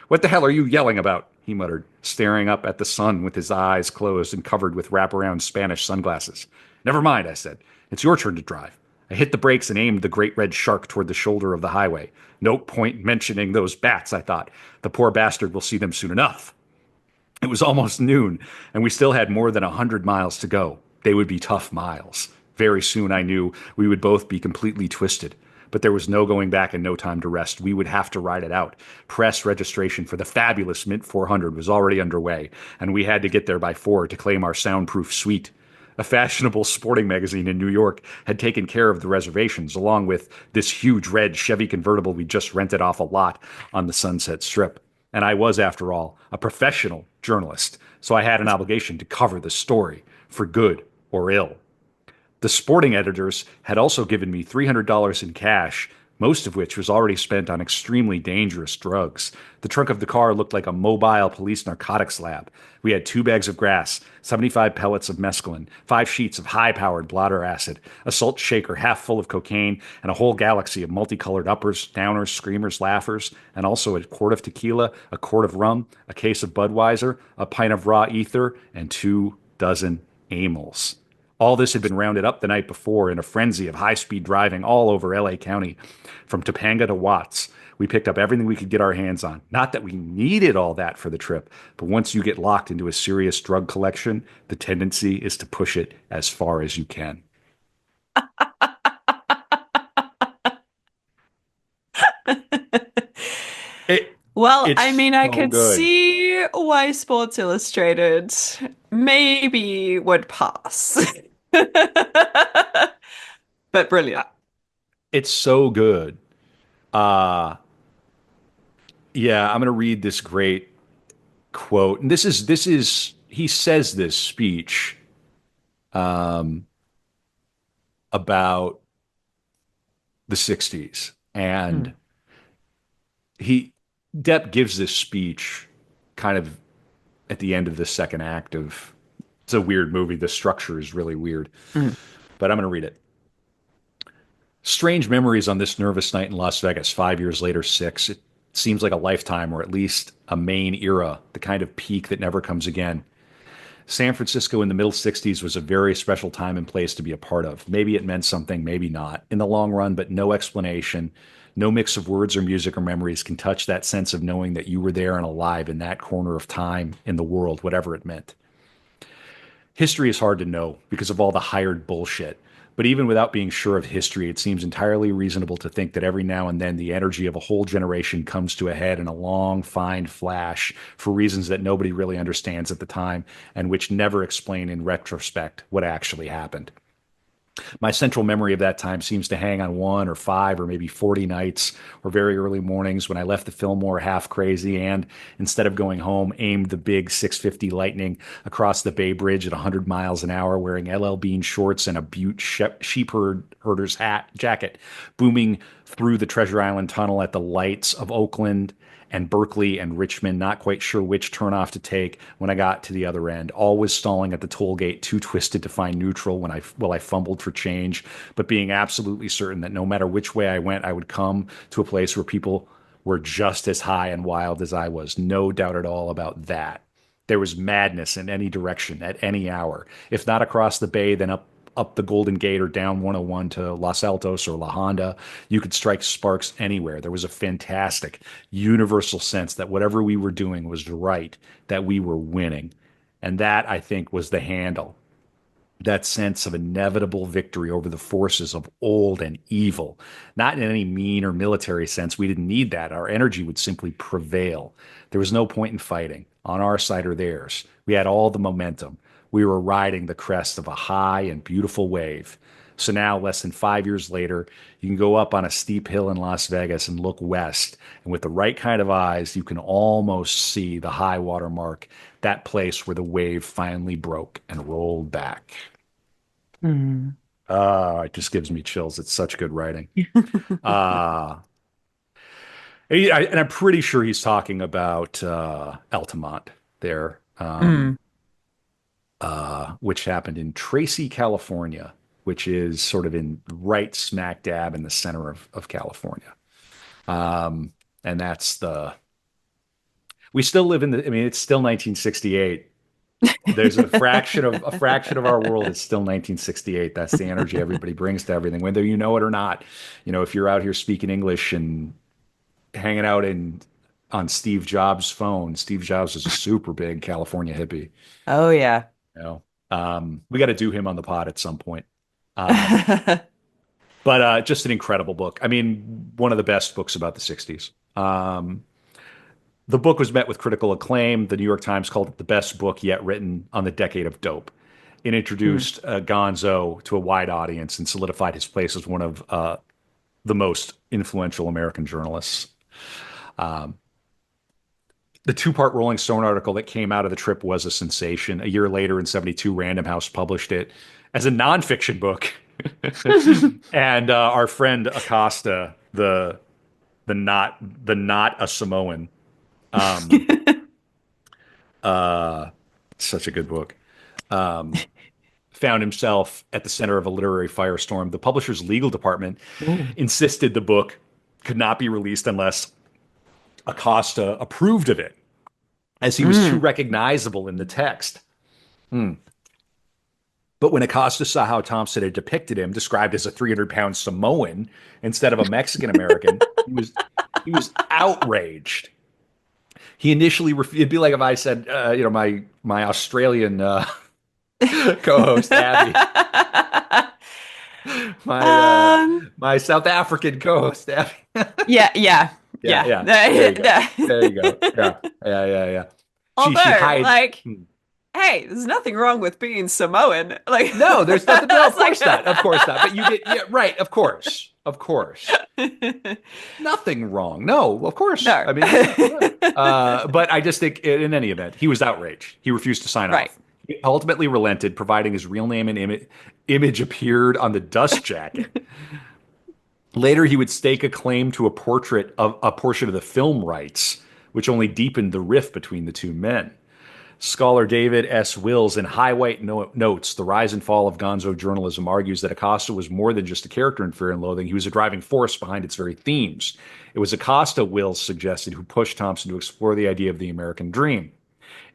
What the hell are you yelling about? He muttered, staring up at the sun with his eyes closed and covered with wraparound Spanish sunglasses. Never mind, I said. It's your turn to drive. I hit the brakes and aimed the great red shark toward the shoulder of the highway. No point mentioning those bats, I thought. The poor bastard will see them soon enough. It was almost noon, and we still had more than 100 miles to go. They would be tough miles. Very soon, I knew, we would both be completely twisted. But there was no going back and no time to rest. We would have to ride it out. Press registration for the fabulous Mint 400 was already underway, and we had to get there by 4 to claim our soundproof suite. A fashionable sporting magazine in New York had taken care of the reservations, along with this huge red Chevy convertible we just rented off a lot on the Sunset Strip. And I was, after all, a professional journalist, so I had an obligation to cover the story, for good or ill. The sporting editors had also given me $300 in cash, most of which was already spent on extremely dangerous drugs. The trunk of the car looked like a mobile police narcotics lab. We had 2 bags of grass, 75 pellets of mescaline, 5 sheets of high-powered blotter acid, a salt shaker half full of cocaine, and a whole galaxy of multicolored uppers, downers, screamers, laughers, and also a quart of tequila, a quart of rum, a case of Budweiser, a pint of raw ether, and 2 dozen amyls. All this had been rounded up the night before in a frenzy of high-speed driving all over LA County. From Topanga to Watts, we picked up everything we could get our hands on. Not that we needed all that for the trip, but once you get locked into a serious drug collection, the tendency is to push it as far as you can. It, Well, it's I mean, I so could good. see why Sports Illustrated maybe would pass. But Uh, brilliant. It's so good. Uh, yeah, I'm going to read this great quote. And this is he says this speech about the 60s. Mm, And he Depp gives this speech kind of at the end of the second act of it's a weird movie. The structure is really weird, mm. but I'm going to read it. Strange memories on this nervous night in Las Vegas, 5 years later, six. It seems like a lifetime, or at least a main era, the kind of peak that never comes again. San Francisco in the middle 60s was a very special time and place to be a part of. Maybe it meant something, maybe not, in the long run, but no explanation, no mix of words or music or memories can touch that sense of knowing that you were there and alive in that corner of time in the world, whatever it meant. History is hard to know because of all the hired bullshit. But even without being sure of history, it seems entirely reasonable to think that every now and then the energy of a whole generation comes to a head in a long, fine flash for reasons that nobody really understands at the time and which never explain in retrospect what actually happened. My central memory of that time seems to hang on 1 or 5 or maybe 40 nights or very early mornings when I left the Fillmore half crazy and, instead of going home, aimed the big 650 Lightning across the Bay Bridge at 100 miles an hour, wearing LL Bean shorts and a Butte herder's jacket, booming through the Treasure Island Tunnel at the lights of Oakland and Berkeley and Richmond, not quite sure which turnoff to take when I got to the other end. Always stalling at the toll gate, too twisted to find neutral while I fumbled for change, but being absolutely certain that no matter which way I went, I would come to a place where people were just as high and wild as I was. No doubt at all about that. There was madness in any direction at any hour. If not across the bay, then up the Golden Gate or down 101 to Los Altos or La Honda. You could strike sparks anywhere. There was a fantastic universal sense that whatever we were doing was right, that we were winning. And that, I think, was the handle. That sense of inevitable victory over the forces of old and evil. Not in any mean or military sense. We didn't need that. Our energy would simply prevail. There was no point in fighting, on our side or theirs. We had all the momentum. We were riding the crest of a high and beautiful wave. So now, less than 5 years later, you can go up on a steep hill in Las Vegas and look west. And with the right kind of eyes, you can almost see the high water mark, that place where the wave finally broke and rolled back. Mm. It just gives me chills. It's such good writing. Uh, and I'm pretty sure he's talking about Altamont there, Mm. which happened in Tracy, California, which is sort of in right smack dab in the center of California. And that's we still live in I mean, it's still 1968. There's a fraction of our world is still 1968. That's the energy everybody brings to everything, whether you know it or not. If you're out here speaking English and hanging out on Steve Jobs' phone. Steve Jobs is a super big California hippie. Oh yeah. You know, we got to do him on the pod at some point. Um, but just an incredible book. I mean, one of the best books about the '60s. The book was met with critical acclaim. The New York Times called it the best book yet written on the decade of dope. It Mm. introduced Gonzo to a wide audience and solidified his place as one of the most influential American journalists. The two-part Rolling Stone article that came out of the trip was a sensation. A year later, in '72, Random House published it as a nonfiction book. And our friend Acosta, the not a Samoan, um, such a good book, found himself at the center of a literary firestorm. The publisher's legal department Ooh. insisted the book could not be released unless Acosta approved of it, as he was too Mm. recognizable in the text. But when Acosta saw how Thompson had depicted him, described as a 300-pound Samoan instead of a Mexican American, he was outraged. He initially it'd be like if I said, my Australian co-host Abby, my Um, my South African co-host Abby. yeah, yeah, Yeah, yeah. yeah. There you go. There you go. Yeah, yeah, yeah, yeah. She Although, hides. like, hey, there's nothing wrong with being Samoan. Like, No, there's nothing. No, of that's like, course not. Of course not. But you get, yeah, right. Of course. Of course. Nothing wrong. No, of course. no. I mean, yeah, yeah. But I just think in any event, he was outraged. He refused to sign Right. off. He ultimately relented, providing his real name and image appeared on the dust jacket. Later, he would stake a claim to a portrait of a portion of the film rights, which only deepened the rift between the two men. Scholar David S. Wills in High White Notes, The Rise and Fall of Gonzo Journalism, argues that Acosta was more than just a character in Fear and Loathing. He was a driving force behind its very themes. It was Acosta, Wills suggested, who pushed Thompson to explore the idea of the American dream.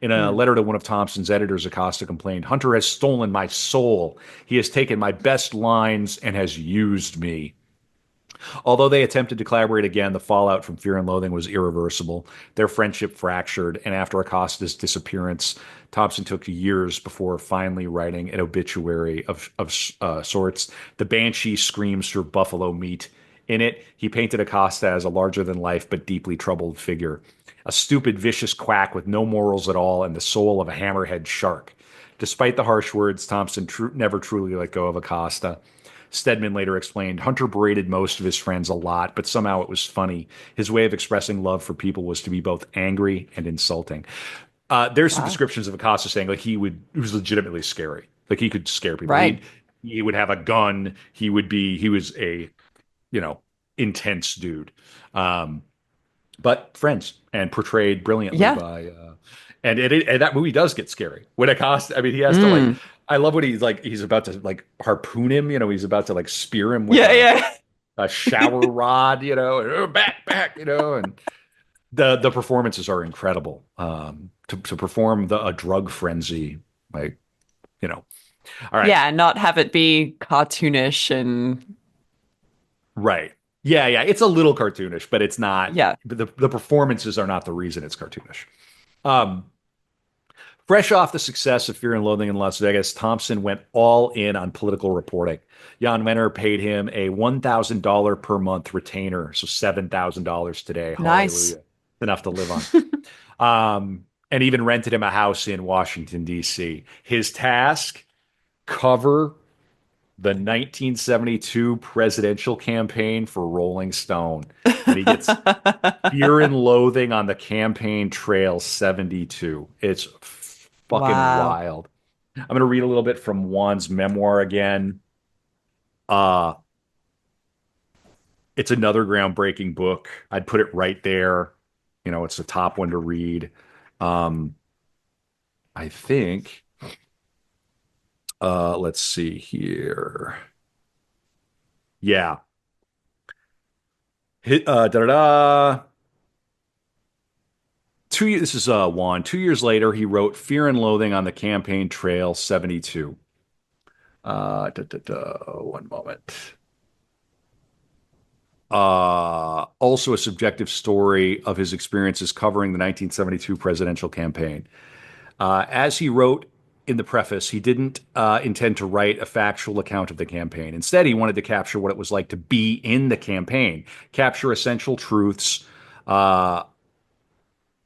In a Mm. letter to one of Thompson's editors, Acosta complained, "Hunter has stolen my soul. He has taken my best lines and has used me." Although they attempted to collaborate again, the fallout from Fear and Loathing was irreversible. Their friendship fractured, and after Acosta's disappearance, Thompson took years before finally writing an obituary of sorts. The Banshee screams for buffalo meat. In it, he painted Acosta as a larger than life but deeply troubled figure, a stupid, vicious quack with no morals at all and the soul of a hammerhead shark. Despite the harsh words, Thompson never truly let go of Acosta. Stedman later explained Hunter berated most of his friends a lot, but somehow it was funny. His way of expressing love for people was to be both angry and insulting. There's some Wow. descriptions of Acosta saying like he was legitimately scary. Like he could scare people. Right. He would have a gun. He was a, you know, intense dude. Um, but friends and portrayed brilliantly Yeah. by and that movie does get scary when it costs. I mean, he has to like. Mm. I love when he's about to like harpoon him. He's about to like spear him with Yeah, a yeah. shower rod. And, back. And the performances are incredible. To perform a drug frenzy, like all right, Yeah, not have it be cartoonish and right. Yeah, yeah. It's a little cartoonish, but it's not. yeah. The performances are not the reason it's cartoonish. Um, Fresh off the success of Fear and Loathing in Las Vegas, Thompson went all in on political reporting. Jan Wenner paid him a $1,000 per month retainer, so $7,000 today. Nice. Hallelujah. Enough to live on. And even rented him a house in Washington, D.C. His task, cover the 1972 presidential campaign for Rolling Stone. And he gets Fear and Loathing on the Campaign Trail 72. It's fucking Wow. wild. I'm going to read a little bit from Juan's memoir again. Uh, it's another groundbreaking book. I'd put it right there. You know, it's the top one to read. Um, I think, let's see here. Yeah. Da-da-da. This is Juan. 2 years later, he wrote Fear and Loathing on the Campaign Trail 72. One moment. Also a subjective story of his experiences covering the 1972 presidential campaign. As he wrote in the preface, he didn't intend to write a factual account of the campaign. Instead, he wanted to capture what it was like to be in the campaign, capture essential truths uh,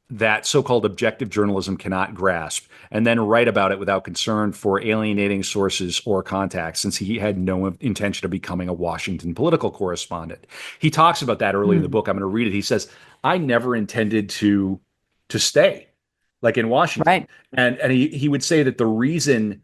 that so-called objective journalism cannot grasp, and then write about it without concern for alienating sources or contacts, since he had no intention of becoming a Washington political correspondent. He talks about that early in the Hmm. book. I'm going to read it. He says, "I never intended to stay like in Washington," Right. and he would say that the reason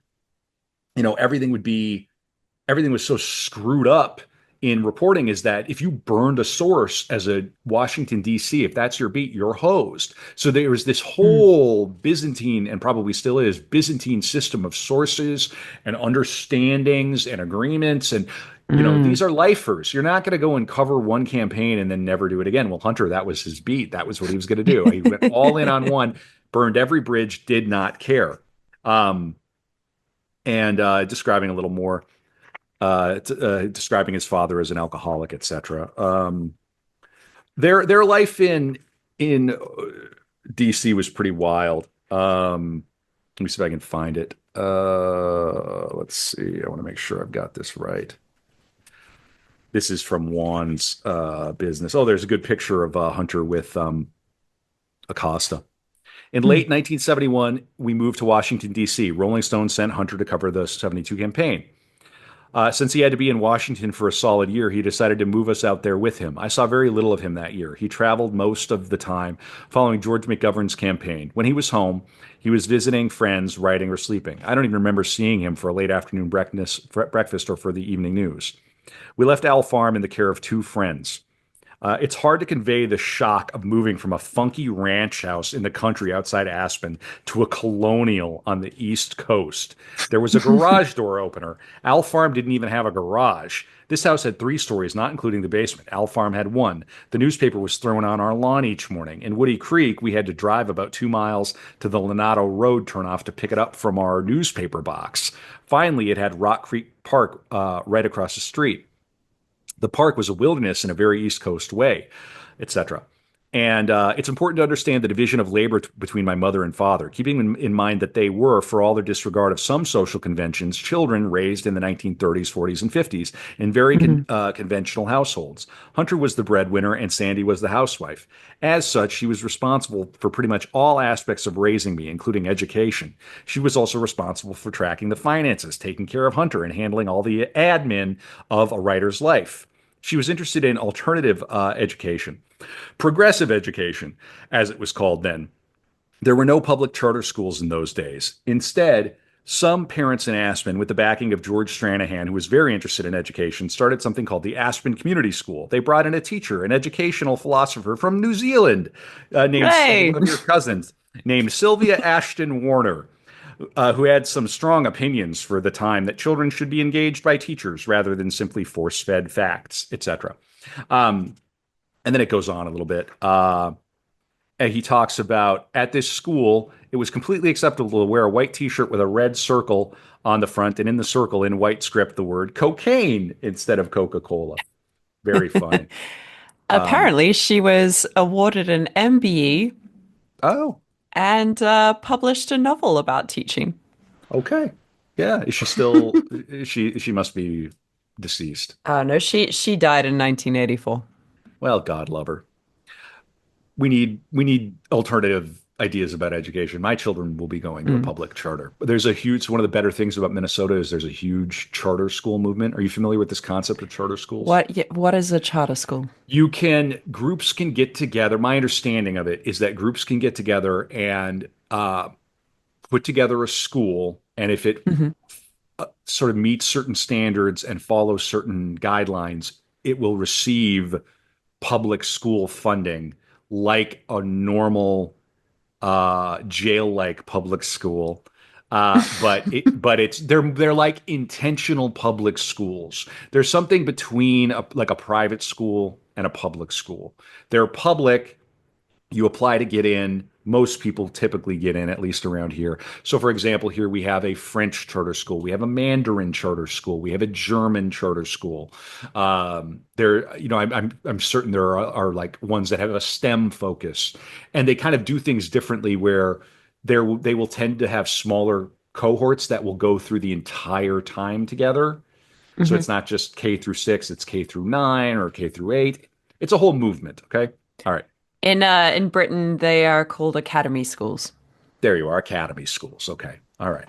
everything was so screwed up in reporting is that if you burned a source as a Washington, D.C., if that's your beat, you're hosed. So there was this Mm. whole Byzantine, and probably still is, Byzantine system of sources and understandings and agreements. And, these Mm. are lifers. You're not going to go and cover one campaign and then never do it again. Well, Hunter, that was his beat. That was what he was going to do. He went all in on one, burned every bridge, did not care. Um, and describing a little more describing his father as an alcoholic, etc. Their life in DC was pretty wild. Let me see if I can find it. Let's see. I want to make sure I've got this right. This is from Juan's business. Oh, there's a good picture of Hunter with Acosta. In Mm. late 1971, we moved to Washington, D.C. Rolling Stone sent Hunter to cover the 72 campaign. Since he had to be in Washington for a solid year, he decided to move us out there with him. I saw very little of him that year. He traveled most of the time following George McGovern's campaign. When he was home, he was visiting friends, writing, or sleeping. I don't even remember seeing him for a late afternoon breakfast or for the evening news. We left Owl Farm in the care of two friends. It's hard to convey the shock of moving from a funky ranch house in the country outside Aspen to a colonial on the East Coast. There was a garage door opener. Owl Farm didn't even have a garage. This house had 3 stories, not including the basement. Owl Farm had one. The newspaper was thrown on our lawn each morning. In Woody Creek, we had to drive about 2 miles to the Lenato Road turnoff to pick it up from our newspaper box. Finally, it had Rock Creek Park right across the street. The park was a wilderness in a very East Coast way, etc. And it's important to understand the division of labor between my mother and father, keeping in mind that they were, for all their disregard of some social conventions, children raised in the 1930s, 40s, and 50s in very Mhm. conventional households. Hunter was the breadwinner and Sandy was the housewife. As such, she was responsible for pretty much all aspects of raising me, including education. She was also responsible for tracking the finances, taking care of Hunter, and handling all the admin of a writer's life. She was interested in alternative education, progressive education, as it was called then. There were no public charter schools in those days. Instead, some parents in Aspen, with the backing of George Stranahan, who was very interested in education, started something called the Aspen Community School. They brought in a teacher, an educational philosopher from New Zealand, named one Hey. of your cousins, named Sylvia Ashton Warner, who had some strong opinions for the time that children should be engaged by teachers rather than simply force-fed facts, etc. Um, and then it goes on a little bit. And he talks about at this school, it was completely acceptable to wear a white T-shirt with a red circle on the front, and in the circle, in white script, the word cocaine instead of Coca-Cola. Very funny. Um, Apparently, she was awarded an MBE oh, and published a novel about teaching. okay. Yeah. Is she still? She must be deceased. No, she died in 1984. Well, God love her. We need alternative ideas about education. My children will be going to a Mm. public charter. There's a huge, one of the better things about Minnesota is there's a huge charter school movement. Are you familiar with this concept of charter schools? What is a charter school? Groups can get together. My understanding of it is that groups can get together and put together a school. And if it Hmm. sort of meets certain standards and follows certain guidelines, it will receive public school funding like a normal jail-like public school. But it's they're like intentional public schools. There's something between like a private school and a public school. They're public, you apply to get in. Most people typically get in, at least around here. So, for example, here we have a French charter school, we have a Mandarin charter school, we have a German charter school. I'm certain there are like ones that have a STEM focus, and they kind of do things differently. Where they will tend to have smaller cohorts that will go through the entire time together. So Hmm. it's not just K through 6, it's K through 9 or K through 8. It's a whole movement. Okay. All right. In Britain, they are called academy schools. There you are, academy schools. Okay. All right.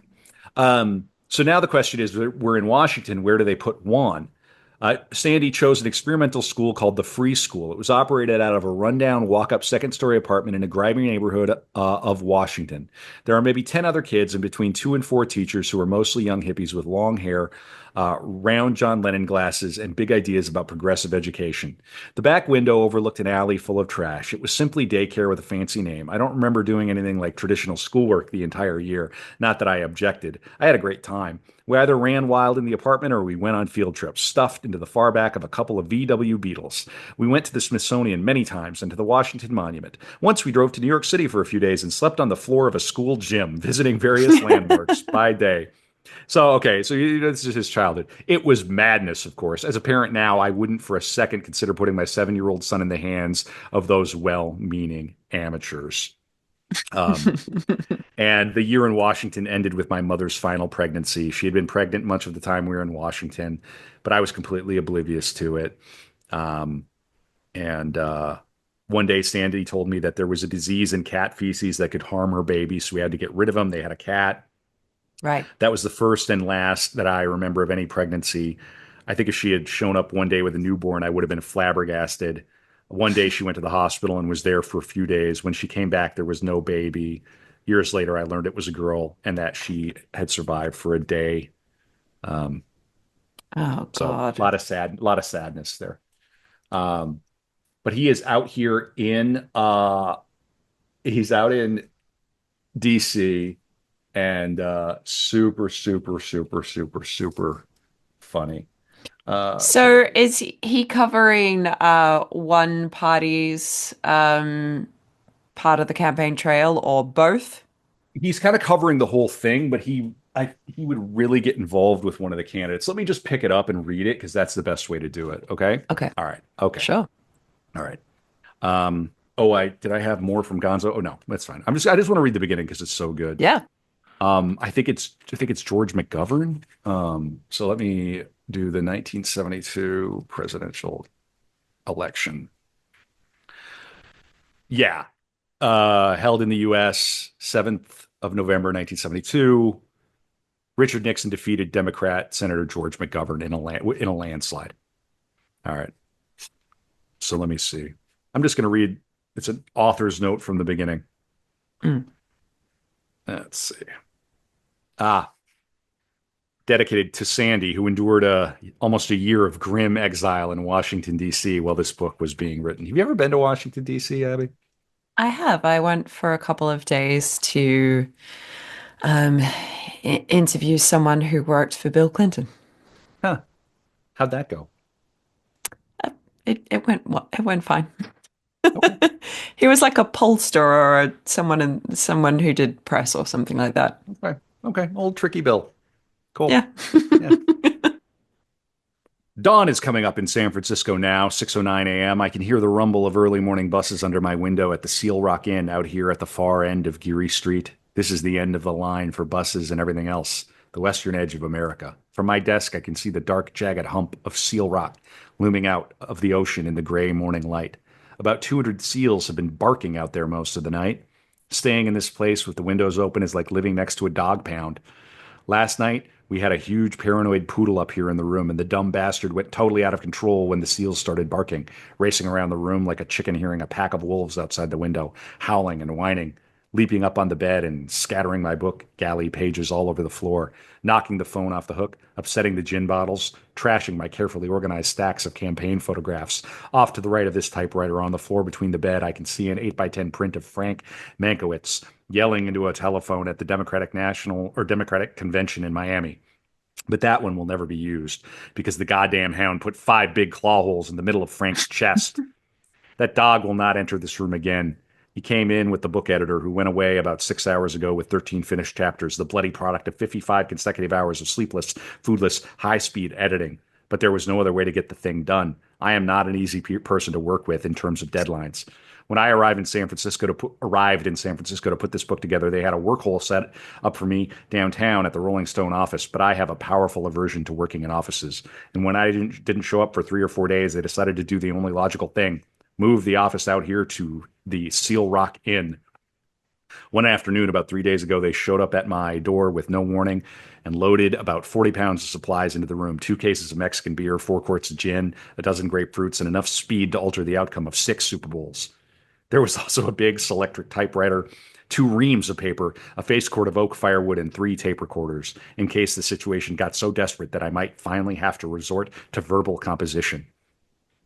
So now the question is, we're in Washington. Where do they put Juan? Sandy chose an experimental school called the Free School. It was operated out of a rundown walk-up second-story apartment in a grimy neighborhood of Washington. There are maybe 10 other kids and between 2 and 4 teachers who are mostly young hippies with long hair, round John Lennon glasses, and big ideas about progressive education. The back window overlooked an alley full of trash. It was simply daycare with a fancy name. I don't remember doing anything like traditional schoolwork the entire year. Not that I objected. I had a great time. We either ran wild in the apartment or we went on field trips, stuffed into the far back of a couple of VW Beetles. We went to the Smithsonian many times and to the Washington Monument. Once we drove to New York City for a few days and slept on the floor of a school gym, visiting various landmarks by day. So, okay, so this is his childhood. It was madness, of course. As a parent now, I wouldn't for a second consider putting my 7-year-old son in the hands of those well-meaning amateurs. Um, and the year in Washington ended with my mother's final pregnancy. She had been pregnant much of the time we were in Washington, but I was completely oblivious to it. Um, and one day, Sandy told me that there was a disease in cat feces that could harm her baby, so we had to get rid of him. They had a cat. Right. That was the first and last that I remember of any pregnancy. I think if she had shown up one day with a newborn, I would have been flabbergasted. One day she went to the hospital and was there for a few days. When she came back, there was no baby. Years later, I learned it was a girl and that she had survived for a day. Um, Oh so God. a lot of sadness there. Um, but he is out here in he's out in DC and super, super, super, super, super funny. So So is he covering one party's part of the campaign trail or both? he's kind of covering the whole thing, but he would really get involved with one of the candidates. Let me just pick it up and read it because that's the best way to do it. Okay. Okay. All right. Okay. Sure. All right. Oh, I did I have more from Gonzo? Oh no, that's fine. I just want to read the beginning because it's so good. Yeah. I think it's George McGovern. So let me do the 1972 presidential election. Yeah. Held in the US, 7th of November 1972. Richard Nixon defeated Democrat Senator George McGovern in a landslide. All right. So let me see. I'm just going to read. It's an author's note from the beginning. Mm. Let's see. Ah, dedicated to Sandy, who endured almost a year of grim exile in Washington, D.C. while this book was being written. Have you ever been to Washington, D.C., Abby? I have. I went for a couple of days to um, interview someone who worked for Bill Clinton. Huh. How'd that go? It went fine. Okay. He was like a pollster or someone who did press or something like that. Okay. Okay. Old tricky Bill. Cool. Yeah. Yeah. Dawn is coming up in San Francisco now, 6:09 a.m. I can hear the rumble of early morning buses under my window at the Seal Rock Inn out here at the far end of Geary Street. This is the end of the line for buses and everything else, the western edge of America. From my desk, I can see the dark, jagged hump of Seal Rock looming out of the ocean in the gray morning light. About 200 seals have been barking out there most of the night. Staying in this place with the windows open is like living next to a dog pound. Last night, we had a huge paranoid poodle up here in the room, and the dumb bastard went totally out of control when the seals started barking, racing around the room like a chicken hearing a pack of wolves outside the window, howling and whining, leaping up on the bed and scattering my book galley pages all over the floor, knocking the phone off the hook, upsetting the gin bottles, trashing my carefully organized stacks of campaign photographs. Off to the right of this typewriter on the floor between the bed, I can see an 8 by 10 print of Frank Mankiewicz yelling into a telephone at the Democratic Convention in Miami. But that one will never be used because the goddamn hound put 5 big claw holes in the middle of Frank's chest. That dog will not enter this room again. He came in with the book editor who went away about 6 hours ago with 13 finished chapters, the bloody product of 55 consecutive hours of sleepless, foodless, high speed editing. But there was no other way to get the thing done. I am not an easy person to work with in terms of deadlines. When I arrived in San Francisco to put this book together, they had a work hole set up for me downtown at the Rolling Stone office. But I have a powerful aversion to working in offices. And when I didn't show up for 3 or 4 days, they decided to do the only logical thing: move the office out here to the Seal Rock Inn. One afternoon, about 3 days ago, they showed up at my door with no warning and loaded about 40 pounds of supplies into the room: 2 cases of Mexican beer, 4 quarts of gin, a dozen grapefruits, and enough speed to alter the outcome of 6 Super Bowls. There was also a big Selectric typewriter, 2 reams of paper, a face cord of oak firewood, and 3 tape recorders, in case the situation got so desperate that I might finally have to resort to verbal composition.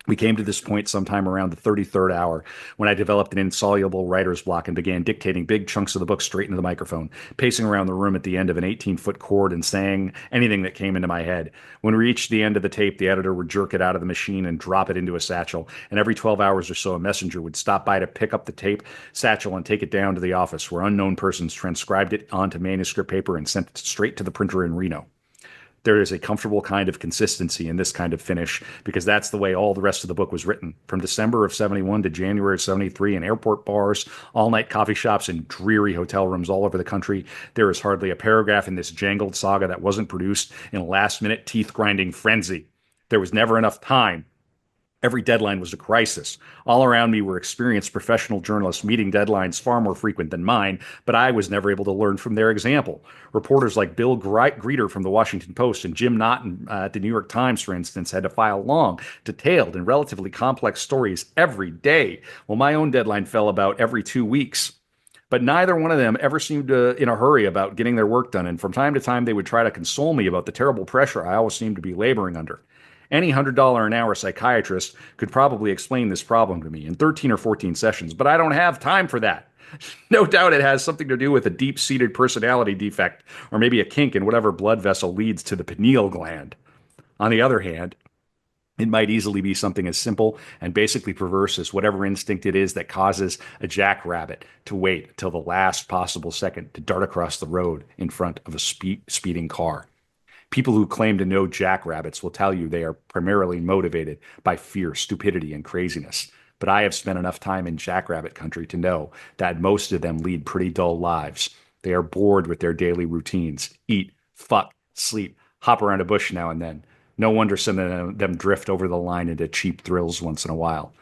We came to this point sometime around the 33rd hour when I developed an insoluble writer's block and began dictating big chunks of the book straight into the microphone, pacing around the room at the end of an 18-foot cord and saying anything that came into my head. When we reached the end of the tape, the editor would jerk it out of the machine and drop it into a satchel, and every 12 hours or so a messenger would stop by to pick up the tape satchel and take it down to the office, where unknown persons transcribed it onto manuscript paper and sent it straight to the printer in Reno. There is a comfortable kind of consistency in this kind of finish because that's the way all the rest of the book was written. From December of 71 to January of 73 in airport bars, all-night coffee shops, and dreary hotel rooms all over the country, there is hardly a paragraph in this jangled saga that wasn't produced in a last-minute teeth-grinding frenzy. There was never enough time. Every deadline was a crisis. All around me were experienced professional journalists meeting deadlines far more frequent than mine, but I was never able to learn from their example. Reporters like Bill Greeter from the Washington Post and Jim Naughton at the New York Times, for instance, had to file long, detailed, and relatively complex stories every day, while my own deadline fell about every 2 weeks. But neither one of them ever seemed in a hurry about getting their work done, and from time to time they would try to console me about the terrible pressure I always seemed to be laboring under. Any $100 an hour psychiatrist could probably explain this problem to me in 13 or 14 sessions, but I don't have time for that. No doubt it has something to do with a deep-seated personality defect, or maybe a kink in whatever blood vessel leads to the pineal gland. On the other hand, it might easily be something as simple and basically perverse as whatever instinct it is that causes a jackrabbit to wait till the last possible second to dart across the road in front of a speeding car. People who claim to know jackrabbits will tell you they are primarily motivated by fear, stupidity, and craziness. But I have spent enough time in jackrabbit country to know that most of them lead pretty dull lives. They are bored with their daily routines: eat, fuck, sleep, hop around a bush now and then. No wonder some of them drift over the line into cheap thrills once in a while.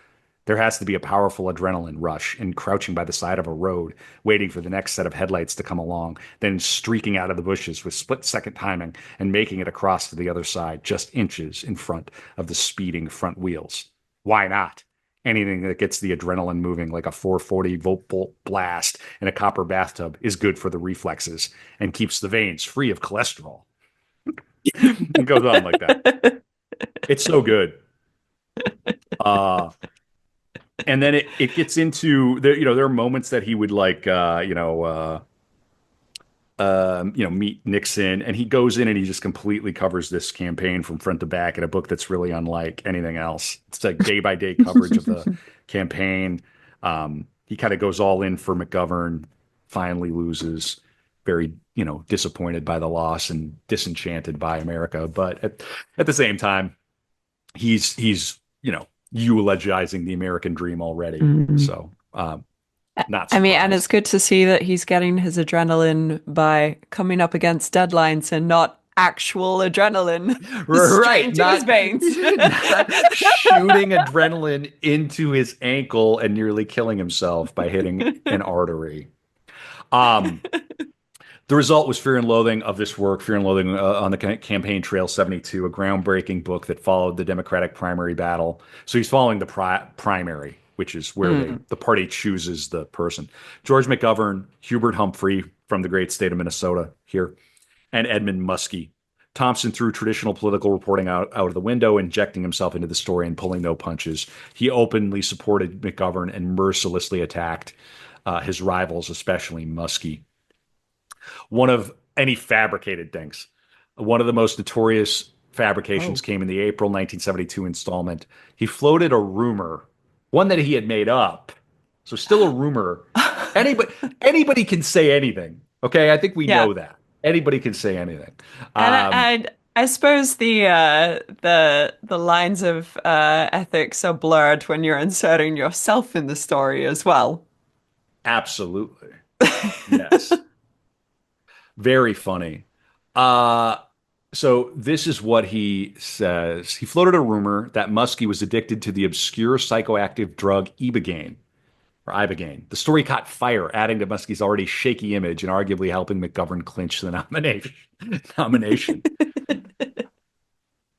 There has to be a powerful adrenaline rush in crouching by the side of a road, waiting for the next set of headlights to come along, then streaking out of the bushes with split-second timing and making it across to the other side, just inches in front of the speeding front wheels. Why not? Anything that gets the adrenaline moving like a 440-volt blast in a copper bathtub is good for the reflexes and keeps the veins free of cholesterol. It goes on like that. It's so good. And then it gets into there are moments that he would meet Nixon, and he goes in and he just completely covers this campaign from front to back in a book that's really unlike anything else. It's like day by day coverage of the campaign. He kind of goes all in for McGovern, finally loses, very disappointed by the loss and disenchanted by America, but at the same time, he's eulogizing the American dream already. Mm. So, not I mean, and surprised. it's good to see that he's getting his adrenaline by coming up against deadlines and not actual adrenaline straight Right, into his veins. not shooting adrenaline into his ankle and nearly killing himself by hitting an artery. The result was Fear and Loathing of this work, Fear and Loathing on the Campaign Trail 72, a groundbreaking book that followed the Democratic primary battle. So he's following the primary, which is where Mm. the party chooses the person. George McGovern, Hubert Humphrey from the great state of Minnesota here, and Edmund Muskie. Thompson threw traditional political reporting out of the window, injecting himself into the story and pulling no punches. He openly supported McGovern and mercilessly attacked his rivals, especially Muskie. One of any fabricated things. One of the most notorious fabrications Oh. came in the April 1972 installment. He floated a rumor, one that he had made up. So still a rumor. Anybody anybody can say anything. Okay, I think we Yeah. know that. Anybody can say anything. And Um, I suppose the lines of ethics are blurred when you're inserting yourself in the story as well. Absolutely. Yes. Very funny. Uh, so this is what he says. He floated a rumor that Muskie was addicted to the obscure psychoactive drug Ibogaine. The story caught fire, adding to Muskie's already shaky image and arguably helping McGovern clinch the nomination. nomination.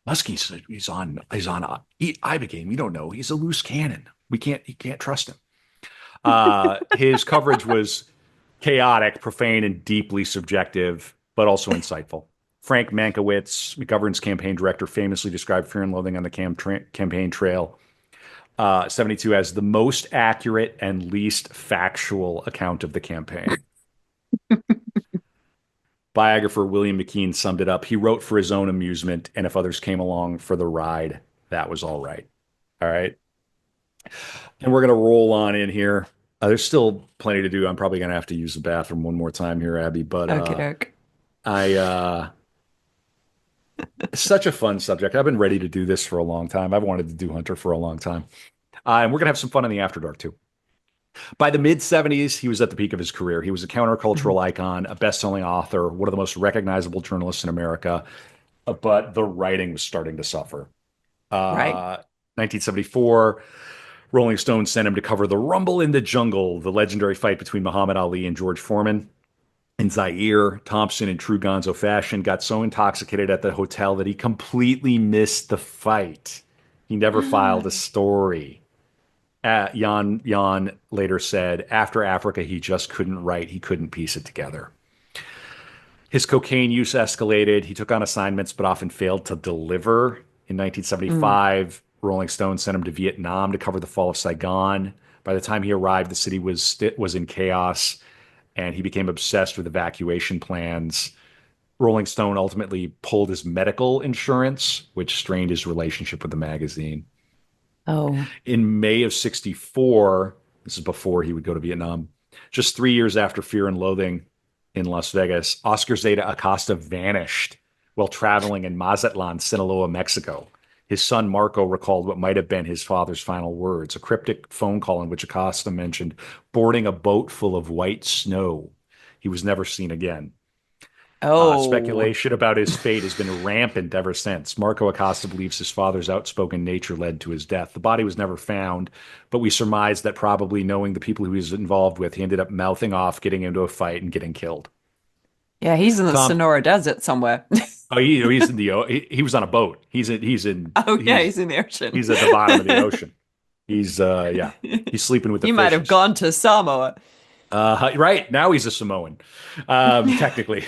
Muskie's he's on Ibogaine. We don't know. He's a loose cannon. You can't trust him. His coverage was chaotic, profane, and deeply subjective, but also insightful. Frank Mankiewicz, McGovern's campaign director, famously described Fear and Loathing on the campaign trail 72 as the most accurate and least factual account of the campaign. Biographer William McKean summed it up. He wrote for his own amusement, and if others came along for the ride, that was all right. All right. And we're going to roll on in here. There's still plenty to do. I'm probably going to have to use the bathroom one more time here, Abby, but Okay, doke. I it's such a fun subject. I've been ready to do this for a long time. I've wanted to do Hunter for a long time. And we're going to have some fun in the After Dark too. By the mid 70s, he was at the peak of his career. He was a countercultural icon, a best-selling author, one of the most recognizable journalists in America, but the writing was starting to suffer. Right. 1974, Rolling Stone sent him to cover the Rumble in the Jungle, the legendary fight between Muhammad Ali and George Foreman. In Zaire, Thompson, in true Gonzo fashion, got so intoxicated at the hotel that he completely missed the fight. He never filed a story. Jan later said, after Africa, he just couldn't write. He couldn't piece it together. His cocaine use escalated. He took on assignments, but often failed to deliver. In Mm. 1975, Rolling Stone sent him to Vietnam to cover the fall of Saigon. By the time he arrived, the city was in chaos, and he became obsessed with evacuation plans. Rolling Stone ultimately pulled his medical insurance, which strained his relationship with the magazine. Oh. In May of 64, this is before he would go to Vietnam, just 3 years after Fear and Loathing in Las Vegas, Oscar Zeta Acosta vanished while traveling in Mazatlan, Sinaloa, Mexico. His son Marco recalled what might have been his father's final words, a cryptic phone call in which Acosta mentioned boarding a boat full of white snow. He was never seen again. Oh. Speculation about his fate has been rampant ever since. Marco Acosta believes his father's outspoken nature led to his death. The body was never found, but we surmise that probably knowing the people he was involved with, he ended up mouthing off, getting into a fight, and getting killed. Yeah, he's in the Tom, Sonora Desert somewhere. he's in he was on a boat. Oh yeah, he's in the ocean. He's at the bottom of the ocean. Yeah, he's sleeping with the He might have fishes. gone to Samoa. Right now he's a Samoan, technically.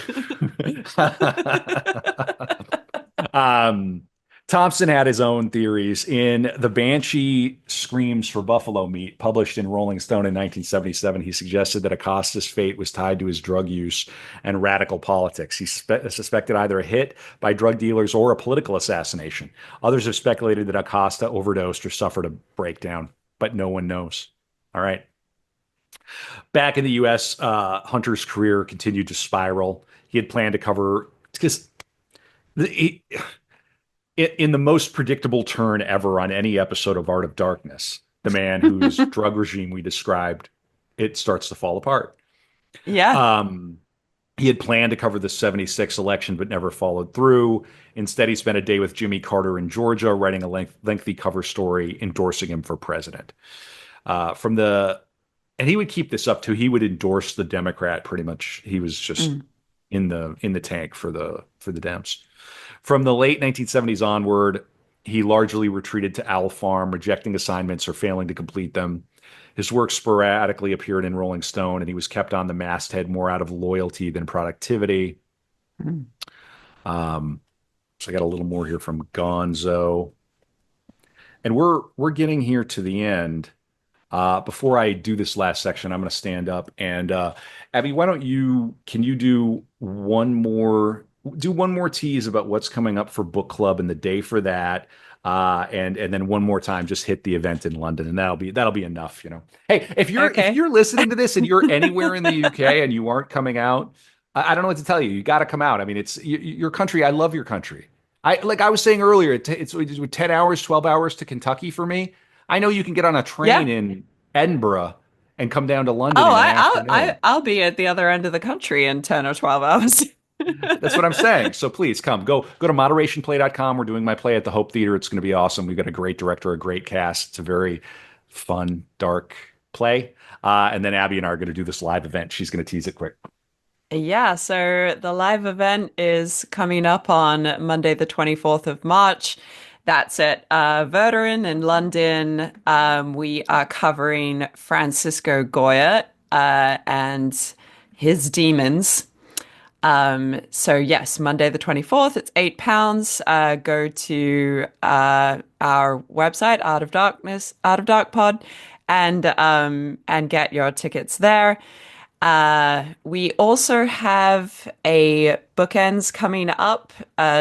um, Thompson had his own theories. In The Banshee Screams for Buffalo Meat, published in Rolling Stone in 1977, he suggested that Acosta's fate was tied to his drug use and radical politics. He suspected either a hit by drug dealers or a political assassination. Others have speculated that Acosta overdosed or suffered a breakdown, but no one knows. All right. Back in the U.S., Hunter's career continued to spiral. He had planned to cover because in the most predictable turn ever on any episode of Art of Darkness, the man whose drug regime we described, it starts to fall apart. Yeah. Um, he had planned to cover the 76 election, but never followed through. Instead, he spent a day with Jimmy Carter in Georgia, writing a lengthy cover story endorsing him for president. From the and he would keep this up too. He would endorse the Democrat pretty much. He was just Mm. in the tank for the Dems. From the late 1970s onward, he largely retreated to Owl Farm, rejecting assignments or failing to complete them. His work sporadically appeared in Rolling Stone, and he was kept on the masthead more out of loyalty than productivity. Mm. Um, so I got a little more here from Gonzo, and we're getting here to the end. Before I do this last section, I'm going to stand up and Abby, why don't you can you do one more tease about what's coming up for book club and the day for that, and then one more time just hit the event in London, and that'll be enough, you know. Hey, if Okay. you're listening to this and you're anywhere in the UK and you aren't coming out, I don't know what to tell you. You got to come out. I mean, your country. I love your country. I was saying earlier, it's 10 hours, 12 hours to Kentucky for me. I know you can get on a train Yeah. in Edinburgh and come down to London Oh, in an afternoon. I'll be at the other end of the country in 10 or 12 hours. That's what I'm saying. So please come. Go to moderationplay.com. We're doing my play at the Hope Theater. It's going to be awesome. We've got a great director, a great cast. It's a very fun, dark play. And then Abby and I are going to do this live event. She's going to tease it quick. Yeah, so the live event is coming up on Monday, the 24th of March. That's at Verderin in London. We are covering Francisco Goya and his demons. So yes, Monday the 24th, it's £8. Go to our website, Art of Dark Pod, and get your tickets there. We also have a bookends coming up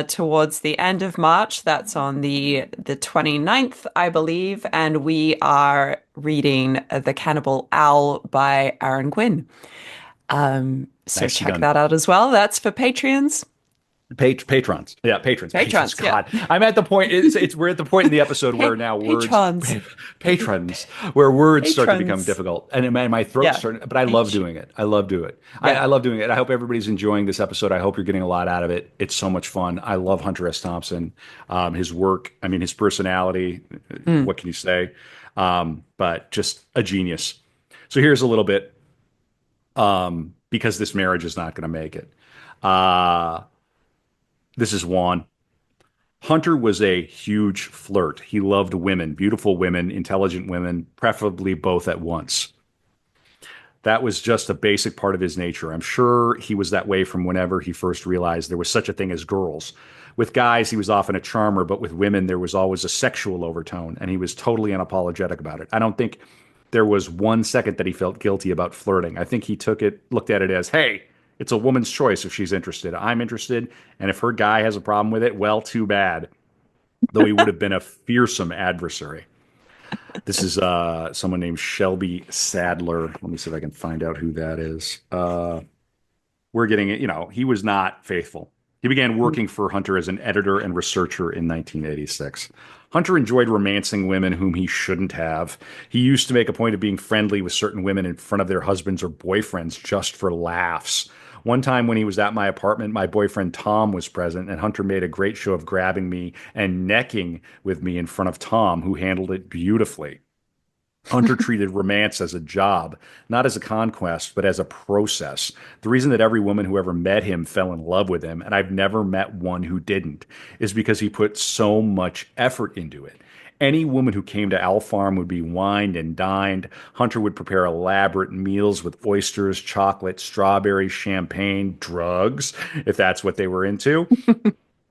towards the end of March. That's on the 29th, I believe, and we are reading The Cannibal Owl by Aaron Gwyn. So Nicely check done. that out as well. That's for Patreons. Patrons. Yeah, patrons. Patrons, yeah. God, I'm at the point. We're at the point in the episode Pa where now words, patrons. patrons, where words start to become Patrons. difficult, and my throat's Yeah. starting. But I love H. doing it. I love doing it. Yeah. I love doing it. I hope everybody's enjoying this episode. I hope you're getting a lot out of it. It's so much fun. I love Hunter S. Thompson. His work. I mean, his personality. Mm. What can you say? But just a genius. So here's a little bit. Because this marriage is not going to make it. Uh, this is Juan. Hunter was a huge flirt. He loved women, beautiful women, intelligent women, preferably both at once. That was just a basic part of his nature. I'm sure he was that way from whenever he first realized there was such a thing as girls. With guys, he was often a charmer, but with women, there was always a sexual overtone, and he was totally unapologetic about it. I don't think there was 1 second that he felt guilty about flirting. I think he looked at it as, hey, it's a woman's choice if she's interested. I'm interested, and if her guy has a problem with it, well, too bad. Though he would have been a fearsome adversary. This is someone named Shelby Sadler. Let me see if I can find out who that is. We're getting it. He was not faithful. He began working for Hunter as an editor and researcher in 1986. Hunter enjoyed romancing women whom he shouldn't have. He used to make a point of being friendly with certain women in front of their husbands or boyfriends just for laughs. One time when he was at my apartment, my boyfriend Tom was present, and Hunter made a great show of grabbing me and necking with me in front of Tom, who handled it beautifully. Hunter treated romance as a job, not as a conquest, but as a process. The reason that every woman who ever met him fell in love with him, and I've never met one who didn't, is because he put so much effort into it. Any woman who came to Owl Farm would be wined and dined. Hunter would prepare elaborate meals with oysters, chocolate, strawberries, champagne, drugs, if that's what they were into.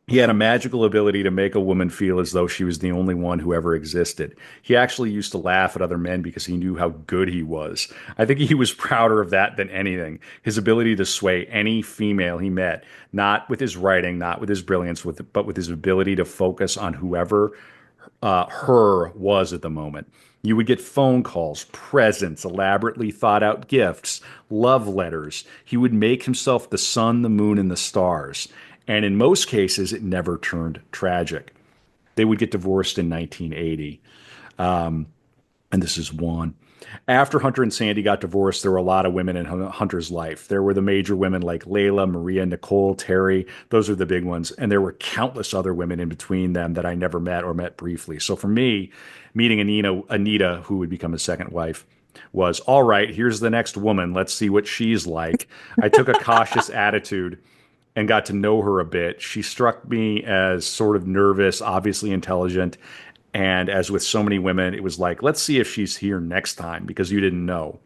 He had a magical ability to make a woman feel as though she was the only one who ever existed. He actually used to laugh at other men because he knew how good he was. I think he was prouder of that than anything. His ability to sway any female he met, not with his writing, not with his brilliance, but with his ability to focus on whoever her was at the moment. You would get phone calls, presents, elaborately thought out gifts, love letters. He would make himself the sun, the moon, and the stars. And in most cases, it never turned tragic. They would get divorced in 1980. And this is one. After Hunter and Sandy got divorced, there were a lot of women in Hunter's life. There were the major women like Layla, Maria, Nicole, Terry. Those are the big ones. And there were countless other women in between them that I never met or met briefly. So for me, meeting Anita, who would become his second wife, was, all right, here's the next woman. Let's see what she's like. I took a cautious attitude and got to know her a bit. She struck me as sort of nervous, obviously intelligent. And as with so many women, it was like, let's see if she's here next time because you didn't know.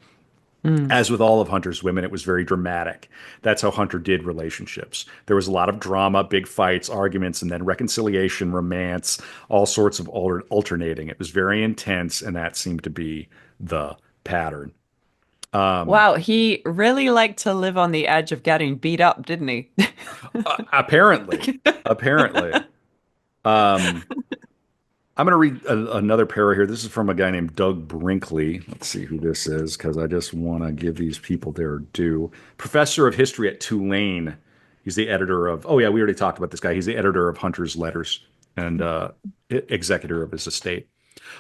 Mm. As with all of Hunter's women, it was very dramatic. That's how Hunter did relationships. There was a lot of drama, big fights, arguments, and then reconciliation, romance, all sorts of alternating. It was very intense, and that seemed to be the pattern. Um, Wow, he really liked to live on the edge of getting beat up, didn't he? apparently, apparently. Um, I'm going to read another pair here. This is from a guy named Doug Brinkley. Let's see who this is because I just want to give these people their due. Professor of history at Tulane. He's the editor of, oh, yeah, we already talked about this guy. He's the editor of Hunter's Letters and executor of his estate.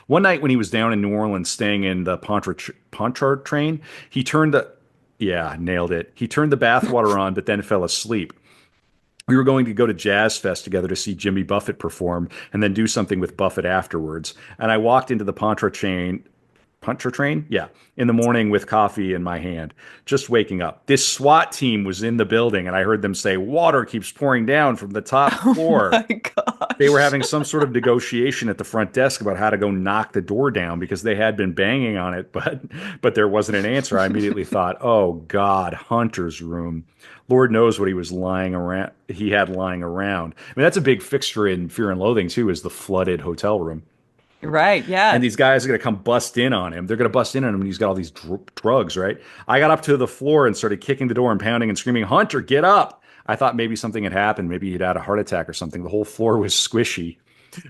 One night when he was down in New Orleans staying in the Pontchartrain, he turned the, yeah, nailed it. He turned the bathwater on, but then fell asleep. We were going to go to Jazz Fest together to see Jimmy Buffett perform and then do something with Buffett afterwards. And I walked into the Pontchartrain? Yeah, in the morning with coffee in my hand, just waking up. This SWAT team was in the building and I heard them say, water keeps pouring down from the top Oh floor. my They were gosh. having some sort of negotiation at the front desk about how to go knock the door down because they had been banging on it, but there wasn't an answer. I immediately thought, "Oh God, Hunter's room. Lord knows what he was lying around. He had lying around. I mean, that's a big fixture in Fear and Loathing too, is the flooded hotel room. Right, And yeah. these guys are going to come bust in on him. They're going to bust in on him, and he's got all these drugs, right? I got up to the floor and started kicking the door and pounding and screaming, "Hunter, get up!" I thought maybe something had happened. Maybe he'd had a heart attack or something. The whole floor was squishy.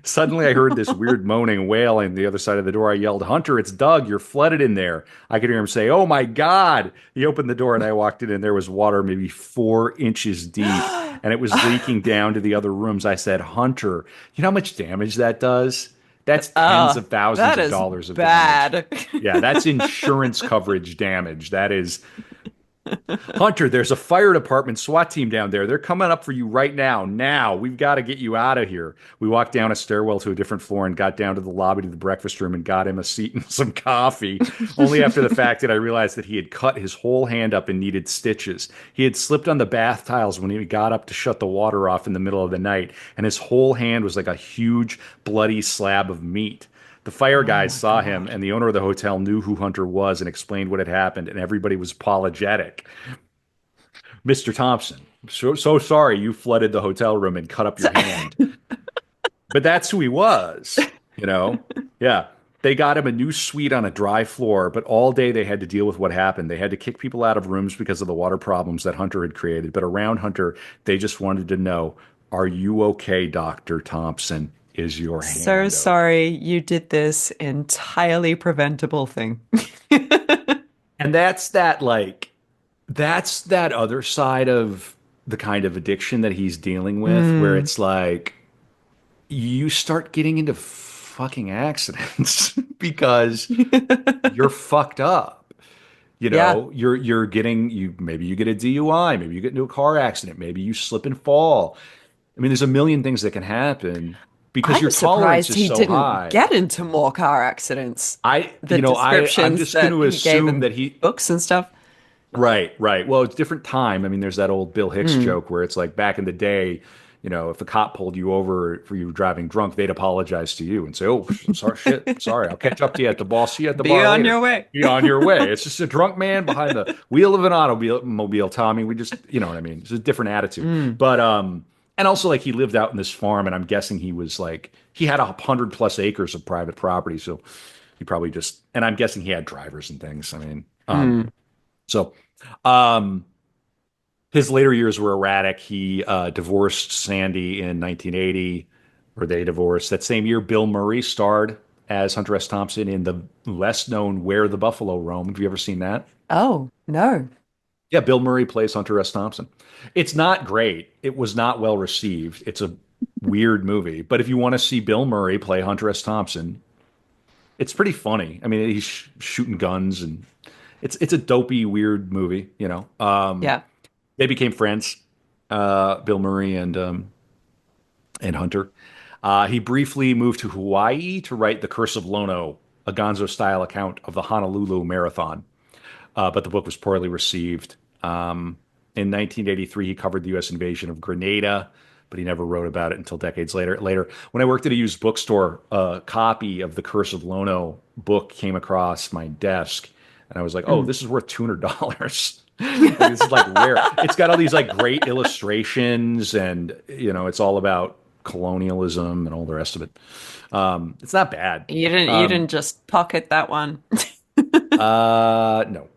Suddenly, I heard this weird moaning, wailing the other side of the door. I yelled, "Hunter, it's Doug. You're flooded in there." I could hear him say, "Oh my God." He opened the door and I walked in, and there was water maybe 4 inches deep, and it was leaking down to the other rooms. I said, "Hunter, you know how much damage that does? That's tens Oh, of thousands that of is dollars of damage." bad. Yeah, that's insurance coverage damage. That is Hunter, there's a fire department SWAT team down there. They're coming up for you right now. Now, we've got to get you out of here. We walked down a stairwell to a different floor and got down to the lobby to the breakfast room and got him a seat and some coffee. Only after the fact did I realize that he had cut his whole hand up and needed stitches. He had slipped on the bath tiles when he got up to shut the water off in the middle of the night, and his whole hand was like a huge, bloody slab of meat. The fire Oh guys my saw him, God. and the owner of the hotel knew who Hunter was and explained what had happened, and everybody was apologetic. Mr. Thompson, so sorry you flooded the hotel room and cut up your hand. But that's who he was, you know? Yeah. They got him a new suite on a dry floor, but all day they had to deal with what happened. They had to kick people out of rooms because of the water problems that Hunter had created. But around Hunter, they just wanted to know, are you okay, Dr. Thompson? Is your So hand okay? sorry you did this entirely preventable thing. And that's that other side of the kind of addiction that he's dealing with, where Mm. it's like you start getting into fucking accidents because you're fucked up. You Yeah. know, you're getting you maybe you get a DUI, maybe you get into a car accident, maybe you slip and fall. I mean, there's a million things that can happen because your I'm tolerance surprised is he so didn't high. get into more car accidents. The I'm descriptions just going that to he gave assume in that he books and stuff. right, right. Well, it's different time. I mean, there's that old Bill Hicks Mm. joke where it's like back in the day, you know, if a cop pulled you over for you driving drunk, they'd apologize to you and say, "Oh, sorry, shit, sorry. I'll catch up to you at the bar. See you at the Be bar on later. your way. Be on your way." It's just a drunk man behind the wheel of an automobile, Tommy. We just, you know what I mean? It's a different attitude. Mm. But and also like he lived out in this farm, and I'm guessing he was like he had 100+ acres of private property, so he probably just, and I'm guessing he had drivers and things. I mean, Mm. so. Um, his later years were erratic. He divorced Sandy in 1980, or they divorced. That same year, Bill Murray starred as Hunter S. Thompson in the less known Where the Buffalo Roam. Have you ever seen that? Oh, no. Yeah, Bill Murray plays Hunter S. Thompson. It's not great. It was not well received. It's a weird movie. But if you want to see Bill Murray play Hunter S. Thompson, it's pretty funny. I mean, he's shooting guns and it's a dopey, weird movie, you know. Yeah. They became friends, Bill Murray and Hunter. He briefly moved to Hawaii to write The Curse of Lono, a Gonzo style account of the Honolulu Marathon, but the book was poorly received. In 1983, he covered the U.S. invasion of Grenada, but he never wrote about it until decades later, when I worked at a used bookstore, a copy of the Curse of Lono book came across my desk, and I was like, "Oh, Mm. this is worth $200." Like, this is like rare. It's got all these like great illustrations, and it's all about colonialism and all the rest of it. It's not bad. You didn't just pocket that one. No.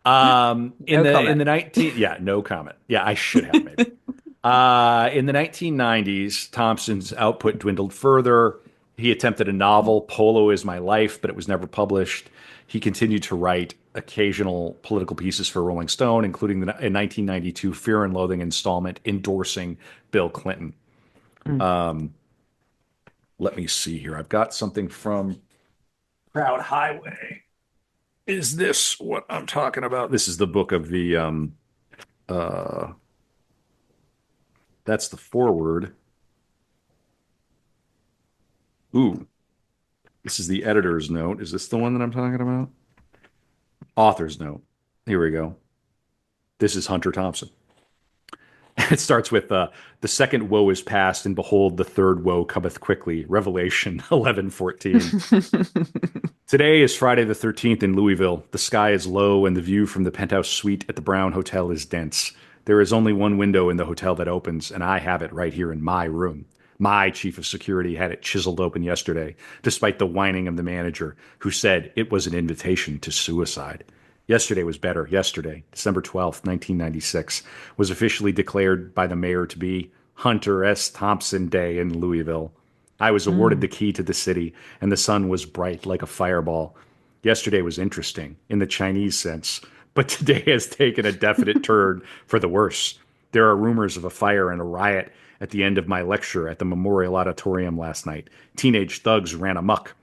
No In comment. the 19 yeah, no comment. Yeah, I should have maybe. In the 1990s, Thompson's output dwindled further. He attempted a novel, Polo is My Life, but it was never published. He continued to write occasional political pieces for Rolling Stone, including a 1992 Fear and Loathing installment endorsing Bill Clinton. Mm. Let me see here. I've got something from Proud Highway. Is this what I'm talking about? This is the book of the that's the forward. Ooh, this is the editor's note. Is this the one that I'm talking about? Author's note. Here we go. This is Hunter Thompson. It starts with the second woe is past, and behold, the third woe cometh quickly. Revelation 11:14. Today is Friday the 13th in Louisville. The sky is low, and the view from the penthouse suite at the Brown Hotel is dense. There is only one window in the hotel that opens, and I have it right here in my room. My chief of security had it chiseled open yesterday, despite the whining of the manager, who said it was an invitation to suicide. Yesterday was better. Yesterday, December 12th, 1996, was officially declared by the mayor to be Hunter S. Thompson Day in Louisville. I was awarded Mm. the key to the city, and the sun was bright like a fireball. Yesterday was interesting in the Chinese sense, but today has taken a definite turn for the worse. There are rumors of a fire and a riot at the end of my lecture at the Memorial Auditorium last night. Teenage thugs ran amok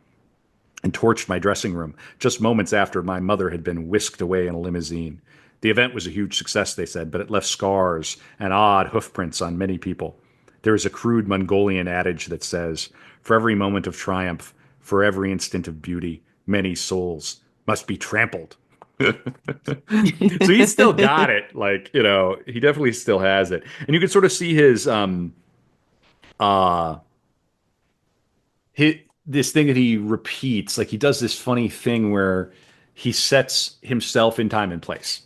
and torched my dressing room just moments after my mother had been whisked away in a limousine. The event was a huge success, they said, but it left scars and odd hoofprints on many people. There is a crude Mongolian adage that says, for every moment of triumph, for every instant of beauty, many souls must be trampled. So he's still got it. Like, he definitely still has it. And you can sort of see uh his this thing that he repeats. Like he does this funny thing where he sets himself in time and place.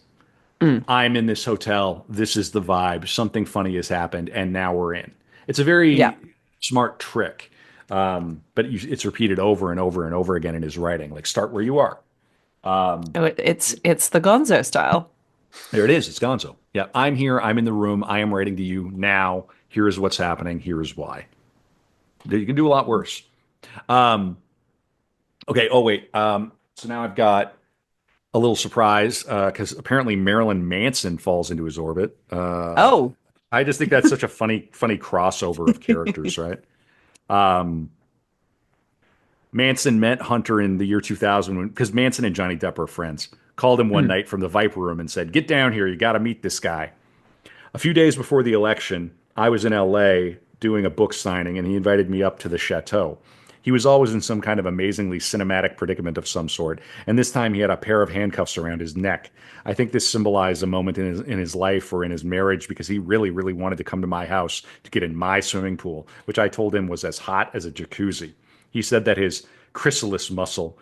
Mm. I'm in this hotel. This is the vibe. Something funny has happened, and now we're in. It's a Yeah. very smart trick, but it's repeated over and over and over again in his writing. Like start where you are. Oh, it's the Gonzo style. There it is. It's Gonzo. Yeah, I'm here. I'm in the room. I am writing to you now. Here is what's happening. Here is why. You can do a lot worse. Um, okay. Oh wait. So now I've got a little surprise because apparently Marilyn Manson falls into his orbit. Oh. I just think that's such a funny crossover of characters, right? Um, Manson met Hunter in the year 2000 because Manson and Johnny Depp are friends. Called him one Mm. night from the Viper Room and said, "Get down here. You got to meet this guy." A few days before the election, I was in LA doing a book signing, and he invited me up to the chateau. He was always in some kind of amazingly cinematic predicament of some sort, and this time he had a pair of handcuffs around his neck. I think this symbolized a moment in his life or in his marriage because he really wanted to come to my house to get in my swimming pool, which I told him was as hot as a jacuzzi. He said that his chrysalis muscle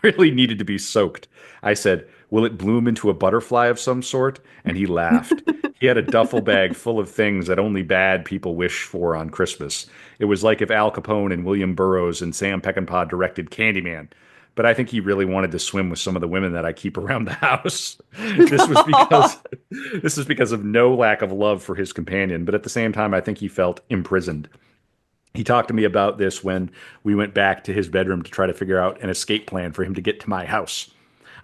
really needed to be soaked. I said, "Will it bloom into a butterfly of some sort?" And he laughed. He had a duffel bag full of things that only bad people wish for on Christmas. It was like if Al Capone and William Burroughs and Sam Peckinpah directed Candyman. But I think he really wanted to swim with some of the women that I keep around the house. This was because this was because of no lack of love for his companion, but at the same time I think he felt imprisoned. He talked to me about this when we went back to his bedroom to try to figure out an escape plan for him to get to my house.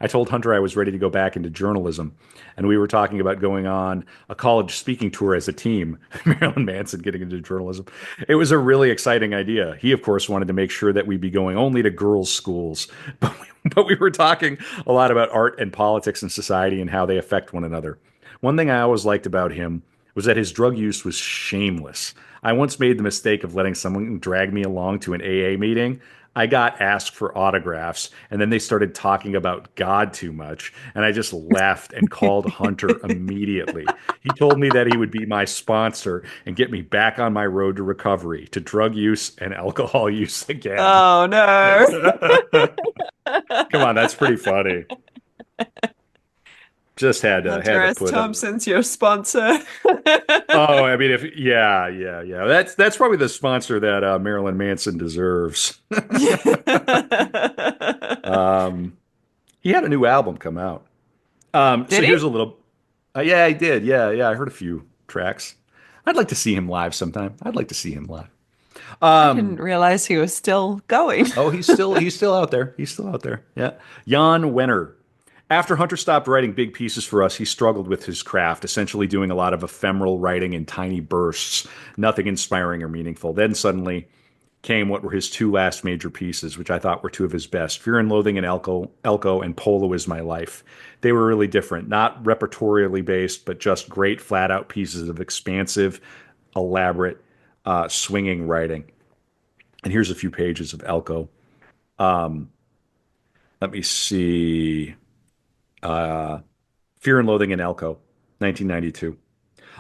I told Hunter I was ready to go back into journalism, and we were talking about going on a college speaking tour as a team. Marilyn Manson getting into journalism. It was a really exciting idea. He, of course, wanted to make sure that we'd be going only to girls' schools, but we were talking a lot about art and politics and society and how they affect one another. One thing I always liked about him was that his drug use was shameless. I once made the mistake of letting someone drag me along to an AA meeting. I got asked for autographs, and then they started talking about God too much, and I just left and called Hunter immediately. He told me that he would be my sponsor and get me back on my road to recovery, to drug use and alcohol use again. Oh no. Come on, that's pretty funny. Just Hunter had to S. put a. Thompson's your sponsor. Oh, I mean, if yeah, yeah, yeah. That's probably the sponsor that Marilyn Manson deserves. Um, he had a new album come out. So Did here's he? a little. Yeah, I did. Yeah, yeah. I heard a few tracks. I'd like to see him live sometime. I'd like to see him live. I didn't realize he was still going. Oh, he's still out there. He's still out there. Yeah. Jan Wenner. After Hunter stopped writing big pieces for us, he struggled with his craft, essentially doing a lot of ephemeral writing in tiny bursts, nothing inspiring or meaningful. Then suddenly came what were his two last major pieces, which I thought were two of his best: Fear and Loathing and Elko and Polo Is My Life. They were really different, not repertorially based, but just great flat out pieces of expansive, elaborate, swinging writing. And here's a few pages of Elko. Let me see. Fear and Loathing in Elko, 1992.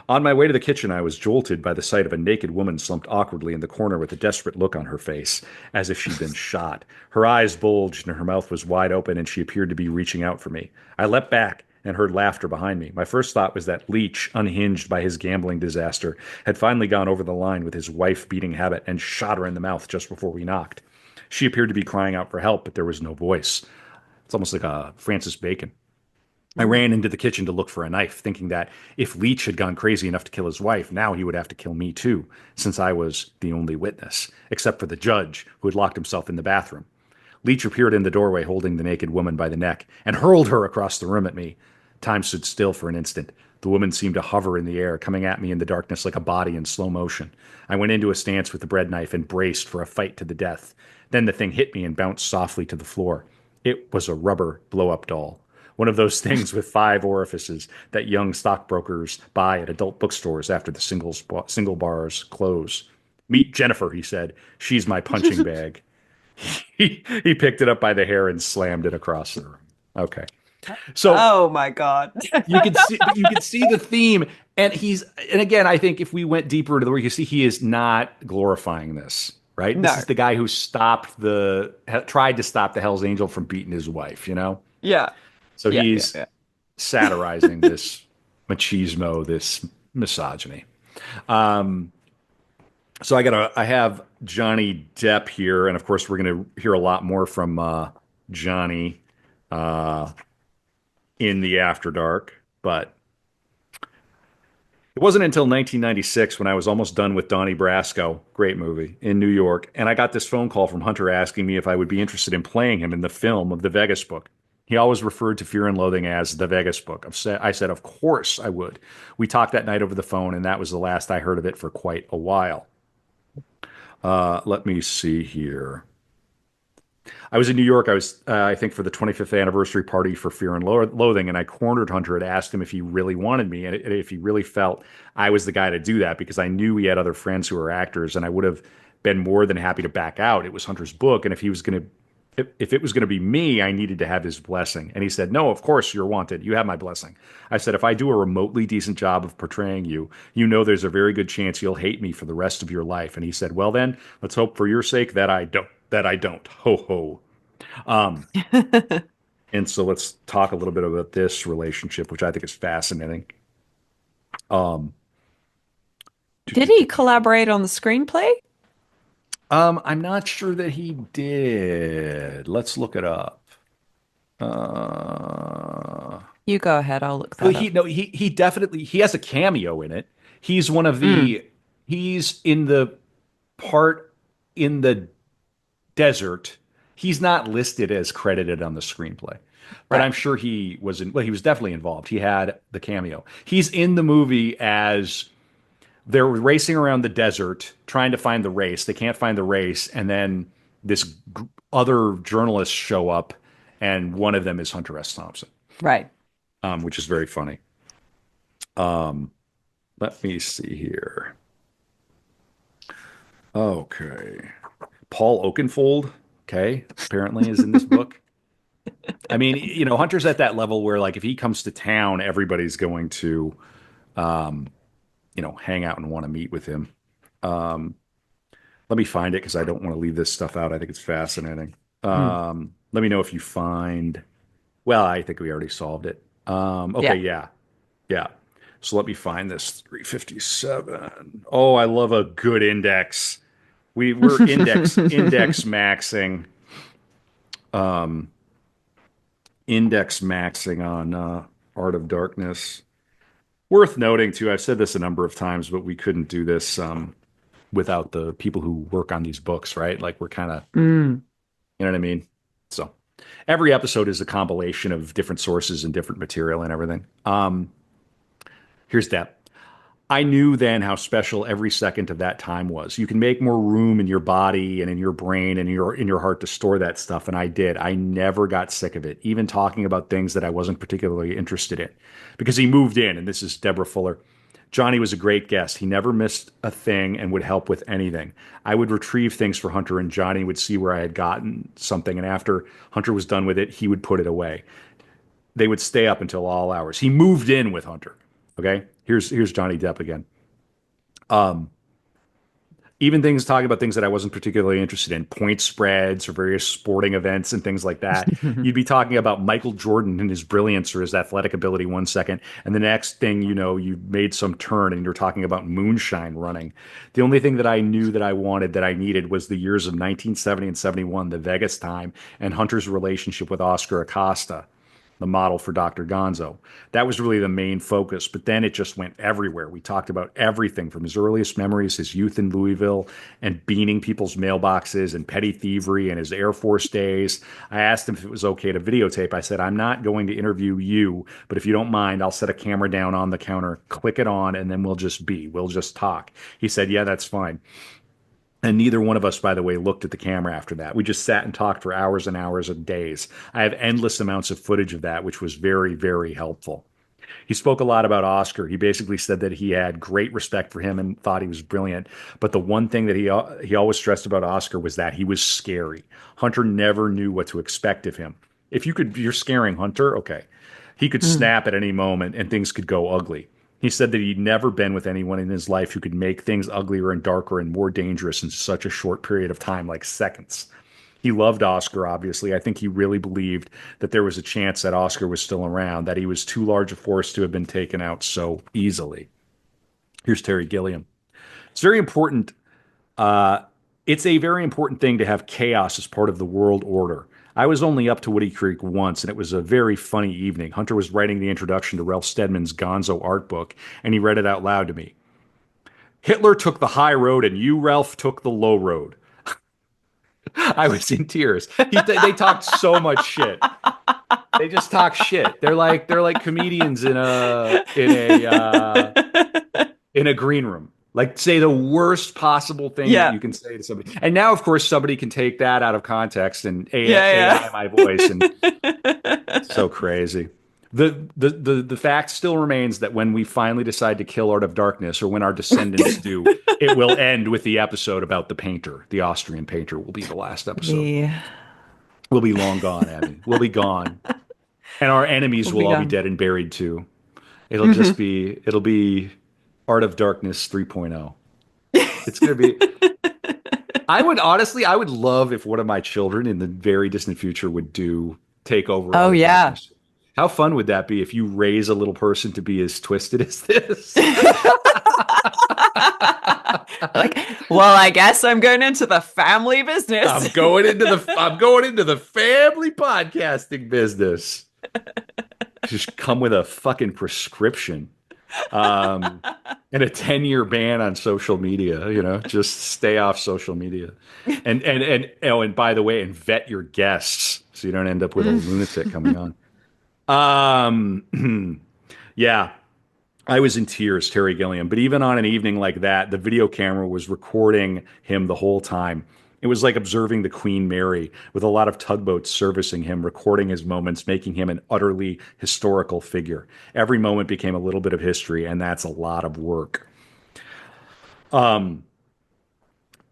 On my way to the kitchen, I was jolted by the sight of a naked woman slumped awkwardly in the corner with a desperate look on her face, as if she'd been shot. Her eyes bulged and her mouth was wide open, and she appeared to be reaching out for me. I leapt back and heard laughter behind me. My first thought was that Leach, unhinged by his gambling disaster, had finally gone over the line with his wife-beating habit and shot her in the mouth just before we knocked. She appeared to be crying out for help, but there was no voice. It's almost like a Francis Bacon. I Mm. ran into the kitchen to look for a knife, thinking that if Leach had gone crazy enough to kill his wife, now he would have to kill me too, since I was the only witness, except for the judge, who had locked himself in the bathroom. Leach appeared in the doorway holding the naked woman by the neck and hurled her across the room at me. Time stood still for an instant. The woman seemed to hover in the air, coming at me in the darkness like a body in slow motion. I went into a stance with the bread knife and braced for a fight to the death. Then the thing hit me and bounced softly to the floor. It was a rubber blow up doll. One of those things with five orifices that young stockbrokers buy at adult bookstores after the single bars close. Meet Jennifer, he said. She's my punching bag. He picked it up by the hair and slammed it across the room. Okay. So Oh my God. you can see the theme, and and again, I think if we went deeper into the work, you see he is not glorifying this, right? This No. is the guy who tried to stop the Hell's Angel from beating his wife, you know? Yeah. So Yeah. Yeah. he's Yeah. satirizing this machismo, this misogyny. Um, so I have Johnny Depp here, and of course we're gonna hear a lot more from Johnny uh, in the After Dark, but it wasn't until 1996 when I was almost done with Donnie Brasco, great movie, in New York, and I got this phone call from Hunter asking me if I would be interested in playing him in the film of the Vegas book. He always referred to Fear and Loathing as the Vegas book. I said, of course I would. We talked that night over the phone, and that was the last I heard of it for quite a while. Let me see here. I was in New York. I was, I think, for the 25th anniversary party for Fear and Loathing, and I cornered Hunter and asked him if he really wanted me and if he really felt I was the guy to do that because I knew he had other friends who were actors, and I would have been more than happy to back out. It was Hunter's book, and if it was going to be me, I needed to have his blessing. And he said, "No, of course you're wanted. You have my blessing." I said, "If I do a remotely decent job of portraying you, you know there's a very good chance you'll hate me for the rest of your life." And he said, "Well then, let's hope for your sake that I don't. That I don't. Ho ho." And so let's talk a little bit about this relationship, which I think is fascinating. Um, Did he collaborate on the screenplay? I'm not sure that he did. Let's look it up. Uh, You go ahead. I'll look well, that up. he definitely he has a cameo in it. He's one of Mm, the he's in the part in the desert. He's not listed as credited on the screenplay, but right. I'm sure he was in. Well, he was definitely involved. He had the cameo. He's in the movie as they're racing around the desert trying to find the race. They can't find the race, and then this other journalists show up, and one of them is Hunter S. Thompson, Right. which is very funny. Um, let me see here. Okay, Paul Oakenfold Okay, apparently is in this book. I mean, Hunter's at that level where like if he comes to town, everybody's going to hang out and want to meet with him. Um, Let me find it because I don't want to leave this stuff out. I think it's fascinating. Mm. Let me know if you find. Well, I think we already solved it. Okay, Yeah. yeah, yeah. So let me find this 357. Oh, I love a good index. We're index maxing, index maxing on Art of Darkness. Worth noting too. I've said this a number of times, but we couldn't do this without the people who work on these books, right? Like we're kind of, Mm. you know what I mean? So every episode is a compilation of different sources and different material and everything. Here's that. I knew then how special every second of that time was. You can make more room in your body and in your brain and in your heart to store that stuff, and I did. I never got sick of it, even talking about things that I wasn't particularly interested in. Because he moved in, and this is Deborah Fuller. Johnny was a great guest. He never missed a thing and would help with anything. I would retrieve things for Hunter, and Johnny would see where I had gotten something, and after Hunter was done with it, he would put it away. They would stay up until all hours. He moved in with Hunter. Okay, here's Johnny Depp again. Even things talking about things that I wasn't particularly interested in, point spreads or various sporting events and things like that. You'd be talking about Michael Jordan and his brilliance or his athletic ability one second, and the next thing you know, you made some turn and you're talking about moonshine running. The only thing that I knew that I wanted, that I needed, was the years of 1970 and 71, the Vegas time, and Hunter's relationship with Oscar Acosta, the model for Dr. Gonzo. That was really the main focus, but then it just went everywhere. We talked about everything from his earliest memories, his youth in Louisville, and beaning people's mailboxes, and petty thievery, and his Air Force days. I asked him if it was okay to videotape. I said, I'm not going to interview you, but if you don't mind, I'll set a camera down on the counter, click it on, and then we'll just talk. He said, yeah, that's fine. And neither one of us, by the way, looked at the camera after that. We just sat and talked for hours and hours and days. I have endless amounts of footage of that, which was very, very helpful. He spoke a lot about Oscar. He basically said that he had great respect for him and thought he was brilliant. But the one thing that he always stressed about Oscar was that he was scary. Hunter never knew what to expect of him. You're scaring Hunter, okay. He could Mm. snap at any moment and things could go ugly. He said that he'd never been with anyone in his life who could make things uglier and darker and more dangerous in such a short period of time, like seconds. He loved Oscar, obviously. I think he really believed that there was a chance that Oscar was still around, that he was too large a force to have been taken out so easily. Here's Terry Gilliam. It's very important. Uh, it's a very important thing to have chaos as part of the world order. I was only up to Woody Creek once, and it was a very funny evening. Hunter was writing the introduction to Ralph Steadman's Gonzo art book, and he read it out loud to me. Hitler took the high road, and you, Ralph, took the low road. I was in tears. They talked so much shit. They just talk shit. They're like comedians in a green room. Like say the worst possible thing that Yeah. you can say to somebody. And now, of course, somebody can take that out of context and Yeah, AI my voice, and yeah. so crazy. The fact still remains that when we finally decide to kill Art of Darkness, or when our descendants do, it will end with the episode about the painter, the Austrian painter. Will be the last episode. Yeah. We'll be long gone, Abby. We'll be gone, and our enemies We'll will be all be gone. dead and buried too. It'll be Art of Darkness 3.0. It's gonna be. I would love if one of my children in the very distant future would take over Oh Art of yeah. Darkness. How fun would that be if you raise a little person to be as twisted as this? Like, well, I guess I'm going into the family business. I'm going into the family podcasting business. Just come with a fucking prescription. And a 10-year ban on social media, just stay off social media. And by the way, and vet your guests so you don't end up with a lunatic coming on. Yeah, I was in tears, Terry Gilliam. But even on an evening like that, the video camera was recording him the whole time. It was like observing the Queen Mary with a lot of tugboats servicing him, recording his moments, making him an utterly historical figure. Every moment became a little bit of history, and that's a lot of work.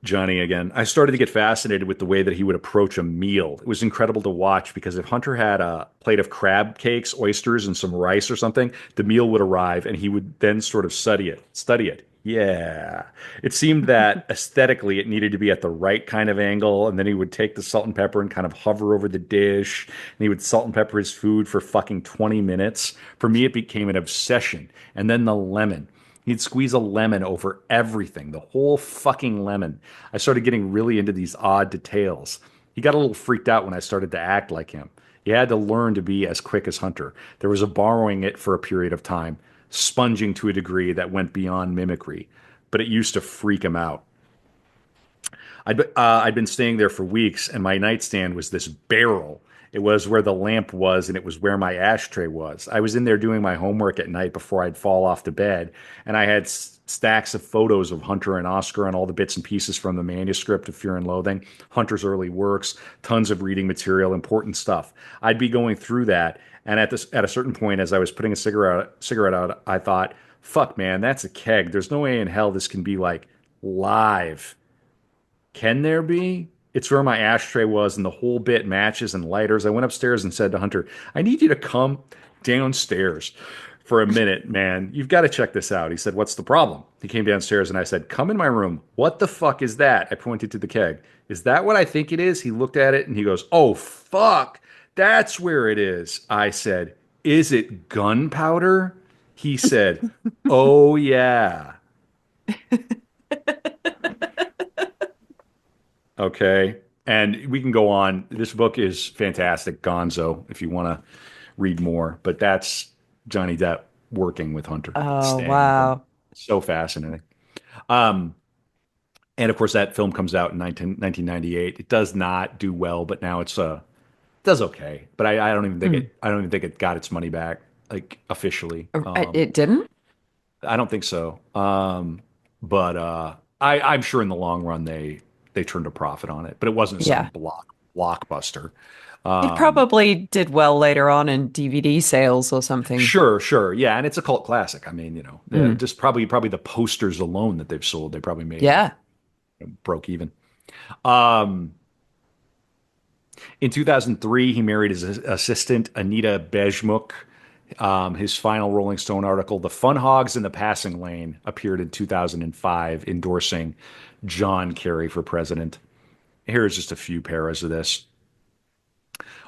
Johnny again. I started to get fascinated with the way that he would approach a meal. It was incredible to watch because if Hunter had a plate of crab cakes, oysters, and some rice or something, the meal would arrive and he would then sort of study it. Study it. Yeah. It seemed that aesthetically it needed to be at the right kind of angle, and then he would take the salt and pepper and kind of hover over the dish, and he would salt and pepper his food for fucking 20 minutes. For me, it became an obsession. And then the lemon. He'd squeeze a lemon over everything, the whole fucking lemon. I started getting really into these odd details. He got a little freaked out when I started to act like him. He had to learn to be as quick as Hunter. There was a borrowing it for a period of time, sponging to a degree that went beyond mimicry, but it used to freak him out. I'd been staying there for weeks, and my nightstand was this barrel. It was where the lamp was, and it was where my ashtray was. I was in there doing my homework at night before I'd fall off to bed, and I had stacks of photos of Hunter and Oscar and all the bits and pieces from the manuscript of Fear and Loathing, Hunter's early works, tons of reading material, important stuff. I'd be going through that, and at a certain point, as I was putting a cigarette out, I thought, "Fuck, man, that's a keg. There's no way in hell this can be like live." Can there be? It's where my ashtray was, and the whole bit matches and lighters. I went upstairs and said to Hunter, I need you to come downstairs for a minute, man. You've got to check this out. He said, What's the problem? He came downstairs and I said, Come in my room. What the fuck is that? I pointed to the keg. Is that what I think it is? He looked at it and he goes, Oh, fuck. That's where it is. I said, Is it gunpowder? He said, Oh, yeah. Okay. And we can go on. This book is fantastic, Gonzo, if you want to read more. But that's Johnny Depp working with Hunter, Oh, staying with him. wow. So fascinating. Um, and of course, that film comes out in 1998. It does not do well, but now it does okay. But I don't even think Hmm. I don't even think it got its money back, like officially. It didn't? I don't think so. But I'm sure in the long run they turned a profit on it, but it wasn't some Yeah. blockbuster. It Um, probably did well later on in DVD sales or something. sure, yeah, and it's a cult classic. I mean, Mm. just probably the posters alone that they've sold, they probably made Yeah. broke even. Um, in 2003, he married his assistant Anita Bejmuk. His final Rolling Stone article, "The Fun Hogs in the Passing Lane," appeared in 2005, endorsing John Kerry for president. Here's just a few paras of this.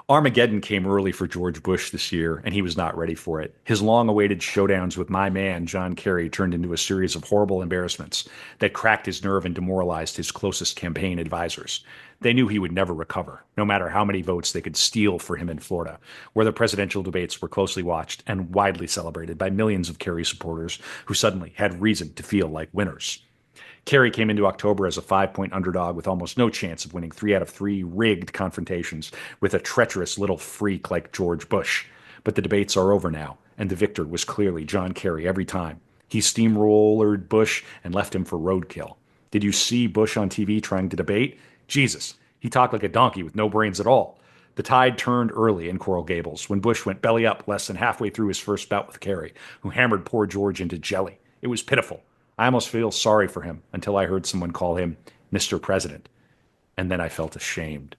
Armageddon came early for George Bush this year, and he was not ready for it. His long awaited showdowns with my man, John Kerry, turned into a series of horrible embarrassments that cracked his nerve and demoralized his closest campaign advisors. They knew he would never recover, no matter how many votes they could steal for him in Florida, where the presidential debates were closely watched and widely celebrated by millions of Kerry supporters who suddenly had reason to feel like winners. Kerry came into October as a 5 point underdog with almost no chance of winning 3 out of 3 rigged confrontations with a treacherous little freak like George Bush. But the debates are over now, and the victor was clearly John Kerry every time. He steamrollered Bush and left him for roadkill. Did you see Bush on TV trying to debate? Jesus, he talked like a donkey with no brains at all. The tide turned early in Coral Gables when Bush went belly up less than halfway through his first bout with Kerry, who hammered poor George into jelly. It was pitiful. I almost feel sorry for him until I heard someone call him Mr. President, and then I felt ashamed.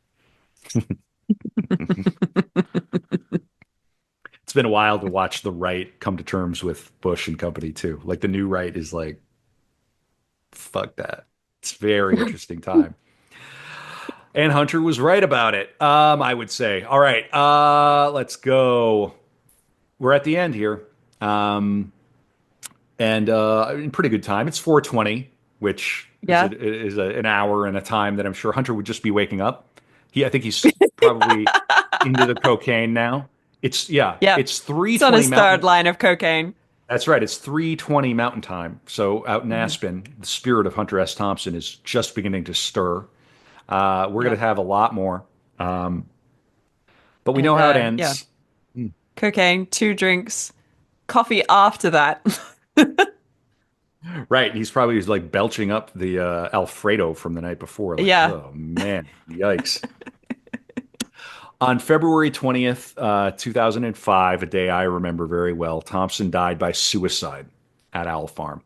It's been a while to watch the right come to terms with Bush and company too. Like the new right is like, fuck that. It's a very interesting time. And Hunter was right about it. I would say. All right, let's go. We're at the end here. Um, and in pretty good time. It's 4:20, which Yeah. an hour and a time that I'm sure Hunter would just be waking up. I think he's probably into the cocaine now. Yeah. It's It's on 3:20 his third Mountain. line of cocaine. That's right. It's 3:20 Mountain Time. So out in Mhm. Aspen, the spirit of Hunter S. Thompson is just beginning to stir. We're going Yeah. to have a lot more, um, but we know And how it yeah, ends. cocaine, 2 drinks, coffee after that. Right. He's probably like belching up the Alfredo from the night before. Like, Yeah. oh man, yikes. On February 20th, 2005, a day I remember very well, Thompson died by suicide at Owl Farm.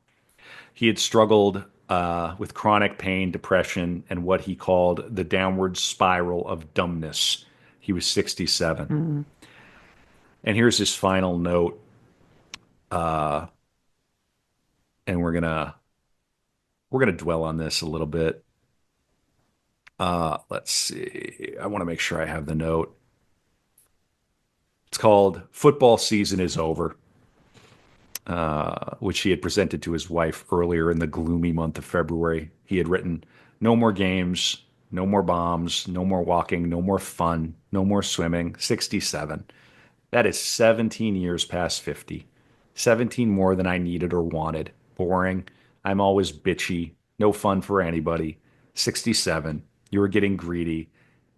He had struggled with chronic pain, depression, and what he called the downward spiral of dumbness. He was 67. Mm. And here's his final note, and we're gonna dwell on this a little bit. Let's see. I want to make sure I have the note. It's called "Football Season is Over," which he had presented to his wife earlier in the gloomy month of February. He had written, "No more games, no more bombs, no more walking, no more fun, no more swimming." 67. That is 17 years past 50. 17 more than I needed or wanted. Boring. I'm always bitchy. No fun for anybody. 67. You were getting greedy.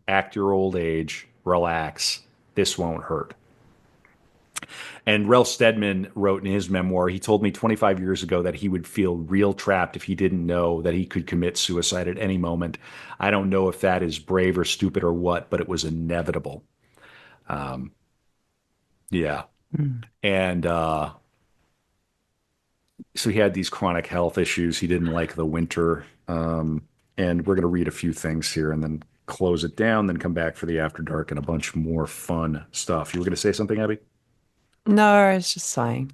Act your old age. Relax. This won't hurt. And Rel Stedman wrote in his memoir, he told me 25 years ago that he would feel real trapped if he didn't know that he could commit suicide at any moment. I don't know if that is brave or stupid or what, but it was inevitable. Yeah. Mm. And so he had these chronic health issues. He didn't like the winter. And we're going to read a few things here and then close it down, then come back for the after dark and a bunch more fun stuff. You were going to say something, Abby? No, I was just sighing.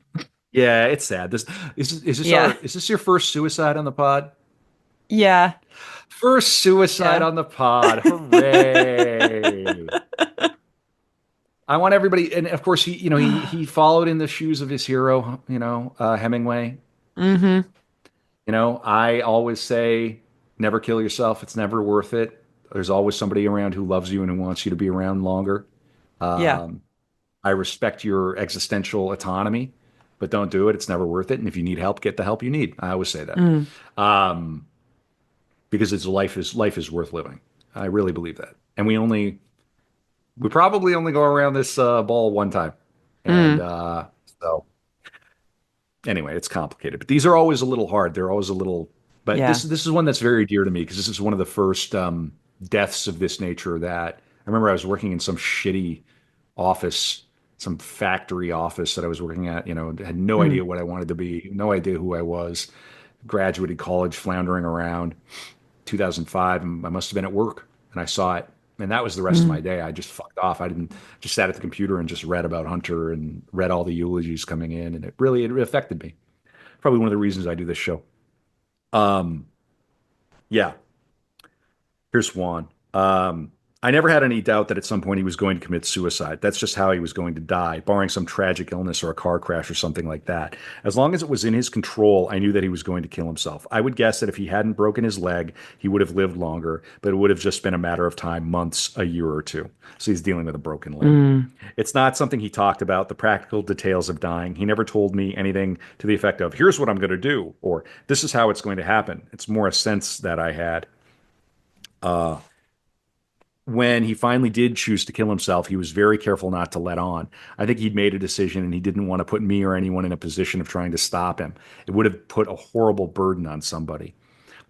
Yeah, it's sad. Is this Yeah. your first suicide on the pod? Yeah. First suicide Yeah. on the pod. Hooray. I want everybody, and of course he followed in the shoes of his hero, Hemingway. Hmm. I always say never kill yourself. It's never worth it. There's always somebody around who loves you and who wants you to be around longer. Yeah. I respect your existential autonomy, but don't do it. It's never worth it. And if you need help, get the help you need. I always say that. Mm. Because life is worth living. I really believe that. And we probably only go around this ball one time. And Mm. so anyway, it's complicated. But these are always a little hard. They're always a little. But this Yeah. this is one that's very dear to me because this is one of the first deaths of this nature that I remember. I was working in some shitty office, some factory office that I was working at. Had no Mm. idea what I wanted to be, no idea who I was. Graduated college, floundering around. 2005, and I must have been at work, and I saw it, and that was the rest of my Mm. day. I just fucked off. I didn't just sat at the computer and just read about Hunter and read all the eulogies coming in, and it affected me. Probably one of the reasons I do this show. Um, yeah, here's one. I never had any doubt that at some point he was going to commit suicide. That's just how he was going to die, barring some tragic illness or a car crash or something like that. As long as it was in his control, I knew that he was going to kill himself. I would guess that if he hadn't broken his leg, he would have lived longer, but it would have just been a matter of time, months, a year or two. So he's dealing with a broken leg. Mm. It's not something he talked about, the practical details of dying. He never told me anything to the effect of, here's what I'm going to do, or this is how it's going to happen. It's more a sense that I had. When he finally did choose to kill himself, he was very careful not to let on. I think he'd made a decision and he didn't want to put me or anyone in a position of trying to stop him. It would have put a horrible burden on somebody.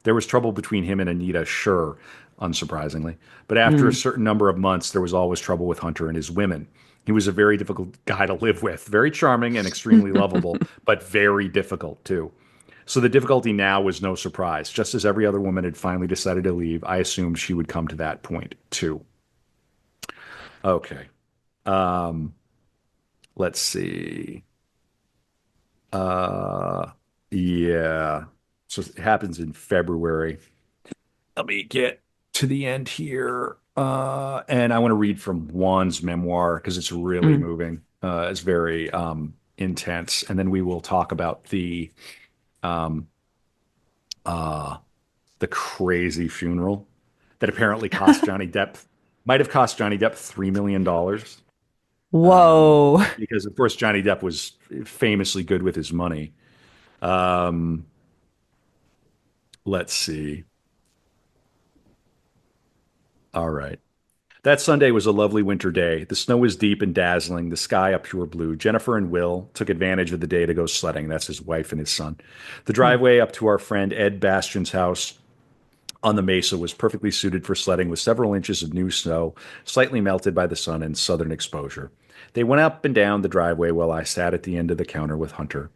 There was trouble between him and Anita, sure, unsurprisingly. But after a Mm. certain number of months, there was always trouble with Hunter and his women. He was a very difficult guy to live with, very charming and extremely lovable, but very difficult too. So the difficulty now was no surprise. Just as every other woman had finally decided to leave, I assumed she would come to that point too. Okay. Um, let's see. Uh, yeah. So it happens in February. Let me get to the end here. And I want to read from Juan's memoir because it's really Mm. moving. It's very intense. And then we will talk about um, uh, the crazy funeral that apparently cost Johnny Depp, might have cost Johnny Depp $3 million. Whoa. Because of course Johnny Depp was famously good with his money. Um, let's see. All right. That Sunday was a lovely winter day. The snow was deep and dazzling, the sky a pure blue. Jennifer and Will took advantage of the day to go sledding. That's his wife and his son. The Mm. driveway up to our friend Ed Bastian's house on the mesa was perfectly suited for sledding with several inches of new snow, slightly melted by the sun and southern exposure. They went up and down the driveway while I sat at the end of the counter with Hunter.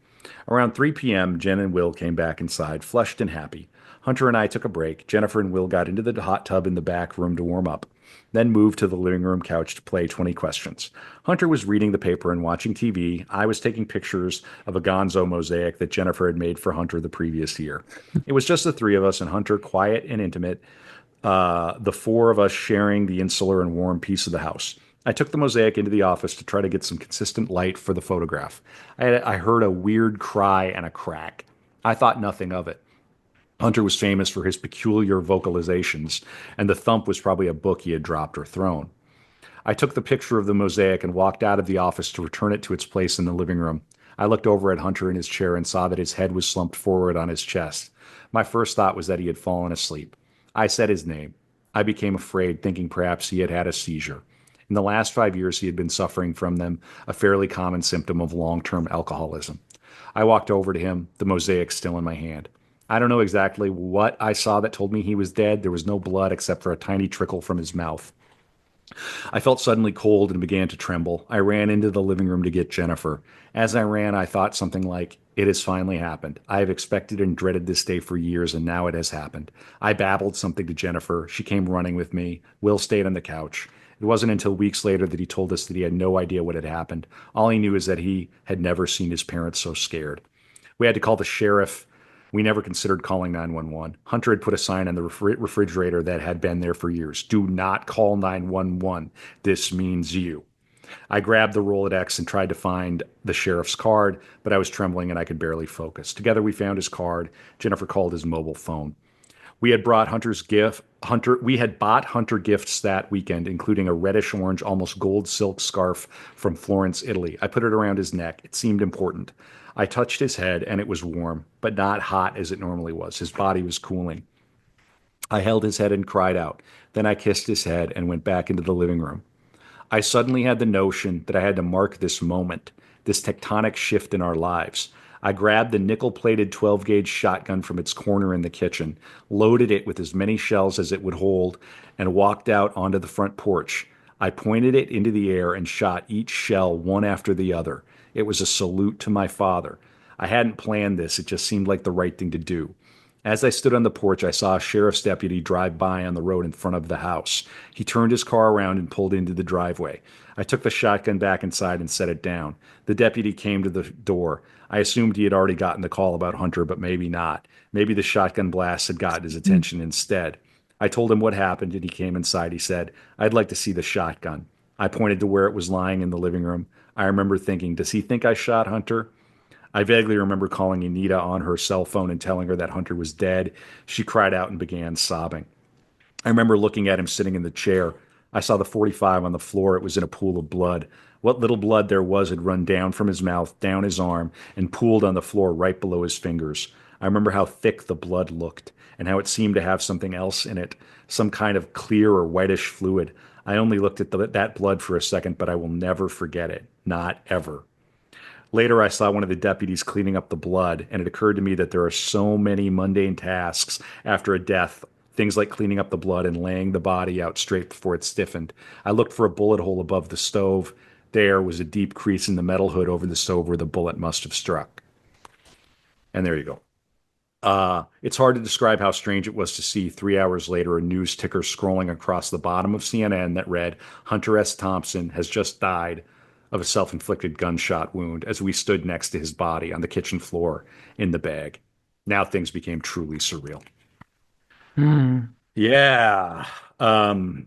Around 3 p.m., Jen and Will came back inside, flushed and happy. Hunter and I took a break. Jennifer and Will got into the hot tub in the back room to warm up, then moved to the living room couch to play 20 questions. Hunter was reading the paper and watching TV. I was taking pictures of a Gonzo mosaic that Jennifer had made for Hunter the previous year. It was just the three of us and Hunter, quiet and intimate, the four of us sharing the insular and warm piece of the house. I took the mosaic into the office to try to get some consistent light for the photograph. I heard a weird cry and a crack. I thought nothing of it. Hunter was famous for his peculiar vocalizations, and the thump was probably a book he had dropped or thrown. I took the picture of the mosaic and walked out of the office to return it to its place in the living room. I looked over at Hunter in his chair and saw that his head was slumped forward on his chest. My first thought was that he had fallen asleep. I said his name. I became afraid, thinking perhaps he had had a seizure. In the last 5 years, he had been suffering from them, a fairly common symptom of long term alcoholism. I walked over to him, the mosaic still in my hand. I don't know exactly what I saw that told me he was dead. There was no blood except for a tiny trickle from his mouth. I felt suddenly cold and began to tremble. I ran into the living room to get Jennifer. As I ran, I thought something like, "It has finally happened. I have expected and dreaded this day for years, and now it has happened." I babbled something to Jennifer. She came running with me. Will stayed on the couch. It wasn't until weeks later that he told us that he had no idea what had happened. All he knew is that he had never seen his parents so scared. We had to call the sheriff. We never considered calling 911. Hunter had put a sign on the refrigerator that had been there for years. "Do not call 911. This means you." I grabbed the Rolodex and tried to find the sheriff's card, but I was trembling and I could barely focus. Together we found his card. Jennifer called his mobile phone. We had bought Hunter gifts that weekend, including a reddish orange, almost gold silk scarf from Florence, Italy. I put it around his neck. It seemed important. I touched his head and it was warm, but not hot as it normally was. His body was cooling. I held his head and cried out. Then I kissed his head and went back into the living room. I suddenly had the notion that I had to mark this moment, this tectonic shift in our lives. I grabbed the nickel plated 12 gauge shotgun from its corner in the kitchen, loaded it with as many shells as it would hold, and walked out onto the front porch. I pointed it into the air and shot each shell one after the other. It was a salute to my father. I hadn't planned this, it just seemed like the right thing to do. As I stood on the porch, I saw a sheriff's deputy drive by on the road in front of the house. He turned his car around and pulled into the driveway. I took the shotgun back inside and set it down. The deputy came to the door. I assumed he had already gotten the call about Hunter, but maybe not. Maybe the shotgun blast had gotten his attention instead. I told him what happened, and he came inside. He said, "I'd like to see the shotgun." I pointed to where it was lying in the living room. I remember thinking, does he think I shot Hunter? I vaguely remember calling Anita on her cell phone and telling her that Hunter was dead. She cried out and began sobbing. I remember looking at him sitting in the chair. I saw the 45 on the floor. It was in a pool of blood. What little blood there was had run down from his mouth, down his arm, and pooled on the floor right below his fingers. I remember how thick the blood looked and how it seemed to have something else in it, some kind of clear or whitish fluid. I only looked at that blood for a second, but I will never forget it. Not ever. Later, I saw one of the deputies cleaning up the blood, and it occurred to me that there are so many mundane tasks after a death, things like cleaning up the blood and laying the body out straight before it stiffened. I looked for a bullet hole above the stove. There was a deep crease in the metal hood over the stove where the bullet must have struck. And there you go. It's hard to describe how strange it was to see 3 hours later a news ticker scrolling across the bottom of CNN that read, "Hunter S. Thompson has just died of a self inflicted gunshot wound," as we stood next to his body on the kitchen floor in the bag. Now things became truly surreal. Hmm. Yeah. Um,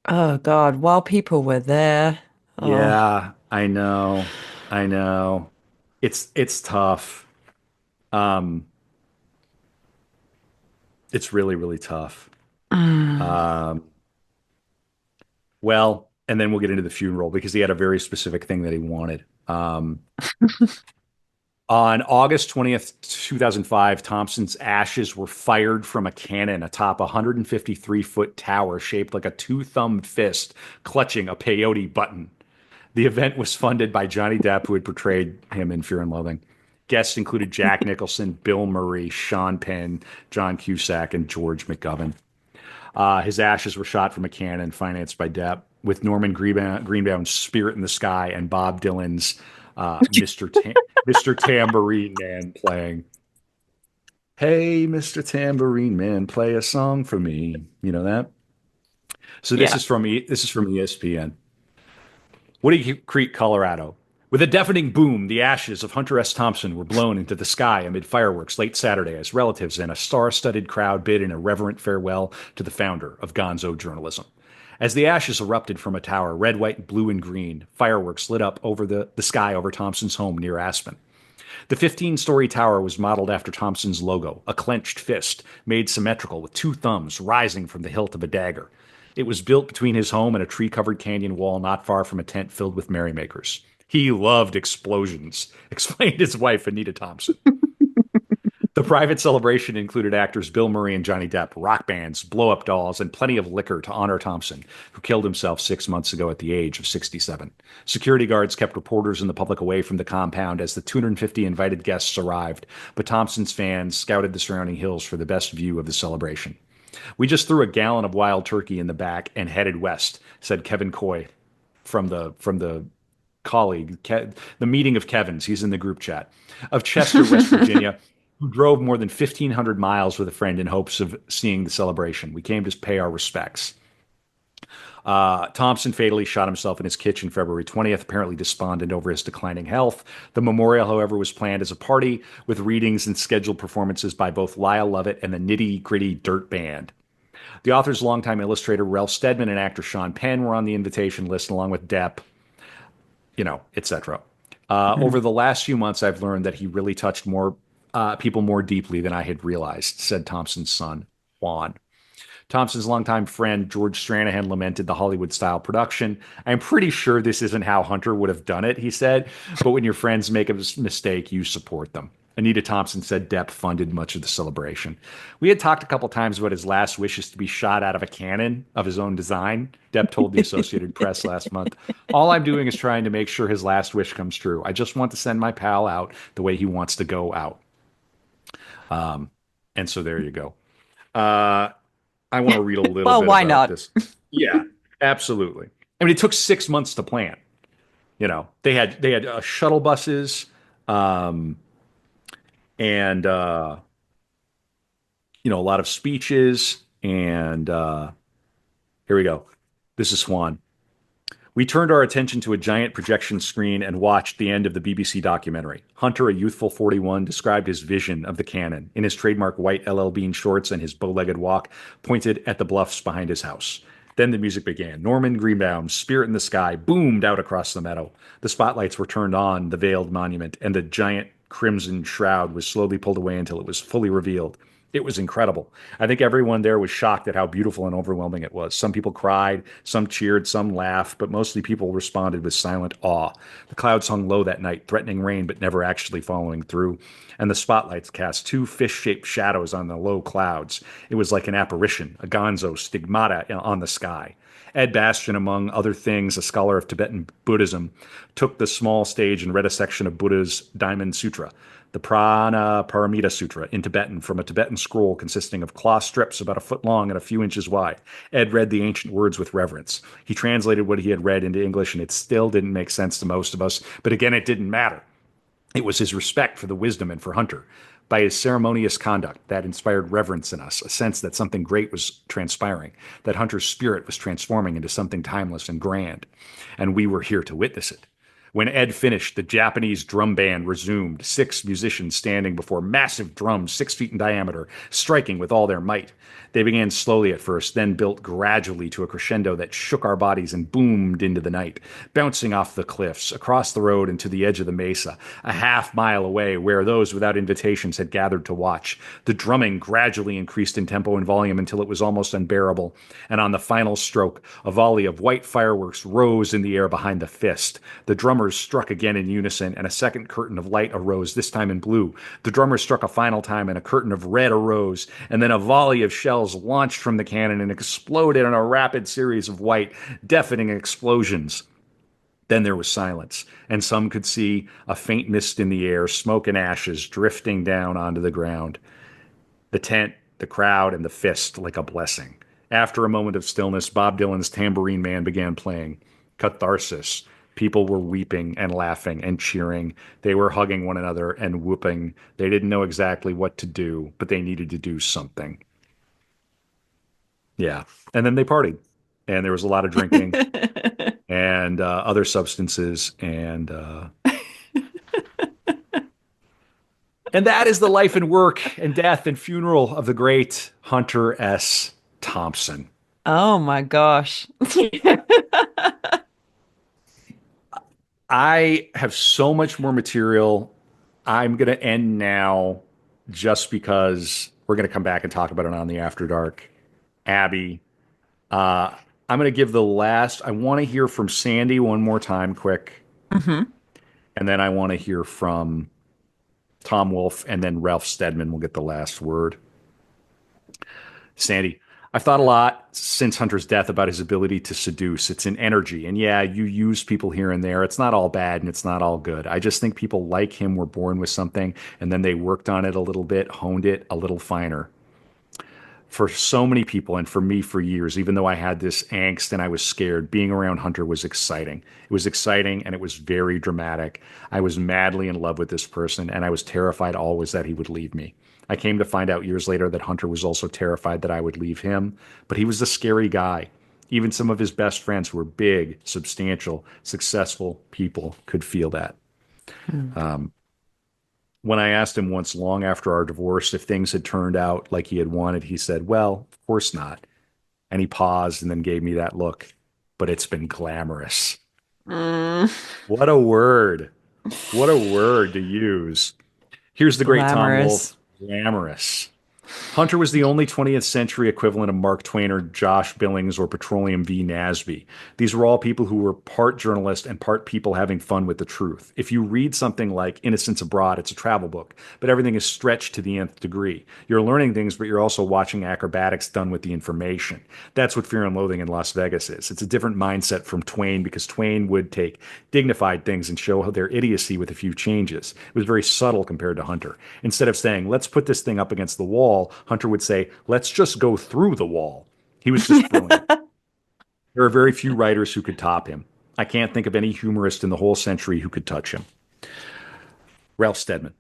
Oh God, while people were there. Oh. yeah, I know. I know. It's tough. Um, it's really, really tough. Mm. Um, well, and then we'll get into the funeral because he had a very specific thing that he wanted. On August 20th, 2005, Thompson's ashes were fired from a cannon atop a 153-foot tower shaped like a two-thumbed fist clutching a peyote button. The event was funded by Johnny Depp, who had portrayed him in Fear and Loathing. Guests included Jack Nicholson, Bill Murray, Sean Penn, John Cusack, and George McGovern. His ashes were shot from a cannon financed by Depp, with Norman Greenbaum's Spirit in the Sky and Bob Dylan's Mr. Tambourine Man playing. Hey, Mr. Tambourine Man, play a song for me. You know that? So Yeah. this is from ESPN. Woody Creek, Colorado. With a deafening boom, the ashes of Hunter S. Thompson were blown into the sky amid fireworks late Saturday as relatives and a star-studded crowd bid an irreverent farewell to the founder of Gonzo journalism. As the ashes erupted from a tower, red, white, blue, and green, fireworks lit up over the sky over Thompson's home near Aspen. The 15-story tower was modeled after Thompson's logo, a clenched fist made symmetrical with two thumbs rising from the hilt of a dagger. It was built between his home and a tree-covered canyon wall not far from a tent filled with merrymakers. He loved explosions, explained his wife, Anita Thompson. The private celebration included actors Bill Murray and Johnny Depp, rock bands, blow up dolls, and plenty of liquor to honor Thompson, who killed himself 6 months ago at the age of 67. Security guards kept reporters and the public away from the compound as the 250 invited guests arrived, but Thompson's fans scouted the surrounding hills for the best view of the celebration. We just threw a gallon of wild turkey in the back and headed west, said Kevin Coy from the colleague, the meeting of Kevin's, he's in the group chat, of Chester, West Virginia, who drove more than 1,500 miles with a friend in hopes of seeing the celebration. We came to pay our respects. Thompson fatally shot himself in his kitchen February 20th, apparently despondent over his declining health. The memorial, however, was planned as a party with readings and scheduled performances by both Lyle Lovett and the Nitty Gritty Dirt Band. The author's longtime illustrator Ralph Steadman and actor Sean Penn were on the invitation list, along with Depp, etc. Over the last few months, I've learned that he really touched more people more deeply than I had realized, said Thompson's son, Juan. Thompson's longtime friend George Stranahan lamented the Hollywood-style production. I'm pretty sure this isn't how Hunter would have done it, he said, but when your friends make a mistake, you support them. Anita Thompson said Depp funded much of the celebration. We had talked a couple times about his last wish is to be shot out of a cannon of his own design. Depp told the Associated Press last month. All I'm doing is trying to make sure his last wish comes true. I just want to send my pal out the way he wants to go out. And so there you go. Uh, I want to read a little Well, bit why about not? this. Yeah, absolutely. I mean, it took 6 months to plan. They had shuttle buses, um, and a lot of speeches. And here we go. This is Swan. We turned our attention to a giant projection screen and watched the end of the BBC documentary. Hunter, a youthful 41, described his vision of the cannon in his trademark white LL Bean shorts and his bow-legged walk, pointed at the bluffs behind his house. Then the music began. Norman Greenbaum's Spirit in the Sky boomed out across the meadow. The spotlights were turned on the veiled monument, and the giant crimson shroud was slowly pulled away until it was fully revealed. It was incredible. I think everyone there was shocked at how beautiful and overwhelming it was. Some people cried, some cheered, some laughed, but mostly people responded with silent awe. The clouds hung low that night, threatening rain but never actually following through, and the spotlights cast two fish-shaped shadows on the low clouds. It was like an apparition, a gonzo stigmata on the sky. Ed Bastian, among other things, a scholar of Tibetan Buddhism, took the small stage and read a section of Buddha's Diamond Sutra, the Prana Paramita Sutra, in Tibetan from a Tibetan scroll consisting of cloth strips about a foot long and a few inches wide. Ed read the ancient words with reverence. He translated what he had read into English, and it still didn't make sense to most of us, but again, it didn't matter. It was his respect for the wisdom and for Hunter. By his ceremonious conduct, that inspired reverence in us, a sense that something great was transpiring, that Hunter's spirit was transforming into something timeless and grand, and we were here to witness it. When Ed finished, the Japanese drum band resumed, 6 musicians standing before massive drums 6 feet in diameter, striking with all their might. They began slowly at first, then built gradually to a crescendo that shook our bodies and boomed into the night, bouncing off the cliffs, across the road and to the edge of the mesa, a half-mile away where those without invitations had gathered to watch. The drumming gradually increased in tempo and volume until it was almost unbearable, and on the final stroke, a volley of white fireworks rose in the air behind the fist. The drummers struck again in unison, and a second curtain of light arose, this time in blue. The drummers struck a final time, and a curtain of red arose, and then a volley of shells launched from the cannon and exploded in a rapid series of white, deafening explosions. Then there was silence, and some could see a faint mist in the air, smoke and ashes drifting down onto the ground. The tent, the crowd, and the fist like a blessing. After a moment of stillness, Bob Dylan's Tambourine Man began playing. Catharsis. People were weeping and laughing and cheering. They were hugging one another and whooping. They didn't know exactly what to do, but they needed to do something. Yeah. And then they partied. And there was a lot of drinking and other substances. And that is the life and work and death and funeral of the great Hunter S. Thompson. Oh my gosh. I have so much more material. I'm going to end now just because we're going to come back and talk about it on the After Dark. Abby, uh, I'm going to give the last. I want to hear from Sandy one more time, quick. Hmm. And then I want to hear from Tom Wolfe, and then Ralph Steadman will get the last word. Sandy, I've thought a lot since Hunter's death about his ability to seduce. It's an energy. And yeah, you use people here and there. It's not all bad and it's not all good. I just think people like him were born with something and then they worked on it a little bit, honed it a little finer. For so many people and for me for years, even though I had this angst and I was scared, being around Hunter was exciting. It was exciting and it was very dramatic. I was madly in love with this person and I was terrified always that he would leave me. I came to find out years later that Hunter was also terrified that I would leave him, but he was a scary guy. Even some of his best friends who were big, substantial, successful people could feel that. When I asked him once, long after our divorce, if things had turned out like he had wanted, he said, "Well, of course not." And he paused and then gave me that look. But it's been glamorous. Mm, What a word. What a word to use. Here's the great Tom glamorous. Wolfe. Glamorous. Hunter was the only 20th century equivalent of Mark Twain or Josh Billings or Petroleum V. Nasby. These were all people who were part journalist and part people having fun with the truth. If you read something like Innocents Abroad, it's a travel book, but everything is stretched to the nth degree. You're learning things, but you're also watching acrobatics done with the information. That's what Fear and Loathing in Las Vegas is. It's a different mindset from Twain because Twain would take dignified things and show their idiocy with a few changes. It was very subtle compared to Hunter. Instead of saying, let's put this thing up against the wall, Hunter would say, let's just go through the wall. He was just brilliant. There are very few writers who could top him. I can't think of any humorist in the whole century who could touch him. Ralph Steadman.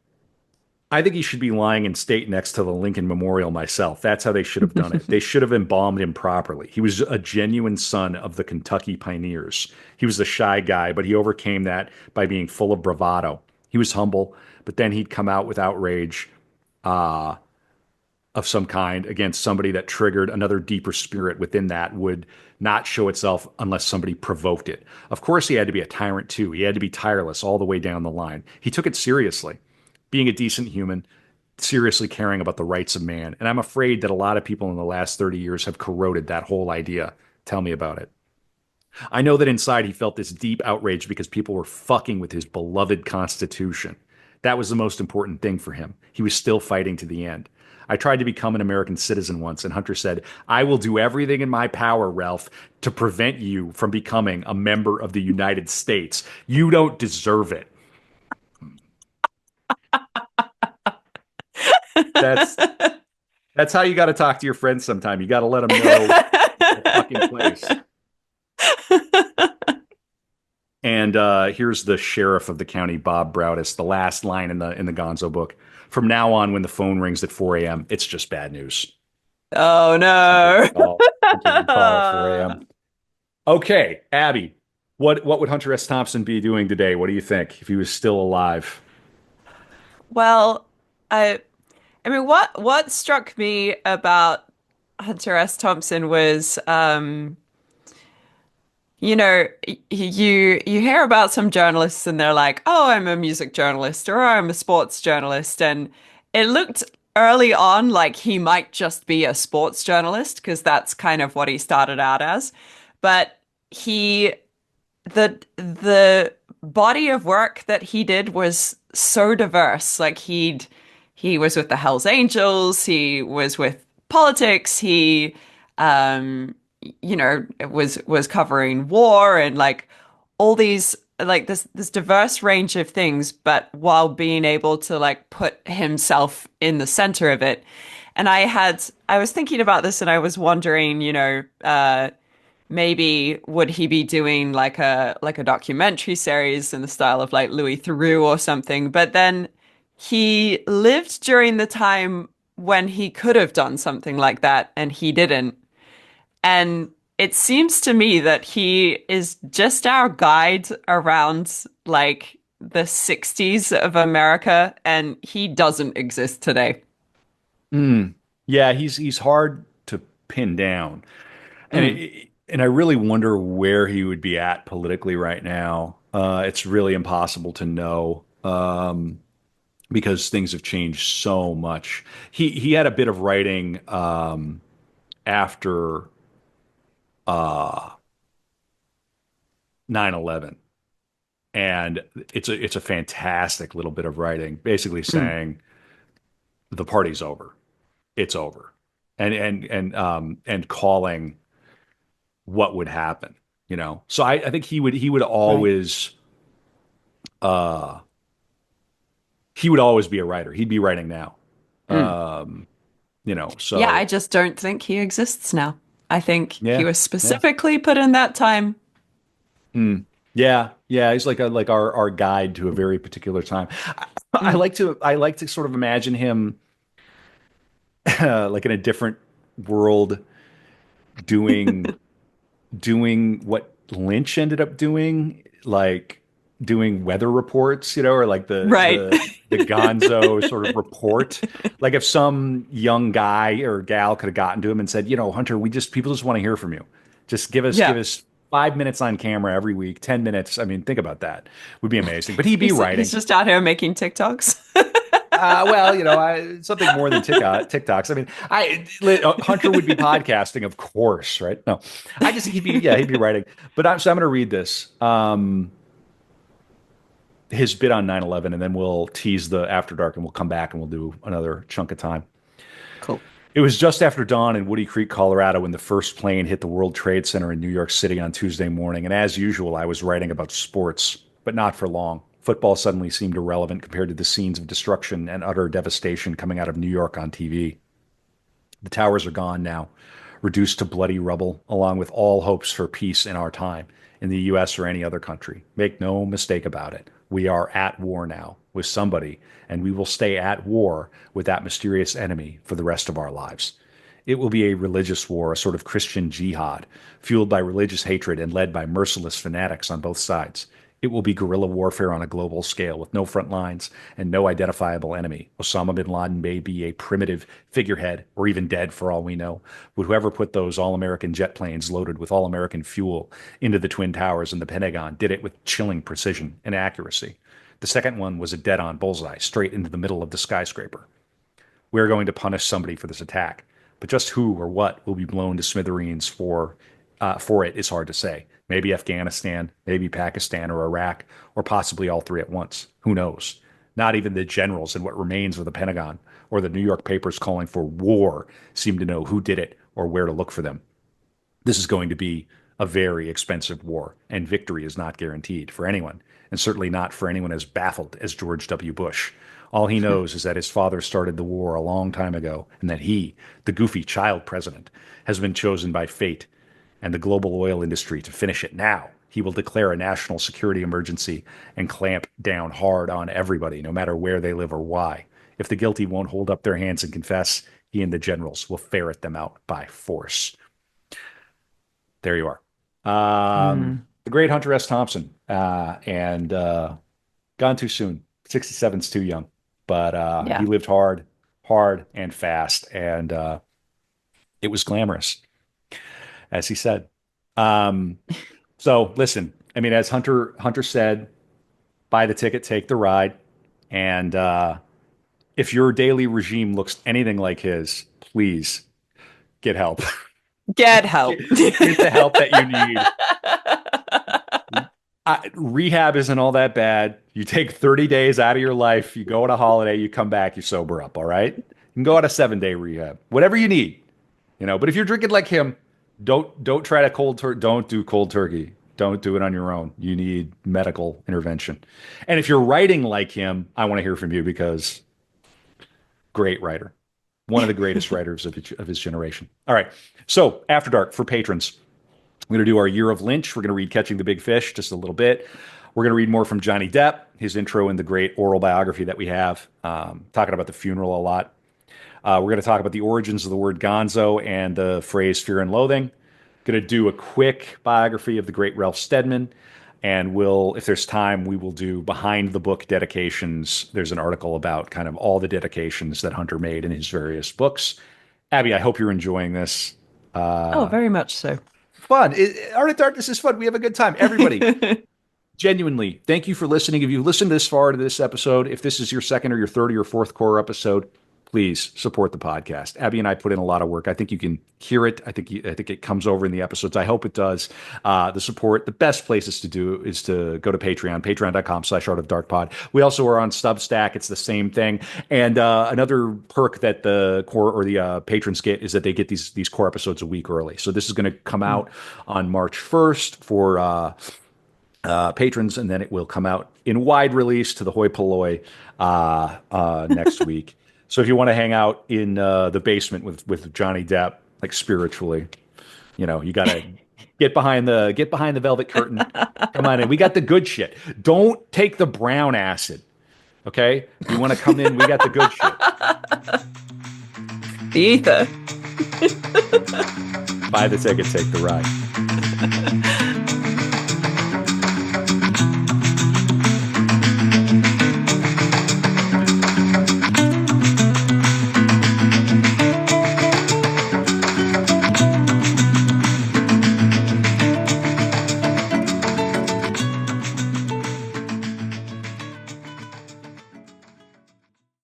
I think he should be lying in state next to the Lincoln Memorial myself. That's how they should have done it. They should have embalmed him properly. He was a genuine son of the Kentucky pioneers. He was a shy guy, but he overcame that by being full of bravado. He was humble, but then he'd come out with outrage of some kind against somebody that triggered another deeper spirit within that would not show itself unless somebody provoked it. Of course, he had to be a tyrant too. He had to be tireless all the way down the line. He took it seriously, being a decent human, seriously caring about the rights of man. And I'm afraid that a lot of people in the last 30 years have corroded that whole idea. Tell me about it. I know that inside he felt this deep outrage because people were fucking with his beloved Constitution. That was the most important thing for him. He was still fighting to the end. I tried to become an American citizen once, and Hunter said, I will do everything in my power, Ralph, to prevent you from becoming a member of the United States. You don't deserve it. That's that's how you got to talk to your friends sometime. You got to let them know the fucking place. And here's the sheriff of the county, Bob Broudis, the last line in the Gonzo book. From now on, when the phone rings at 4 a.m., it's just bad news. Oh no. Hunter would call at 4 a.m. Okay, Abby, what would Hunter S. Thompson be doing today? What do you think if he was still alive? Well, I I mean what struck me about Hunter S. Thompson was you hear about some journalists and they're like, "Oh, I'm a music journalist or I'm a sports journalist." And it looked early on like he might just be a sports journalist because that's kind of what he started out as. But he the body of work that he did was so diverse. Like he was with the Hells Angels, he was with politics, he um was covering war and like all these like this diverse range of things, but while being able to like put himself in the center of it. And I was thinking about this and I was wondering, maybe would he be doing like a documentary series in the style of like Louis Theroux or something? But then he lived during the time when he could have done something like that and he didn't. And it seems to me that he is just our guide around like the 60s of America, and he doesn't exist today. Mm. Yeah, he's hard to pin down. And Mm, and I really wonder where he would be at politically right now. It's really impossible to know because things have changed so much. He had a bit of writing after uh, 9/11, and it's a fantastic little bit of writing, basically mm, saying the party's over, it's over, and calling what would happen. So I think he would right. uh he would always be a writer. He'd be writing now. Mm. Um, Yeah, I so just don't think he exists now. I think he yeah, was yeah. specifically put in that time. Mm. Yeah, yeah, he's like our guide to a very particular time. I Mm. like to sort of imagine him like in a different world doing what Lynch ended up doing, like doing weather reports, or like the Right. the the Gonzo sort of report. Like if some young guy or gal could have gotten to him and said, Hunter, people just want to hear from you. Just give Yeah. us 5 minutes on camera every week, 10 minutes. I mean, think about that. Would be amazing. But he'd be He's writing. just out here making TikToks. Well, something more than TikToks. I mean, Hunter would be podcasting, of course, right? No, I just he'd be writing. But I'm going to read this, his bit on 9/11, and then we'll tease the After Dark, and we'll come back and we'll do another chunk of time. Cool. It was just after dawn in Woody Creek, Colorado, when the first plane hit the World Trade Center in New York City on Tuesday morning. And as usual, I was writing about sports, but not for long. Football suddenly seemed irrelevant compared to the scenes of destruction and utter devastation coming out of New York on TV. The towers are gone now, reduced to bloody rubble, along with all hopes for peace in our time, in the US or any other country. Make no mistake about it. We are at war now with somebody, and we will stay at war with that mysterious enemy for the rest of our lives. It will be a religious war, a sort of Christian jihad, fueled by religious hatred and led by merciless fanatics on both sides. It will be guerrilla warfare on a global scale with no front lines and no identifiable enemy. Osama bin Laden may be a primitive figurehead or even dead for all we know. But whoever put those all American jet planes loaded with all American fuel into the Twin Towers and the Pentagon did it with chilling precision and accuracy. The second one was a dead on bullseye straight into the middle of the skyscraper. We're going to punish somebody for this attack, but just who or what will be blown to smithereens for it is hard to say. Maybe Afghanistan, maybe Pakistan or Iraq, or possibly all three at once. Who knows? Not even the generals in what remains of the Pentagon or the New York papers calling for war seem to know who did it or where to look for them. This is going to be a very expensive war, and victory is not guaranteed for anyone, and certainly not for anyone as baffled as George W. Bush. All he knows is that his father started the war a long time ago, and that he, the goofy child president, has been chosen by fate and the global oil industry to finish it now. He will declare a national security emergency and clamp down hard on everybody, no matter where they live or why. If the guilty won't hold up their hands and confess, he and the generals will ferret them out by force. There you are. Mm. The great Hunter S. Thompson, and gone too soon. 67 is too young, but he Yeah. lived hard, hard and fast, and it was glamorous, as he said. Um, so listen, I mean, as Hunter said, buy the ticket, take the ride, and if your daily regime looks anything like his, please get help. Get get, help. get the help that you need. Rehab isn't all that bad. You take 30 days out of your life, you go on a holiday, you come back, you sober up, all right? You can go on a 7-day rehab, whatever you need, But if you're drinking like him, don't try to don't do cold turkey. Don't do it on your own. You need medical intervention. And if you're writing like him, I want to hear from you because great writer, one of the greatest writers of his generation. All right. So After Dark for patrons. We're going to do our Year of Lynch. We're going to read Catching the Big Fish just a little bit. We're going to read more from Johnny Depp, his intro in the great oral biography that we have, talking about the funeral a lot. We're going to talk about the origins of the word gonzo and the phrase fear and loathing. Going to do a quick biography of the great Ralph Steadman. And we'll, if there's time, we will do behind the book dedications. There's an article about kind of all the dedications that Hunter made in his various books. Abby, I hope you're enjoying this. Oh, very much so. Fun. Art of Darkness is fun. We have a good time. Everybody, genuinely, thank you for listening. If you've listened this far to this episode, if this is your second or your third or your fourth core episode, please support the podcast. Abby and I put in a lot of work. I think you can hear it. I think it comes over in the episodes. I hope it does. The support, the best places to do is to go to Patreon, patreon.com/artofdarkpod. We also are on Substack. It's the same thing. And another perk that the core or the patrons get is that they get these core episodes a week early. So this is going to come out on March 1st for patrons, and then it will come out in wide release to the hoi polloi next week. So if you want to hang out in the basement with Johnny Depp, like spiritually, you gotta get behind the velvet curtain. Come on in. We got the good shit. Don't take the brown acid. Okay? If you want to come in, we got the good shit. The ether. Buy the ticket, take the ride.